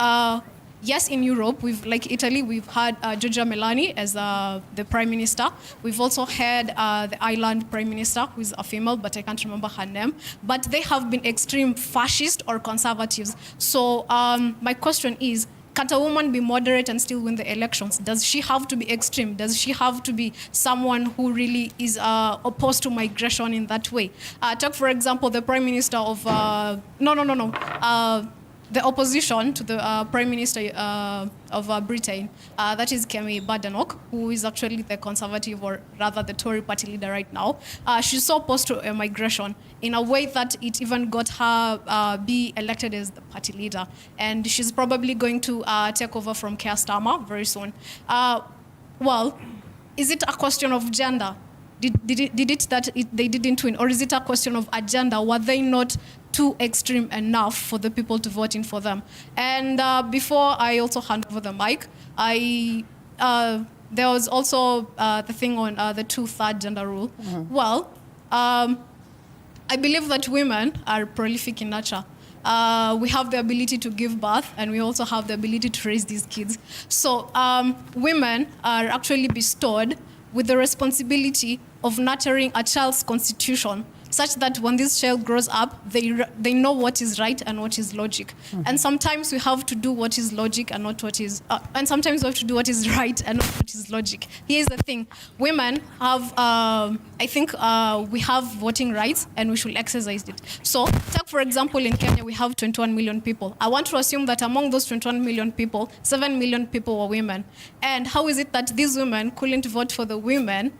yes, in Europe, like Italy, we've had Giorgia Meloni as the prime minister. We've also had the Ireland prime minister, who is a female, but I can't remember her name. But they have been extreme fascist or conservatives. So my question is, can a woman be moderate and still win the elections? Does she have to be extreme? Does she have to be someone who really is opposed to migration in that way? Take, for example, the prime minister of... the opposition to the Prime Minister of Britain, that is Kemi Badenoch, who is actually the Conservative, or rather the Tory party leader right now. She's so opposed to migration in a way that it even got her be elected as the party leader. And she's probably going to take over from Keir Starmer very soon. Well, is it a question of gender? Did it that they didn't win? Or is it a question of agenda? Were they not too extreme enough for the people to vote in for them? And before I also hand over the mic, there was also the thing on the 2/3 gender rule. Well, I believe that women are prolific in nature. We have the ability to give birth, and we also have the ability to raise these kids. So women are actually bestowed with the responsibility of nurturing a child's constitution, such that when this child grows up, they know what is right and what is logic. And sometimes we have to do what is logic and not what is... and sometimes we have to do what is right and not what is logic. Here's the thing. Women have... I think we have voting rights and we should exercise it. So, take for example, in Kenya, we have 21 million people. I want to assume that among those 21 million people, 7 million people were women. And how is it that these women couldn't vote for the women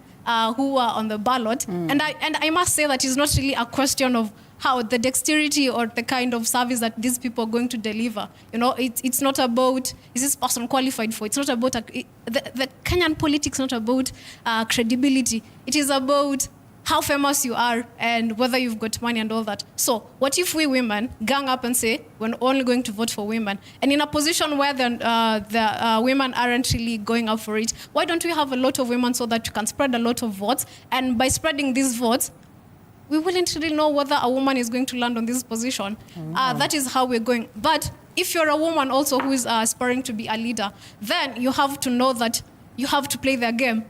who are on the ballot? And I must say that it's not really a question of how the dexterity or the kind of service that these people are going to deliver. You know, it's not about, is this person qualified for? It's not about, the Kenyan politics not about credibility. It is about how famous you are and whether you've got money and all that. So what if we women gang up and say, we're only going to vote for women? And in a position where the women aren't really going up for it, why don't we have a lot of women so that we can spread a lot of votes? And by spreading these votes, we wouldn't really know whether a woman is going to land on this position. That is how we're going. But if you're a woman also who is aspiring to be a leader, then you have to know that you have to play their game.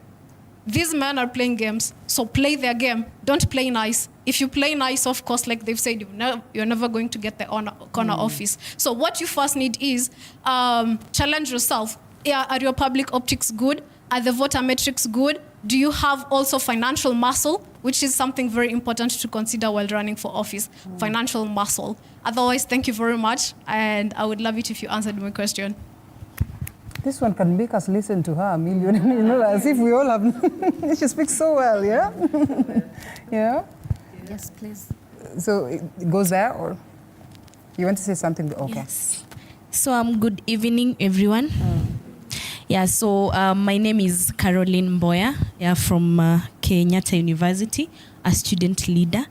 These men are playing games, so play their game. Don't play nice. If you play nice, of course, like they've said, you're never going to get the corner office. So what you first need is challenge yourself. Are your public optics good? Are the voter metrics good? Do you have also financial muscle, which is something very important to consider while running for office, financial muscle. Otherwise, thank you very much, and I would love it if you answered my question. This one can make us listen to her a million, you know, as if we all have... She speaks so well, yeah? Yeah? Yes, please. So it goes there, or you want to say something? Okay. Yes. So good evening, everyone. Yeah, so my name is Caroline Mboya, from Kenyatta University, a student leader.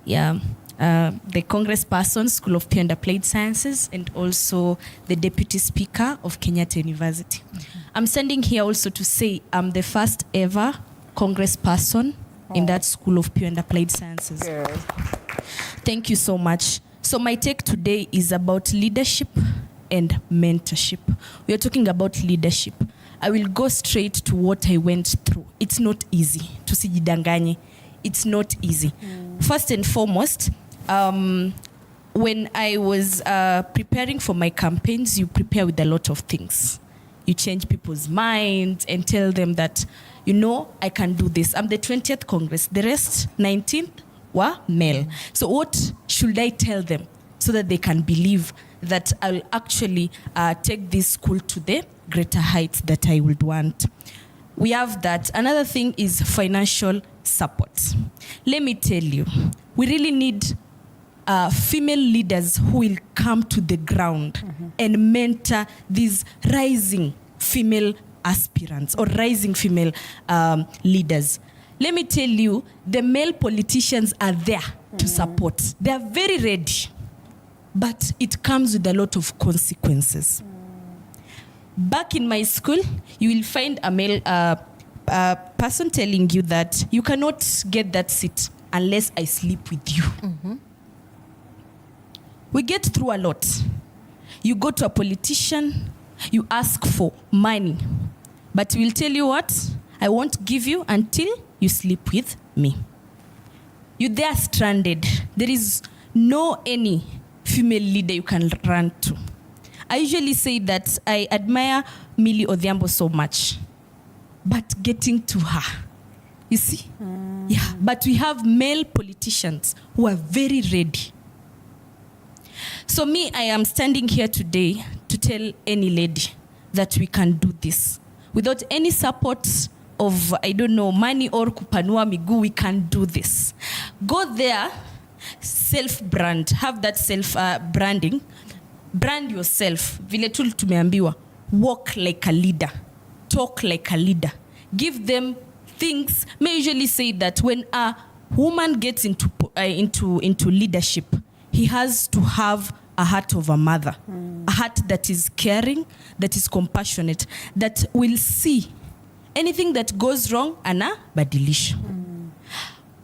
Yeah. The Congressperson, School of Pure and Applied Sciences, and also the Deputy Speaker of Kenyatta University. I'm standing here also to say I'm the first ever Congressperson in that School of Pure and Applied Sciences. Good. Thank you so much. So my take today is about leadership and mentorship. We are talking about leadership. I will go straight to what I went through. It's not easy, tusijidanganye. it's not easy. First and foremost, when I was preparing for my campaigns, you prepare with a lot of things. You change people's minds and tell them that, you know, I can do this. I'm the 20th Congress. The rest, 19th, were male. So what should I tell them so that they can believe that I'll actually take this school to the greater heights that I would want? We have that. Another thing is financial support. Let me tell you, we really need female leaders who will come to the ground and mentor these rising female aspirants or rising female leaders. Let me tell you, the male politicians are there to support. They are very ready, but it comes with a lot of consequences. Back in my school, you will find a male person telling you that you cannot get that seat unless I sleep with you. We get through a lot. You go to a politician, you ask for money, but we'll tell you what, I won't give you until you sleep with me. You're there stranded. There is no any female leader you can run to. I usually say that I admire Millie Odhiambo so much, but getting to her, you see? Yeah, but we have male politicians who are very ready. So me, I am standing here today to tell any lady that we can do this. Without any support of, I don't know, money or kupanua miguu, we can do this. Go there, self-brand, have that self-branding. Brand yourself. Vile tu tumeambiwa, walk like a leader, talk like a leader. Give them things. May usually say that when a woman gets into leadership, he has to have a heart of a mother, a heart that is caring, that is compassionate, that will see anything that goes wrong, anabadilisha.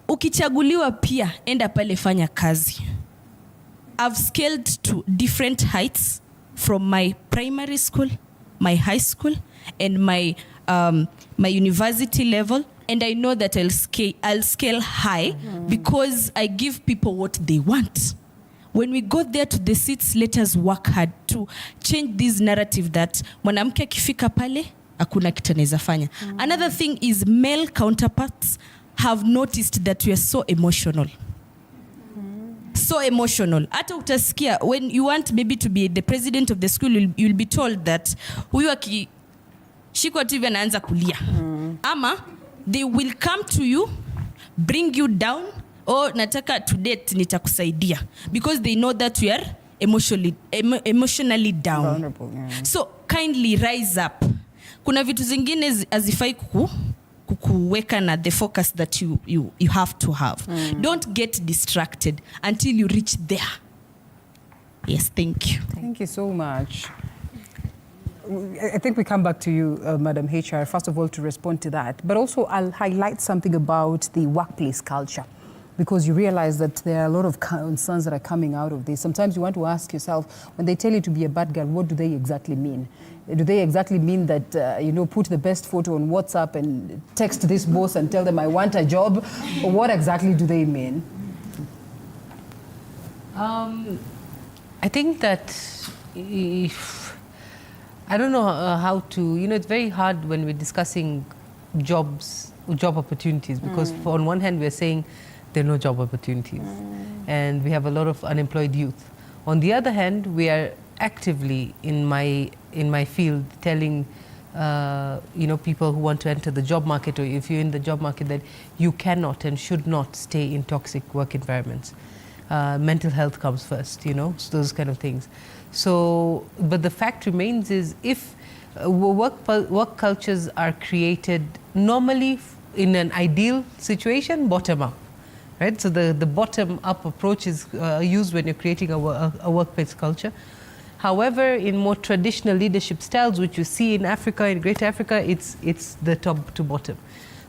Ukichaguliwa pia, enda pale fanya kazi. I've scaled to different heights from my primary school, my high school, and my university level, and I know that I'll scale high because I give people what they want. When we go there to the seats, let us work hard to change this narrative that mwanamke akifika pale hakuna kitu anaweza fanya. Another thing is male counterparts have noticed that we are so emotional. So emotional. Hata utasikia, when you want maybe to be the president of the school, you'll be told that huyu akishikwa tu hivi anaanza kulia. Ama they will come to you, bring you down, or nataka to date nitakusaidia, because they know that we are emotionally down. Vulnerable, yeah. So kindly rise up. Kuna vitu zingine hazifai kukuweka na the focus that you have to have. Don't get distracted until you reach there. Yes, thank you. Thank you so much. I think we come back to you, Madam HR, first of all, to respond to that. But also, I'll highlight something about the workplace culture, because you realize that there are a lot of concerns that are coming out of this. Sometimes you want to ask yourself, when they tell you to be a bad girl, what do they exactly mean? Do they exactly mean that, put the best photo on WhatsApp and text this boss and tell them I want a job? Or what exactly do they mean? I think that I don't know how to, it's very hard when we're discussing job opportunities, because on one hand we're saying there are no job opportunities and we have a lot of unemployed youth. On the other hand, we are actively in my field telling people who want to enter the job market, or if you're in the job market, that you cannot and should not stay in toxic work environments. Mental health comes first, so those kind of things. So, but the fact remains is, if work cultures are created normally in an ideal situation, bottom up, right? So the bottom up approach is used when you're creating a workplace culture. However, in more traditional leadership styles, which you see in Africa, in Greater Africa, it's the top to bottom.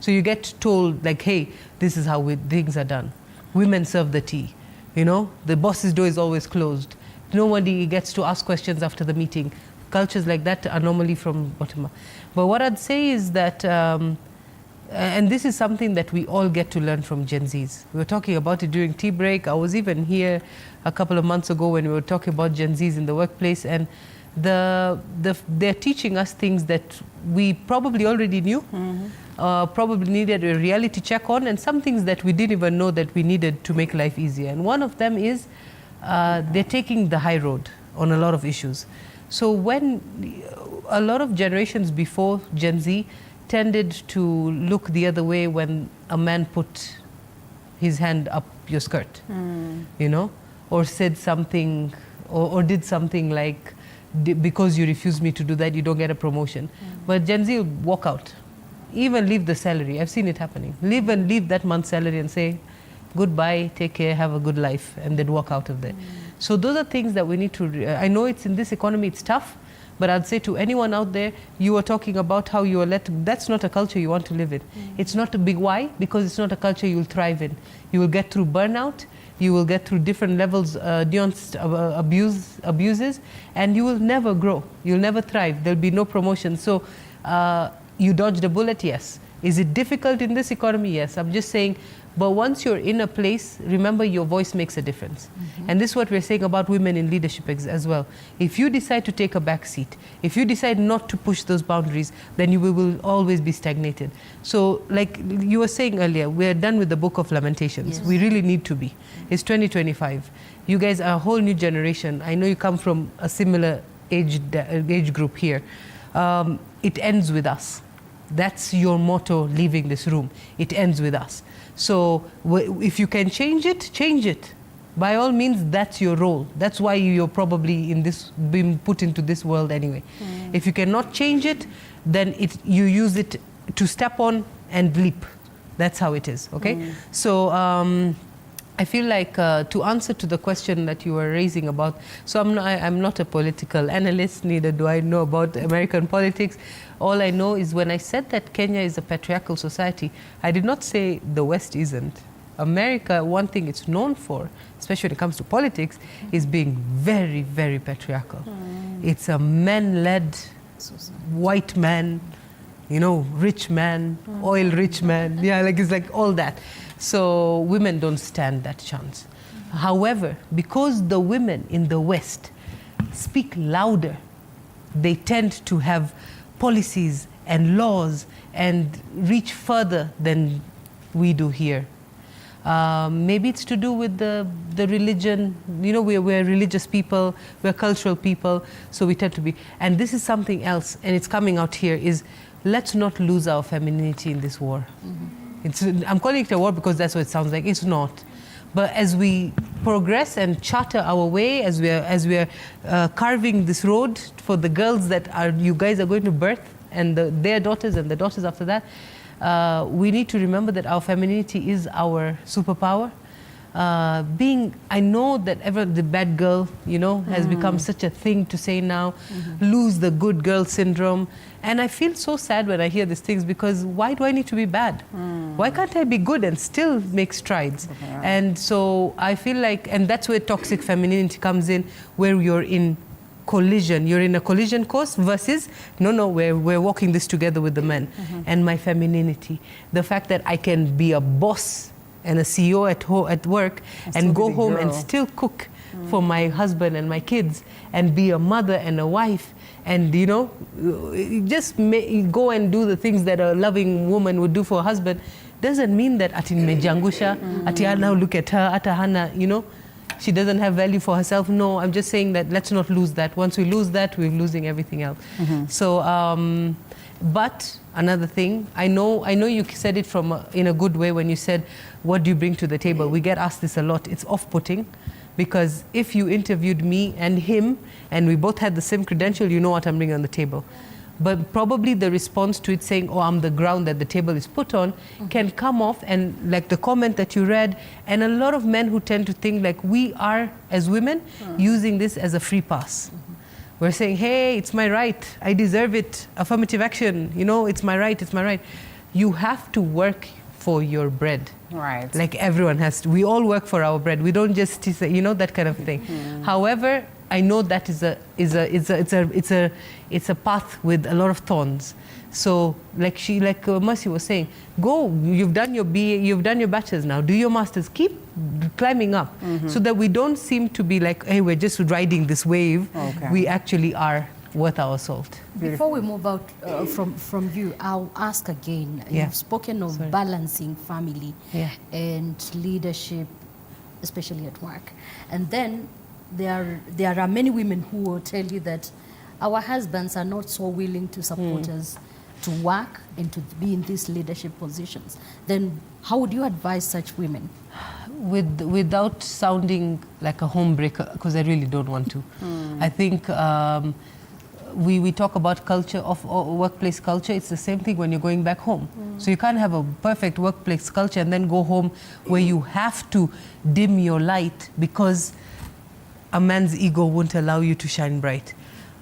So you get told, like, hey, this is how things are done. Women serve the tea. The boss's door is always closed. Nobody gets to ask questions after the meeting. Cultures like that are normally from bottom up. But what I'd say is that and this is something that we all get to learn from Gen Zs. We were talking about it during tea break. I was even here a couple of months ago when we were talking about Gen Zs in the workplace, and they're teaching us things that we probably already knew, probably needed a reality check on, and some things that we didn't even know that we needed to make life easier. And one of them is they're taking the high road on a lot of issues. So when a lot of generations before Gen Z tended to look the other way when a man put his hand up your skirt, you know, or said something, or did something like, because you refuse me to do that, you don't get a promotion. But Gen Z will walk out, even leave the salary. I've seen it happening. Leave that month's salary and say, goodbye, take care, have a good life, and then walk out of there. So those are things that we need to, I know it's in this economy, it's tough, but I'd say to anyone out there, you are talking about how you are that's not a culture you want to live in. It's not a big why, because it's not a culture you'll thrive in. You will get through burnout, you will get through different levels, nuanced abuses, and you will never grow. You'll never thrive. There'll be no promotion. So you dodged a bullet, yes. Is it difficult in this economy? Yes. I'm just saying, but once you're in a place, remember your voice makes a difference. And this is what we're saying about women in leadership as well. If you decide to take a back seat, if you decide not to push those boundaries, then you will always be stagnated. So like you were saying earlier, we're done with the Book of Lamentations. Yes. We really need to be. It's 2025. You guys are a whole new generation. I know you come from a similar age group here. It ends with us. That's your motto leaving this room. It ends with us. So if you can change it, change it. By all means, that's your role. That's why you're probably being put into this world anyway. If you cannot change it, then you use it to step on and leap. That's how it is, okay? So I feel like to answer to the question that you were raising about, so I'm not a political analyst, neither do I know about American politics. All I know is when I said that Kenya is a patriarchal society, I did not say the West isn't. America, one thing it's known for, especially when it comes to politics, is being very, very patriarchal. It's a man-led, white man, you know, rich man, oil-rich man. Yeah, like it's like all that. So women don't stand that chance. However, because the women in the West speak louder, they tend to have policies and laws and reach further than we do here. Maybe it's to do with the religion. You know, we're religious people, we're cultural people, so we tend to be. And this is something else, and it's coming out here, is let's not lose our femininity in this war. I'm calling it a war because that's what it sounds like. It's not. But as we progress and charter our way, as we're carving this road for the girls that you guys are going to birth, and their daughters and the daughters after that, we need to remember that our femininity is our superpower. I know that the bad girl, you know, has become such a thing to say now, lose the good girl syndrome. And I feel so sad when I hear these things, because why do I need to be bad? Why can't I be good and still make strides? And so I feel like, and that's where toxic femininity comes in, where you're in collision. You're in a collision course versus, no, we're walking this together with the men. And my femininity, the fact that I can be a boss and a CEO at work and go home and still cook for my husband and my kids and be a mother and a wife, and you know, just go and do the things that a loving woman would do for a husband, doesn't mean that ati nimejangusha, ati now look at her, ata hana, you know, she doesn't have value for herself. No, I'm just saying that let's not lose that. Once we lose that, we're losing everything else. So, but another thing, I know you said it in a good way when you said, what do you bring to the table? We get asked this a lot. It's off-putting, because if you interviewed me and him, and we both had the same credential, you know what I'm bringing on the table. But probably the response to it saying, oh, I'm the ground that the table is put on, can come off, and like the comment that you read, and a lot of men who tend to think like we are, as women, using this as a free pass. We're saying, hey, it's my right, I deserve it, affirmative action, you know, it's my right, it's my right. You have to work for your bread. Right. Like everyone has to. We all work for our bread. We don't just, you know, that kind of thing. However, I know that it's a path with a lot of thorns. So like Mercy was saying, go, you've done your BA, you've done your bachelor's now, do your master's, keep climbing up, so that we don't seem to be like, hey, we're just riding this wave. We actually are worth our salt. Before we move out from you, I'll ask again. You've spoken of balancing family and leadership, especially at work. And then there are many women who will tell you that our husbands are not so willing to support us to work and to be in these leadership positions. Then how would you advise such women? Without sounding like a homebreaker, because I really don't want to. I think we talk about culture of workplace culture. It's the same thing when you're going back home. So you can't have a perfect workplace culture and then go home where you have to dim your light because a man's ego won't allow you to shine bright.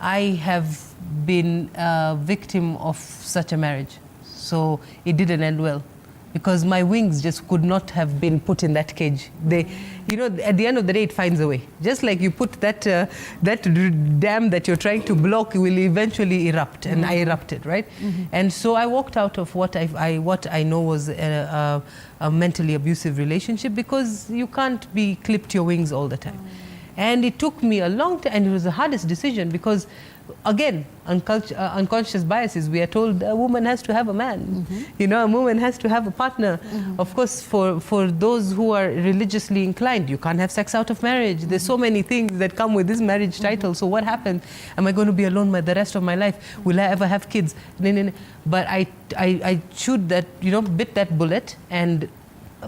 I have been a victim of such a marriage. So it didn't end well because my wings just could not have been put in that cage. They, you know, at the end of the day, it finds a way. Just like you put that dam that you're trying to block will eventually erupt, and I erupted, right? And so I walked out of what I know was a mentally abusive relationship because you can't be clipped your wings all the time. And it took me a long time, and it was the hardest decision because, again, unconscious biases. We are told a woman has to have a man, you know, a woman has to have a partner. Of course, for those who are religiously inclined, you can't have sex out of marriage. There's so many things that come with this marriage title. So what happens? Am I going to be alone the rest of my life? Will I ever have kids? But I chewed that, you know, bit that bullet, and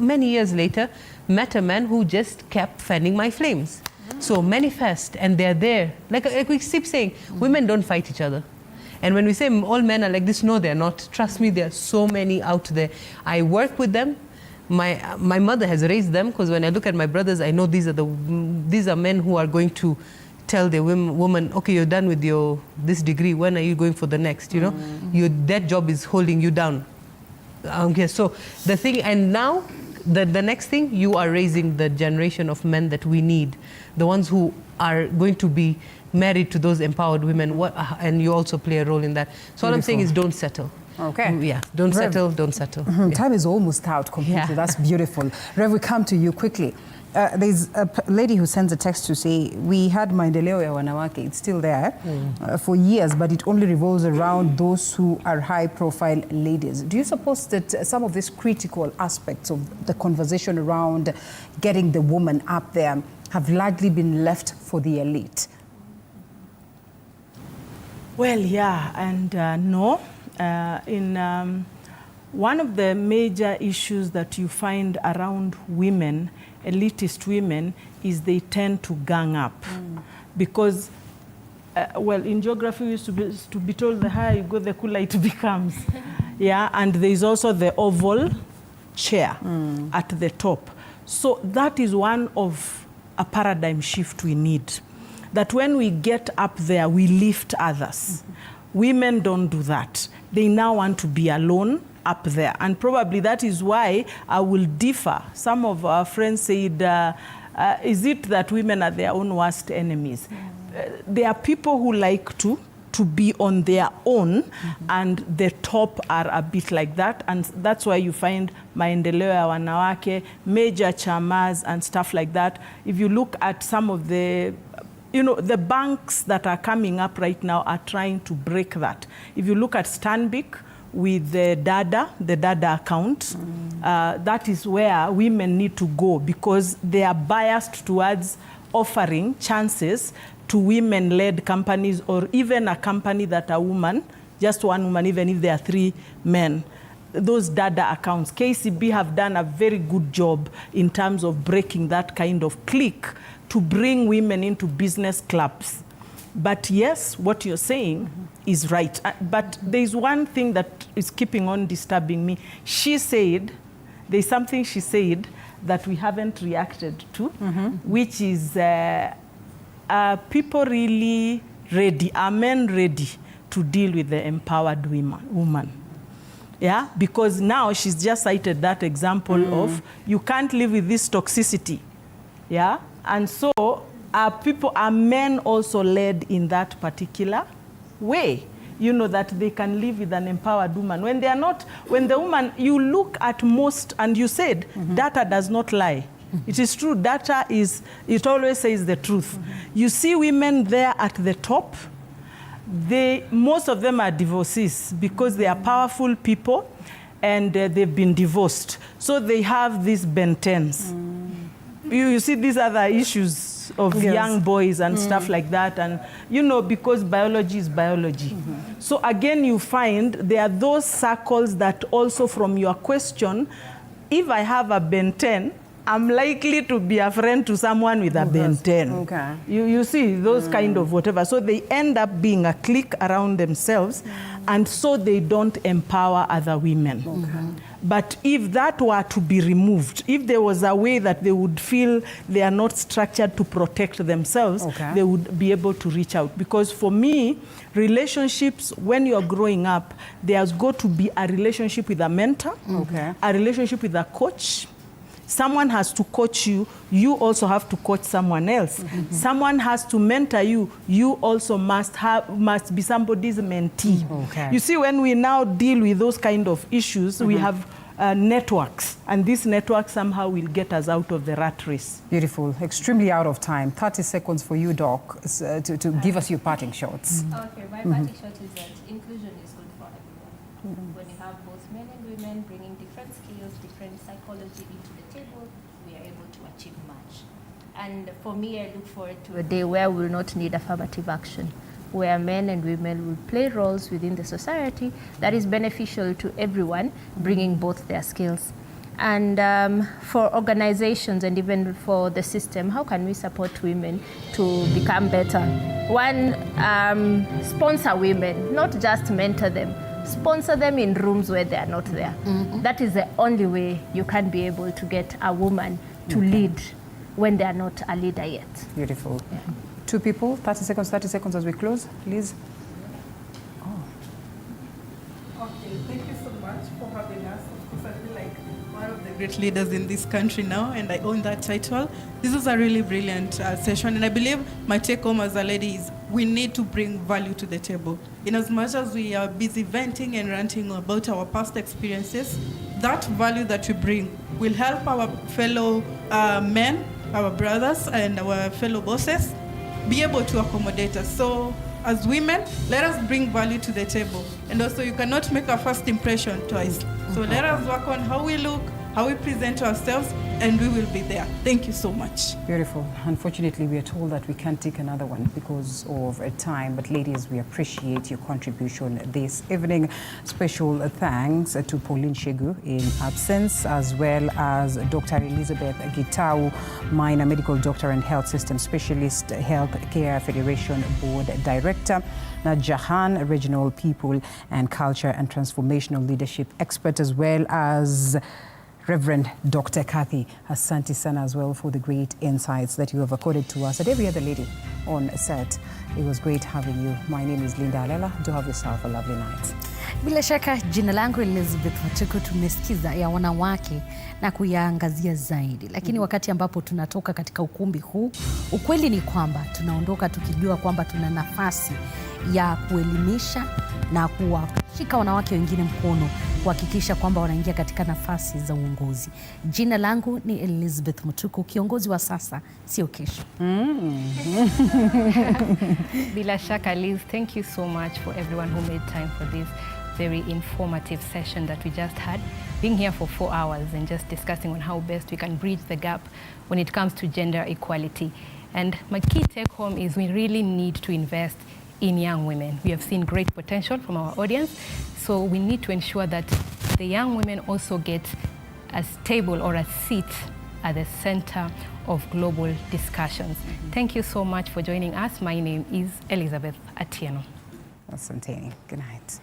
many years later, met a man who just kept fanning my flames. So manifest, and they're there. Like we keep saying, women don't fight each other. And when we say all men are like this, no, they're not. Trust me, there are so many out there. I work with them. My mother has raised them, because when I look at my brothers, I know these are men who are going to tell their woman, okay, you're done with this degree. When are you going for the next? You know, that job is holding you down. So the thing, and now. The next thing, you are raising the generation of men that we need, the ones who are going to be married to those empowered women, and you also play a role in that. So all I'm saying is don't settle. Okay. Yeah, don't settle. Time is almost out completely. Yeah. That's beautiful. Rev, we come to you quickly. There's a lady who sends a text to say, we had maendeleo ya wanawake, it's still there for years, but it only revolves around those who are high-profile ladies. Do you suppose that some of these critical aspects of the conversation around getting the woman up there have largely been left for the elite? Well, yeah, and no. One of the major issues that you find around women, elitist women, is they tend to gang up. Because, well, in geography we used to be told the higher you go, the cooler it becomes. Yeah, and there's also the oval chair at the top. So that is one of a paradigm shift we need. That when we get up there, we lift others. Women don't do that. They now want to be alone up there. And probably that is why I will differ. Some of our friends said, is it that women are their own worst enemies? There are people who like to be on their own, and the top are a bit like that. And that's why you find maendeleo ya wanawake, major chamas and stuff like that. If you look at some of the the banks that are coming up right now are trying to break that. If you look at Stanbic with the Dada account, that is where women need to go, because they are biased towards offering chances to women-led companies, or even a company that a woman, just one woman, even if there are 3 men. Those Dada accounts, KCB have done a very good job in terms of breaking that kind of clique to bring women into business clubs. But yes, what you're saying is right. But there's one thing that is keeping on disturbing me. She said, there's something she said that we haven't reacted to, which is people really ready, are men ready to deal with the empowered woman? Yeah, because now she's just cited that example of you can't live with this toxicity. Yeah, and so are men also led in that particular way? You know, that they can live with an empowered woman. When they are not, when the woman, you look at most, and you said, data does not lie. It is true, data is, it always says the truth. You see women there at the top, most of them are divorcees because they are powerful people and they've been divorced. So they have these bentens. You see these other issues of young boys and stuff like that. And, you know, because biology is biology. So again, you find there are those circles that also from your question, if I have a benten, I'm likely to be a friend to someone with a benten. Okay. You see, those kind of whatever. So they end up being a clique around themselves, and so they don't empower other women. Okay. But if that were to be removed, if there was a way that they would feel they are not structured to protect themselves, they would be able to reach out. Because for me, relationships, when you're growing up, there's got to be a relationship with a mentor, a relationship with a coach. Someone has to coach you. You also have to coach someone else. Someone has to mentor you. You also must be somebody's mentee. You see, when we now deal with those kind of issues, we have networks, and this network somehow will get us out of the rat race. Beautiful. Extremely out of time. 30 seconds for you, Doc, to give us your parting shots. Okay, my parting shot is that inclusion is good for everyone. When you have both men and women bringing different skills, different psychology into the table, we are able to achieve much. And for me, I look forward to a day where we will not need affirmative action, where men and women will play roles within the society that is beneficial to everyone, bringing both their skills. And for organizations and even for the system, how can we support women to become better? One, sponsor women, not just mentor them. Sponsor them in rooms where they are not there. That is the only way you can be able to get a woman to lead when they are not a leader yet. Beautiful. Two people, 30 seconds as we close. Liz? Okay, thank you so much for having us. Of course, I feel like one of the great leaders in this country now, and I own that title. This was a really brilliant session, and I believe my take home as a lady is we need to bring value to the table. In as much as we are busy venting and ranting about our past experiences, that value that we bring will help our fellow men, our brothers, and our fellow bosses be able to accommodate us. So as women, let us bring value to the table. And also, you cannot make a first impression twice. So let us work on how we look, how we present ourselves, and we will be there. Thank you so much. Beautiful. Unfortunately, we are told that we can't take another one because of time. But ladies, we appreciate your contribution this evening. Special thanks to Pauline Shegu in absence, as well as Dr. Elizabeth Gitau, minor medical doctor and health system specialist, Health Care Federation Board Director, Najahan, regional people and culture and transformational leadership expert, as well as Reverend Dr. Kathy. Asante sana as well for the great insights that you have accorded to us and every other lady on set. It was great having you. My name is Linda Alela. Do have yourself a lovely night. Bila shaka jina langu Elizabeth Mutuku. Tumesikiza ya wanawake na kuyaangazia zaidi, lakini wakati ambapo tunatoka katika ukumbi huu, ukweli ni kwamba tunaondoka tukijua kwamba tuna nafasi ya kuelimisha na kuwashika wanawake wengine mkono kuhakikisha kwamba wanaingia katika nafasi za uongozi. Jina langu ni Elizabeth Mutuku. Kiongozi wa sasa sio kesho. Bila shaka, Liz, thank you so much for everyone who made time for this very informative session that we just had. Being here for 4 hours and just discussing on how best we can bridge the gap when it comes to gender equality. And my key take home is we really need to invest in young women. We have seen great potential from our audience, so we need to ensure that the young women also get a table or a seat at the center of global discussions. Thank you so much for joining us. My name is Elizabeth Atieno. Asante. Good night.